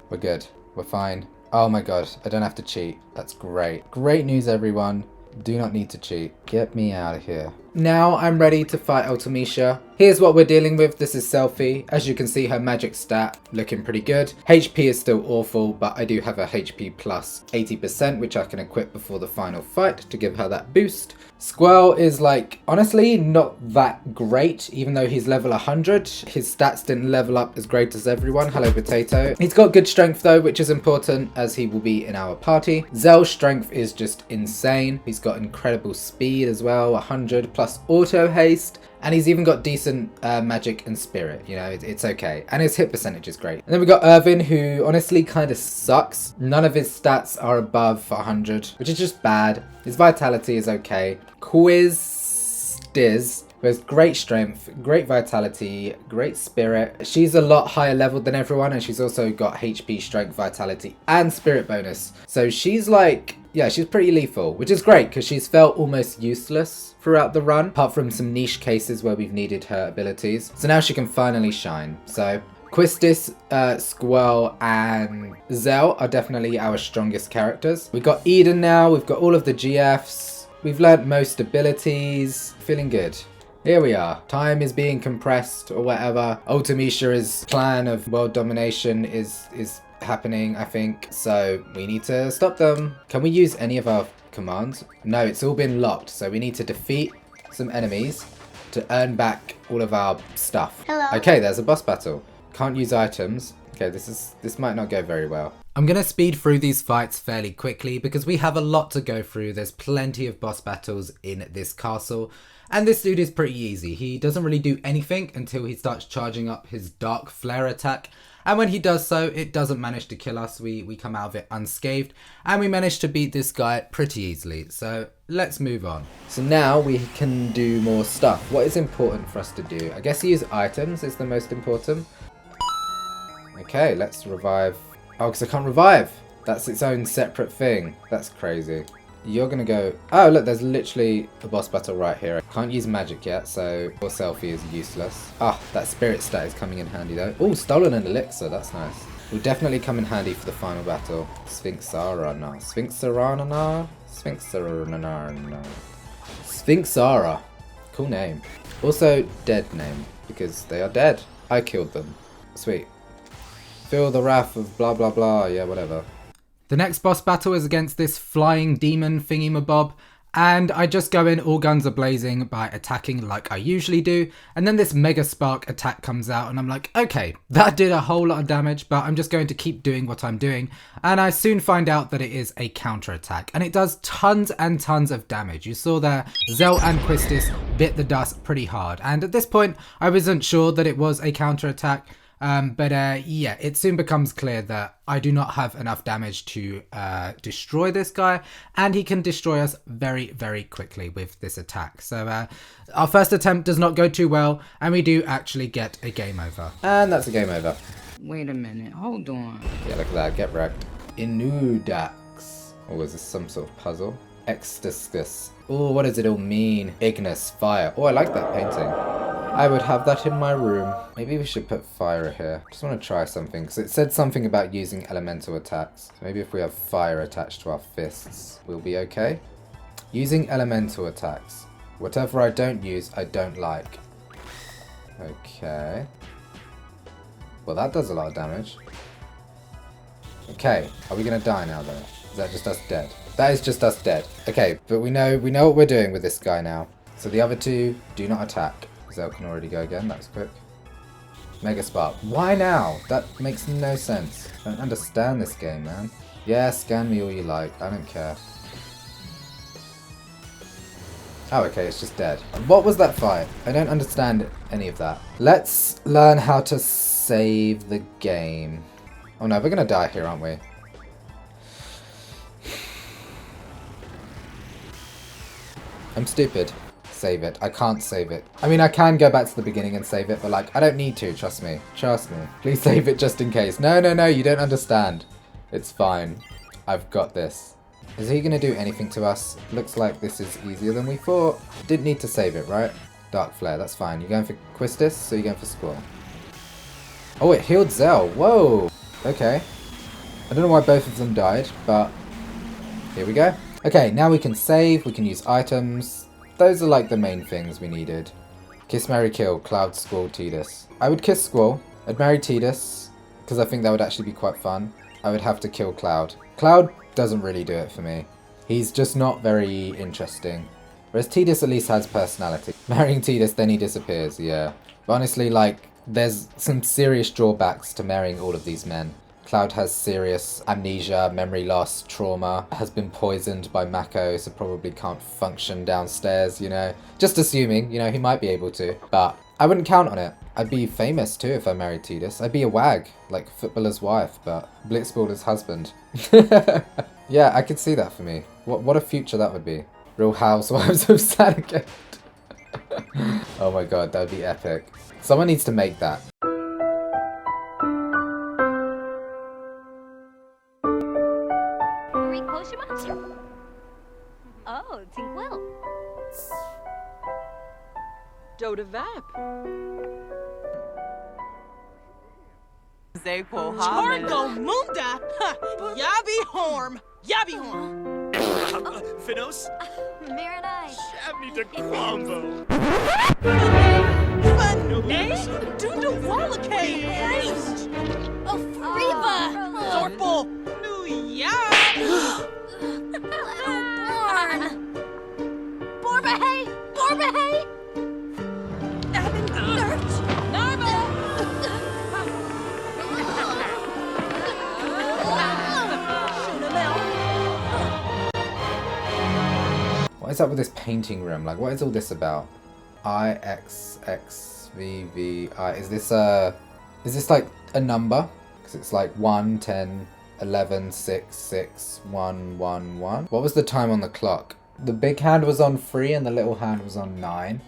We're good. We're fine. Oh my god, I don't have to cheat. That's great. Great news, everyone. Do not need to cheat. Get me out of here. Now I'm ready to fight Ultimisha. Here's what we're dealing with. This is Selphie. As you can see, her magic stat looking pretty good. HP is still awful, but I do have a HP plus 80%, which I can equip before the final fight to give her that boost. Squall is like, honestly, not that great, even though he's level 100. His stats didn't level up as great as everyone. Hello, Potato. He's got good strength though, which is important as he will be in our party. Zell's strength is just insane. He's got incredible speed as well, 100 plus auto haste. And he's even got decent magic and spirit, you know, it's okay. And his hit percentage is great. And then we got Irvin, who honestly kind of sucks. None of his stats are above 100, which is just bad. His vitality is okay. Quistis, who has great strength, great vitality, great spirit. She's a lot higher leveled than everyone, and she's also got HP, strength, vitality, and spirit bonus. So she's like, yeah, she's pretty lethal, which is great because she's felt almost useless throughout the run, apart from some niche cases where we've needed her abilities. So now she can finally shine. So Quistis, Squall, and Zell are definitely our strongest characters. We've got Eden now, we've got all of the GFs, we've learnt most abilities, feeling good. Here we are. Time is being compressed or whatever. Ultimisha's plan of world domination is happening, I think. So we need to stop them. Can we use any of our commands? No, it's all been locked. So we need to defeat some enemies to earn back all of our stuff. Hello. Okay, there's a boss battle. Can't use items. Okay, this might not go very well. I'm going to speed through these fights fairly quickly because we have a lot to go through. There's plenty of boss battles in this castle. And this dude is pretty easy. He doesn't really do anything until he starts charging up his Dark Flare attack. And when he does so, it doesn't manage to kill us. We come out of it unscathed. And we managed to beat this guy pretty easily. So let's move on. So now we can do more stuff. What is important for us to do? I guess use items is the most important. Okay, let's revive. Oh, because I can't revive. That's its own separate thing. That's crazy. You're gonna go... Oh, look, there's literally a boss battle right here. I can't use magic yet, so your Selphie is useless. Ah, that spirit stat is coming in handy though. Oh, stolen an elixir. That's nice. Will definitely come in handy for the final battle. Sphinxarana. Sphinxarana? Sphinxarana. Sphinxara. Cool name. Also, dead name, because they are dead. I killed them. Sweet. Feel the wrath of blah blah blah. Yeah, whatever. The next boss battle is against this flying demon thingy-mabob, and I just go in all guns a-blazing by attacking like I usually do, and then this Mega Spark attack comes out and I'm like, okay, that did a whole lot of damage, but I'm just going to keep doing what I'm doing, and I soon find out that it is a counter attack, and it does tons and tons of damage. You saw there, Zell and Quistis bit the dust pretty hard, and at this point I wasn't sure that it was a counter attack. Yeah, it soon becomes clear that I do not have enough damage to destroy this guy, and he can destroy us very, very quickly with this attack. So our first attempt does not go too well, and we do actually get a game over. And that's a game over. Wait a minute, hold on. Yeah, look at that, get wrecked. Inudax. Oh, is this some sort of puzzle? Extiscus. Oh, what does it all mean? Ignis, fire. Oh, I like that painting. I would have that in my room. Maybe we should put fire here. Just want to try something, because it said something about using elemental attacks. So maybe if we have fire attached to our fists, we'll be okay. Using elemental attacks. Whatever I don't use, I don't like. Okay. Well, that does a lot of damage. Okay, are we going to die now, though? Is that just us dead? That is just us dead. Okay, but we know what we're doing with this guy now. So the other two do not attack. Zell can already go again, that was quick. Mega Spark. Why now? That makes no sense. I don't understand this game, man. Yeah, scan me all you like, I don't care. Oh, okay, it's just dead. What was that fight? I don't understand any of that. Let's learn how to save the game. Oh no, we're gonna die here, aren't we? I'm stupid. Save it. I can't save it. I mean, I can go back to the beginning and save it, but like, I don't need to, trust me. Trust me. Please save it just in case. No, no, no, you don't understand. It's fine. I've got this. Is he gonna do anything to us? Looks like this is easier than we thought. Didn't need to save it, right? Dark Flare, that's fine. You going for Quistis, or you going for Squall? Oh, it healed Zell. Whoa. Okay. I don't know why both of them died, but here we go. Okay, now we can save, we can use items. Those are like the main things we needed. Kiss, marry, kill, Cloud, Squall, Tidus. I would kiss Squall. I'd marry Tidus, because I think that would actually be quite fun. I would have to kill Cloud. Cloud doesn't really do it for me. He's just not very interesting. Whereas Tidus at least has personality. Marrying Tidus, then he disappears, yeah. But honestly, like, there's some serious drawbacks to marrying all of these men. Cloud has serious amnesia, memory loss, trauma, has been poisoned by Mako, so probably can't function downstairs, you know. Just assuming, you know, he might be able to, but I wouldn't count on it. I'd be famous too if I married Tidus. I'd be a wag, like Footballer's wife, but Blitzballer's husband. Yeah, I could see that for me. What a future that would be. Real Housewives of Sadagate. Oh my god, that would be epic. Someone needs to make that. Oh, think well. Doda Vap. Chargo Munda! Yabi Horm! Yabi Horm! Finos? Marinai. Shabney de Crombo! Duda Wallacay! Priest! Riva! Zorpal! Nuya! Borbahay! Borbahay! Abin Nurt! Narva! What is up with this painting room? Like, what is all this about? IXXVVI. Is this like a number? Because it's like 1, 10, 11, 6, 6, 1, 1, 1. What was the time on the clock? The big hand was on 3 and the little hand was on 9.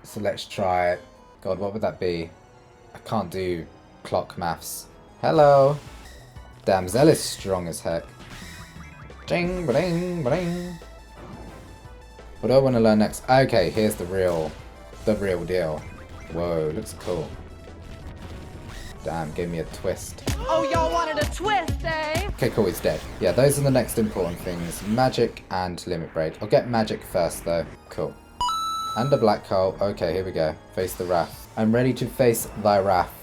So let's try it. God, what would that be? I can't do clock maths. Hello. Damn, Zell is strong as heck. Ding, ba-ding, ba-ding. What do I want to learn next? Okay, here's the real deal. Whoa, looks cool. Damn, gave me a twist. Oh, y'all wanted a twist, eh? Okay, cool, he's dead. Yeah, those are the next important things. Magic and limit break. I'll get magic first, though. Cool. And a black hole. Okay, here we go. Face the wrath. I'm ready to face thy wrath.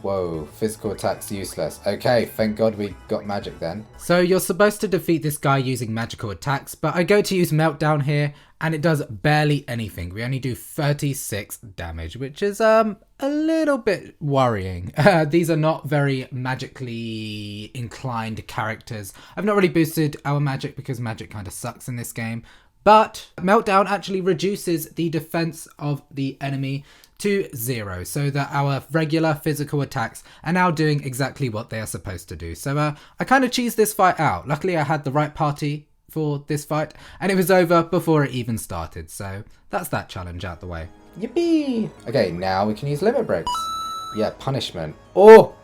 Whoa, physical attacks useless. Okay, thank God we got magic then. So you're supposed to defeat this guy using magical attacks, but I go to use Meltdown here, and it does barely anything. We only do 36 damage, which is a little bit worrying. These are not very magically inclined characters. I've not really boosted our magic because magic kind of sucks in this game. But Meltdown actually reduces the defense of the enemy to 0, so that our regular physical attacks are now doing exactly what they are supposed to do. So I kind of cheesed this fight out. Luckily I had the right party for this fight, and it was over before it even started. So that's that challenge out the way. Yippee! Okay, now we can use limit breaks. Yeah, punishment. Oh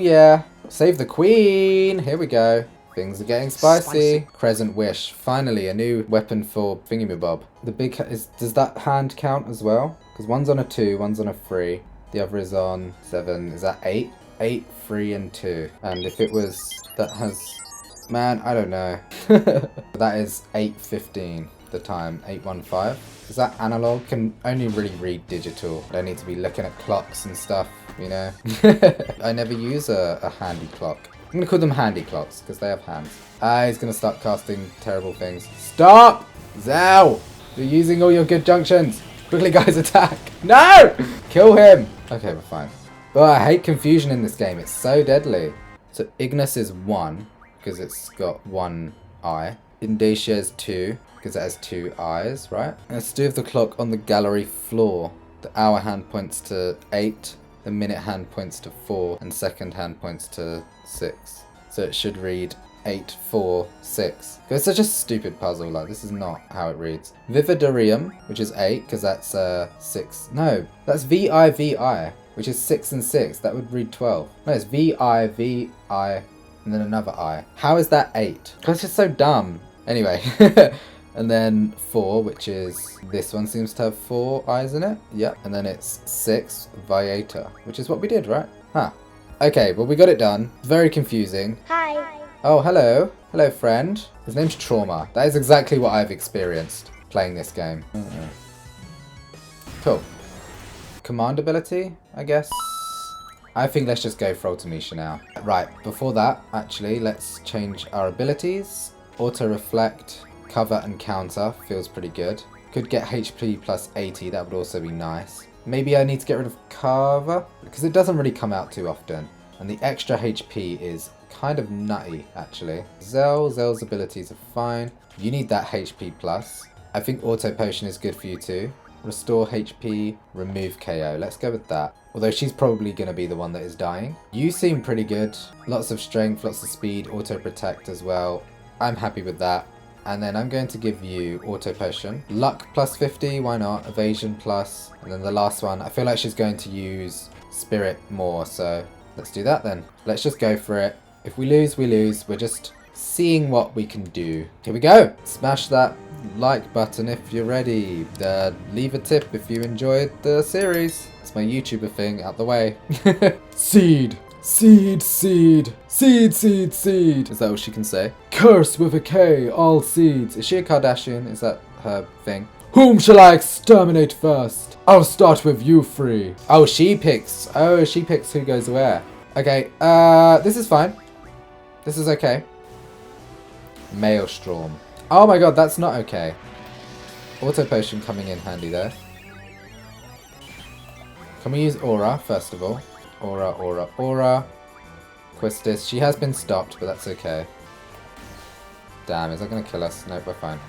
yeah. Save the queen. Here we go. Things are getting spicy. Crescent Wish. Finally, a new weapon for Thingamabob. The big does that hand count as well? Because one's on a 2, one's on a 3. The other is on 7. Is that 8? 8, 3, and 2. And if it was... that has... man, I don't know. That is 8:15, the time. 8:15. Is that analog? Can only really read digital. I don't need to be looking at clocks and stuff, you know? I never use a handy clock. I'm gonna call them handy clocks, because they have hands. He's gonna start casting terrible things. Stop! Zell! You're using all your good junctions. Quickly, guys, attack. No! Kill him. Okay, we're fine. Oh, I hate confusion in this game. It's so deadly. So Ignis is 1, because it's got 1 eye. Indacia is 2, because it has 2 eyes, right? Let's do the clock on the gallery floor. The hour hand points to 8. The minute hand points to 4, and second hand points to 6. So it should read 8, 4, 6. It's such a stupid puzzle, like this is not how it reads. Vividarium, which is 8, because that's 6. No, that's VIII, which is 6 and 6. That would read 12. No, it's VIII, and then another I. How is that 8? That's just so dumb. Anyway. And then 4, which is, this one seems to have 4 eyes in it. Yep. And then it's 6, Viator, which is what we did, right? Huh. Okay, well, we got it done. Very confusing. Hi. Oh, hello. Hello, friend. His name's Trauma. That is exactly what I've experienced playing this game. Cool. Command ability, I guess. I think let's just go for Ultimisha now. Right, before that, actually, let's change our abilities. Auto Reflect. Cover and counter feels pretty good. Could get HP plus 80, that would also be nice. Maybe I need to get rid of cover, because it doesn't really come out too often. And the extra HP is kind of nutty, actually. Zell's abilities are fine. You need that HP plus. I think Auto Potion is good for you too. Restore HP, remove KO. Let's go with that. Although she's probably going to be the one that is dying. You seem pretty good. Lots of strength, lots of speed, Auto Protect as well. I'm happy with that. And then I'm going to give you Auto Potion. Luck plus 50, why not? Evasion plus. And then the last one, I feel like she's going to use Spirit more, so let's do that then. Let's just go for it. If we lose, we lose. We're just seeing what we can do. Here we go. Smash that like button if you're ready. Leave a tip if you enjoyed the series. It's my YouTuber thing, out the way. Seed. Seed, seed, seed, seed, seed. Is that all she can say? Curse with a K, all seeds. Is she a Kardashian? Is that her thing? Whom shall I exterminate first? I'll start with you, Free. Oh, she picks. Oh, she picks who goes where. Okay, this is fine. This is okay. Maelstrom. Oh my god, that's not okay. Auto Potion coming in handy there. Can we use Aura, first of all? Aura, Aura, Aura. Quistis. She has been stopped, but that's okay. Damn, is that going to kill us? Nope, we're fine.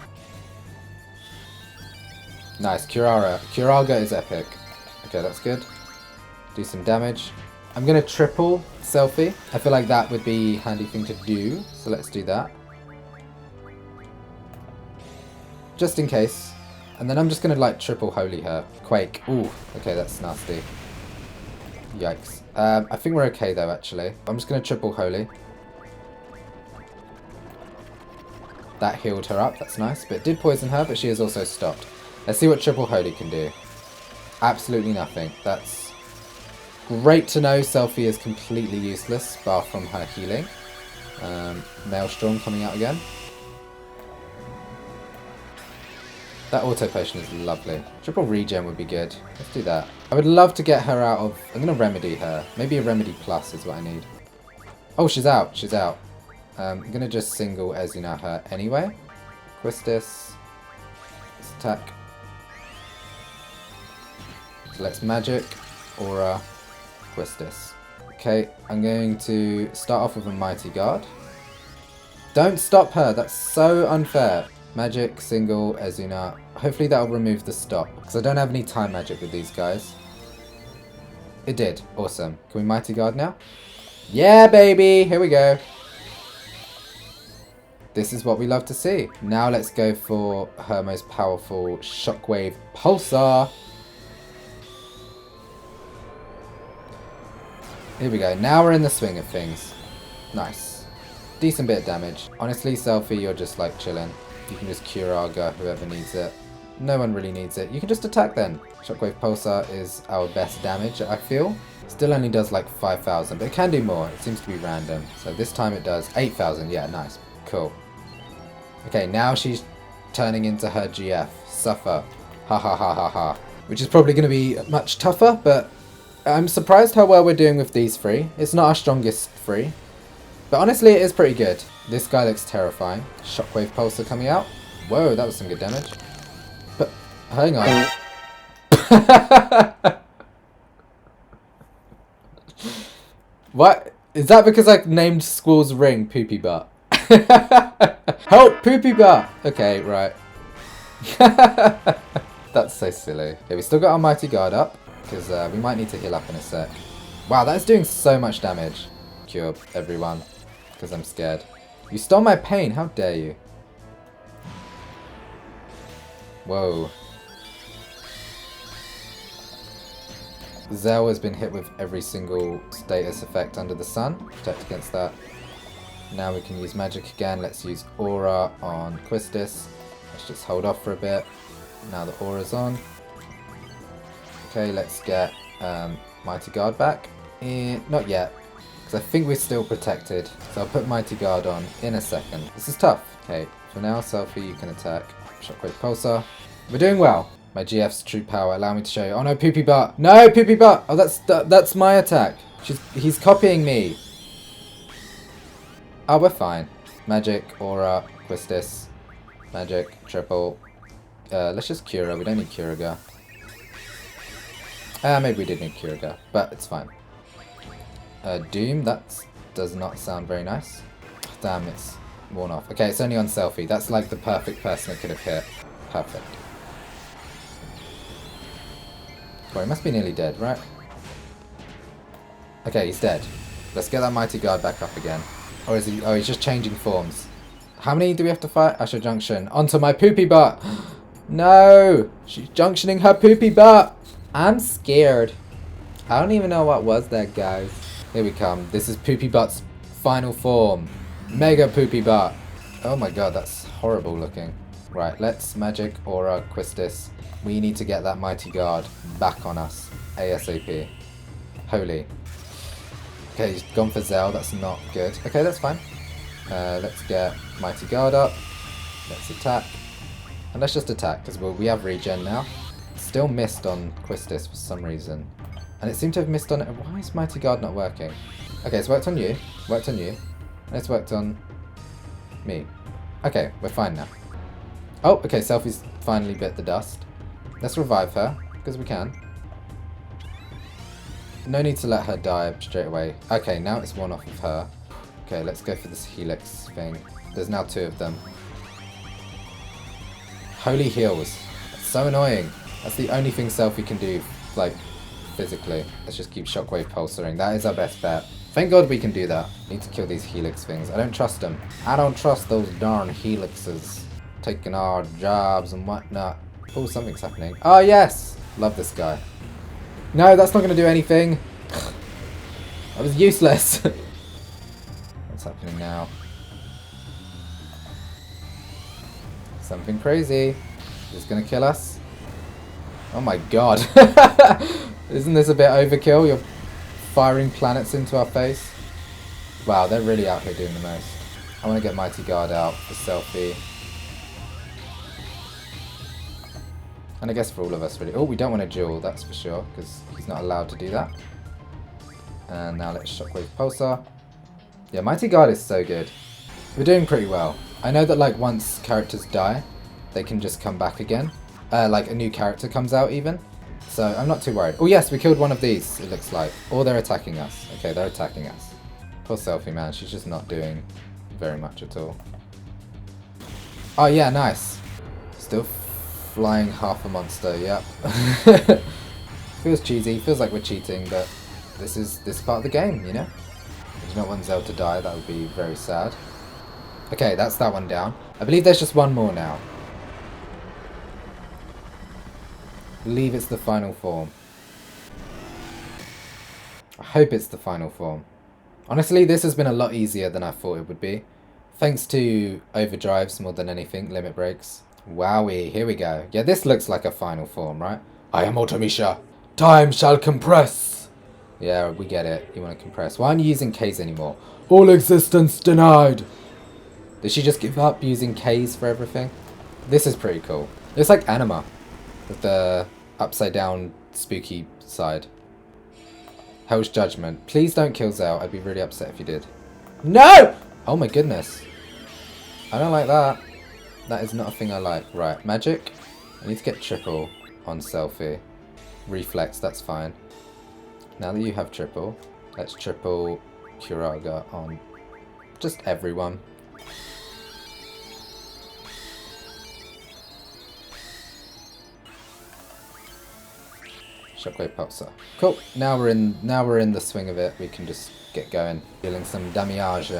Nice, Curaga is epic. Okay, that's good. Do some damage. I'm going to triple Selphie. I feel like that would be a handy thing to do. So let's do that. Just in case. And then I'm just going to like triple holy her. Quake. Ooh, okay, that's nasty. Yikes. I think we're okay though, actually. I'm just going to triple holy. That healed her up, that's nice. But it did poison her, but she has also stopped. Let's see what triple holy can do. Absolutely nothing. That's great to know. Selphie is completely useless, bar from her healing. Maelstrom coming out again. That auto potion is lovely. Triple regen would be good. Let's do that. I would love to get her out of... I'm going to remedy her. Maybe a remedy plus is what I need. Oh, she's out. She's out. I'm going to just single Ezuna her anyway. Quistis. Let's attack. So let's magic. Aura. Quistis. Okay, I'm going to start off with a Mighty Guard. Don't stop her. That's so unfair. Magic, single, Ezuna. Hopefully that'll remove the stop, because I don't have any time magic with these guys. It did. Awesome. Can we Mighty Guard now? Yeah, baby! Here we go. This is what we love to see. Now let's go for her most powerful Shockwave Pulsar. Here we go. Now we're in the swing of things. Nice. Decent bit of damage. Honestly, Selphie, you're just like chilling. You can just Curaga whoever needs it. No one really needs it. You can just attack then. Shockwave Pulsar is our best damage, I feel. Still only does like 5,000, but it can do more. It seems to be random. So this time it does 8,000. Yeah, nice. Cool. Okay, now she's turning into her GF. Suffer. Ha ha ha ha ha. Which is probably going to be much tougher, but I'm surprised how well we're doing with these three. It's not our strongest three. But honestly, it is pretty good. This guy looks terrifying. Shockwave Pulsar coming out. Whoa, that was some good damage. But, hang on. What? Is that because I named Squall's ring Poopy Butt? Help, Poopy Butt! Okay, right. That's so silly. Okay, we still got our Mighty Guard up, because we might need to heal up in a sec. Wow, that's doing so much damage. Cure everyone, because I'm scared. You stole my pain, how dare you? Whoa. Zell has been hit with every single status effect under the sun. Protect against that. Now we can use magic again. Let's use Aura on Quistis. Let's just hold off for a bit. Now the Aura's on. Okay, let's get Mighty Guard back. Not yet, because I think we're still protected. So I'll put Mighty Guard on in a second. This is tough. Okay, for now, Selphie, you can attack. Shockwave Pulsar. We're doing well. My GF's true power. Allow me to show you. Oh no, Poopy Butt. No, Poopy Butt. Oh, that's my attack. He's copying me. Oh, we're fine. Magic, Aura, Quistis. Magic, triple. Let's just Cura. We don't need Curaga. Maybe we did need Curaga, but it's fine. Doom, that does not sound very nice. Damn, it's worn off. Okay, it's only on Selphie. That's like the perfect person it could have hit. Perfect. Well, he must be nearly dead, right? Okay, he's dead. Let's get that Mighty Guard back up again. Or is he? Oh, he's just changing forms. How many do we have to fight? Usher Junction. Onto my Poopy Butt! No! She's junctioning her Poopy Butt! I'm scared. I don't even know what was that, guys. Here we come. This is Poopy Butt's final form. Mega Poopy Butt. Oh my god, that's horrible looking. Right, let's Magic, Aura, Quistis. We need to get that Mighty Guard back on us. ASAP. Holy. Okay, he's gone for Zell. That's not good. Okay, that's fine. Let's get Mighty Guard up. Let's attack. And let's just attack, because we have regen now. Still missed on Quistis for some reason. And it seemed to have missed on it. Why is Mighty Guard not working? Okay, it's worked on you. Worked on you. And it's worked on me. Okay, we're fine now. Oh, okay, Selphie's finally bit the dust. Let's revive her, because we can. No need to let her die straight away. Okay, now it's one off of her. Okay, let's go for this Helix thing. There's now two of them. Holy heals. So annoying. That's the only thing Selphie can do, like, physically. Let's just keep Shockwave pulsaring. That is our best bet. Thank God we can do that. Need to kill these Helix things. I don't trust them. I don't trust those darn Helixes. Taking our jobs and whatnot. Oh, something's happening. Oh, yes! Love this guy. No, that's not going to do anything. That was useless. What's happening now? Something crazy. Is this going to kill us? Oh my god. Isn't this a bit overkill? You're firing planets into our face. Wow, they're really out here doing the most. I want to get Mighty Guard out for Selphie. And I guess for all of us really. Oh, we don't want a duel, that's for sure, because he's not allowed to do that. And now let's Shockwave Pulsar. Yeah, Mighty Guard is so good. We're doing pretty well. I know that like once characters die, they can just come back again. Like a new character comes out even. So I'm not too worried. Oh yes, we killed one of these, it looks like. Or they're attacking us. Okay, they're attacking us. Poor Selphie, man, she's just not doing very much at all. Oh yeah, nice. Still flying half a monster, yep. Feels cheesy, feels like we're cheating, but this is part of the game, you know? I do not want Zell to die, that would be very sad. Okay, that's that one down. I believe there's just one more now. I believe it's the final form. I hope it's the final form. Honestly, this has been a lot easier than I thought it would be. Thanks to overdrives more than anything, limit breaks. Wowie, here we go. Yeah, this looks like a final form, right? I am Ultimisha. Time shall compress. Yeah, we get it. You want to compress. Why aren't you using Ks anymore? All existence denied. Did she just give up using Ks for everything? This is pretty cool. It's like Anima with the upside down spooky side. Hell's Judgment. Please don't kill Zell. I'd be really upset if you did. No! Oh my goodness. I don't like that. That is not a thing I like. Right, magic. I need to get triple on Selphie. Reflex, that's fine. Now that you have triple, let's triple Curaga on just everyone. Shockwave Pulsar. Cool. Now we're in the swing of it. We can just get going. Dealing some damage.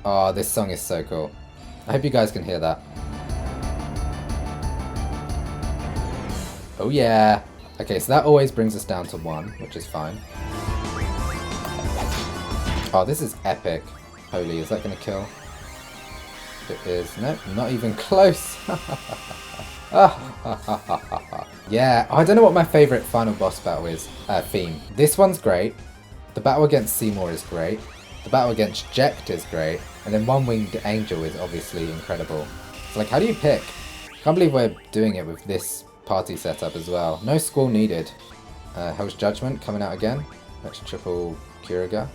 Oh, this song is so cool. I hope you guys can hear that. Oh yeah. Okay, so that always brings us down to 1, which is fine. Oh, this is epic. Holy, is that going to kill? It is. Nope, not even close. Yeah, I don't know what my favourite final boss battle is. Theme. This one's great. The battle against Seymour is great. The battle against Jecht is great. And then One Winged Angel is obviously incredible. So like, how do you pick? Can't believe we're doing it with this party setup as well. No Squall needed. Hell's Judgment coming out again. Let's triple Curaga.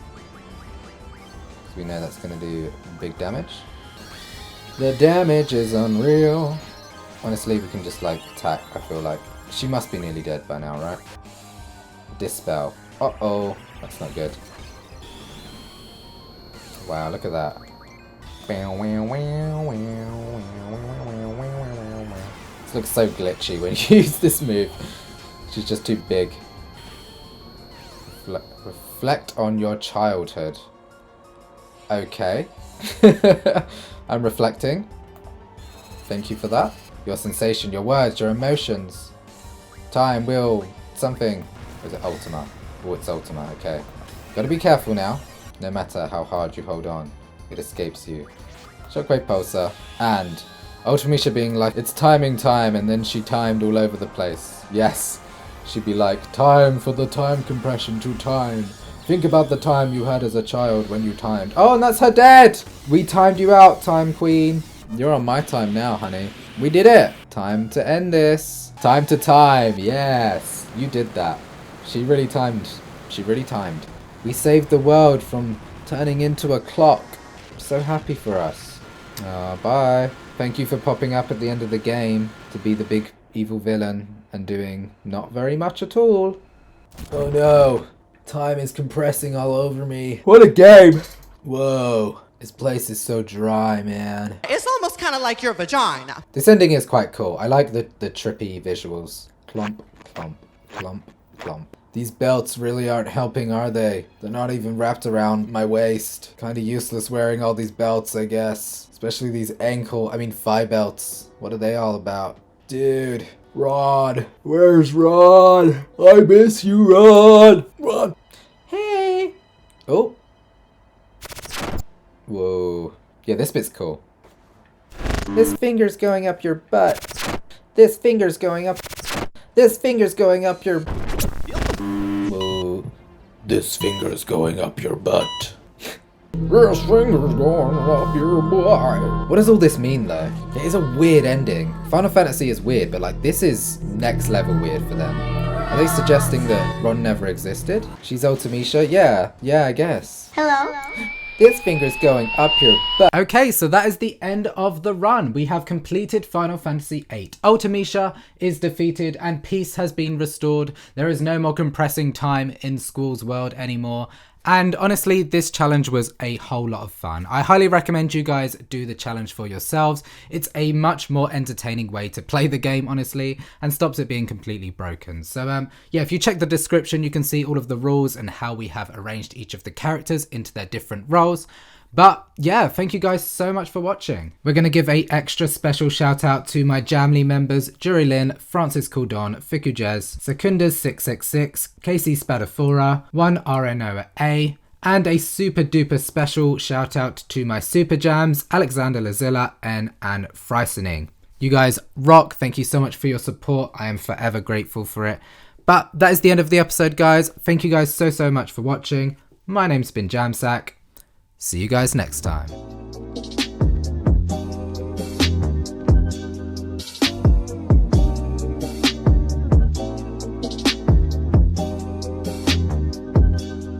Because we know that's going to do big damage. The damage is unreal. Honestly, we can just like attack, I feel like. She must be nearly dead by now, right? Dispel. Uh-oh. That's not good. Wow, look at that. This looks so glitchy when you use this move. She's just too big. Reflect on your childhood. Okay. I'm reflecting. Thank you for that. Your sensation, your words, your emotions. Time, will, something. Or is it Ultima? Oh, it's Ultima, okay. Gotta be careful now. No matter how hard you hold on, it escapes you. Shockwave Pulsar. And Ultimisha being like, it's timing time, and then she timed all over the place. Yes. She'd be like, time for the time compression to time. Think about the time you had as a child when you timed. Oh, and that's her dad! We timed you out, Time Queen. You're on my time now, honey. We did it! Time to end this. Time to time, yes. You did that. She really timed. She really timed. We saved the world from turning into a clock. I'm so happy for us. Bye. Thank you for popping up at the end of the game to be the big evil villain and doing not very much at all. Oh no. Time is compressing all over me. What a game! Whoa. This place is so dry, man. It's almost kind of like your vagina. This ending is quite cool. I like the trippy visuals. Clump, clump, clump, clump. These belts really aren't helping, are they? They're not even wrapped around my waist. Kinda useless wearing all these belts, I guess. Especially these thigh belts. What are they all about? Dude, Rod. Where's Rod? I miss you, Rod. Rod. Hey. Oh. Whoa. Yeah, this bit's cool. This finger's going up your butt. This finger's going up. This finger's going up your... Whoa. This finger's going up your butt. This finger's going up your butt. What does all this mean, though? It is a weird ending. Final Fantasy is weird, but like this is next level weird for them. Are they suggesting that Ron never existed? She's Ultimisha? Yeah, I guess. Hello? This finger's going up your butt. Okay, so that is the end of the run. We have completed Final Fantasy VIII. Ultimisha is defeated and peace has been restored. There is no more compressing time in Squall's world anymore. And honestly, this challenge was a whole lot of fun. I highly recommend you guys do the challenge for yourselves. It's a much more entertaining way to play the game, honestly, and stops it being completely broken. So yeah, if you check the description, you can see all of the rules and how we have arranged each of the characters into their different roles. But yeah, thank you guys so much for watching. We're going to give a extra special shout out to my Jamly members, Jury Lynn, Francis Caldon, Fiku Jez, Secundus666, Casey Spadafora, 1RNOA, and a super duper special shout out to my super jams, Alexander Lazilla and Anne Freisening. You guys rock. Thank you so much for your support. I am forever grateful for it. But that is the end of the episode, guys. Thank you guys so much for watching. My name's been Jamsack. See you guys next time.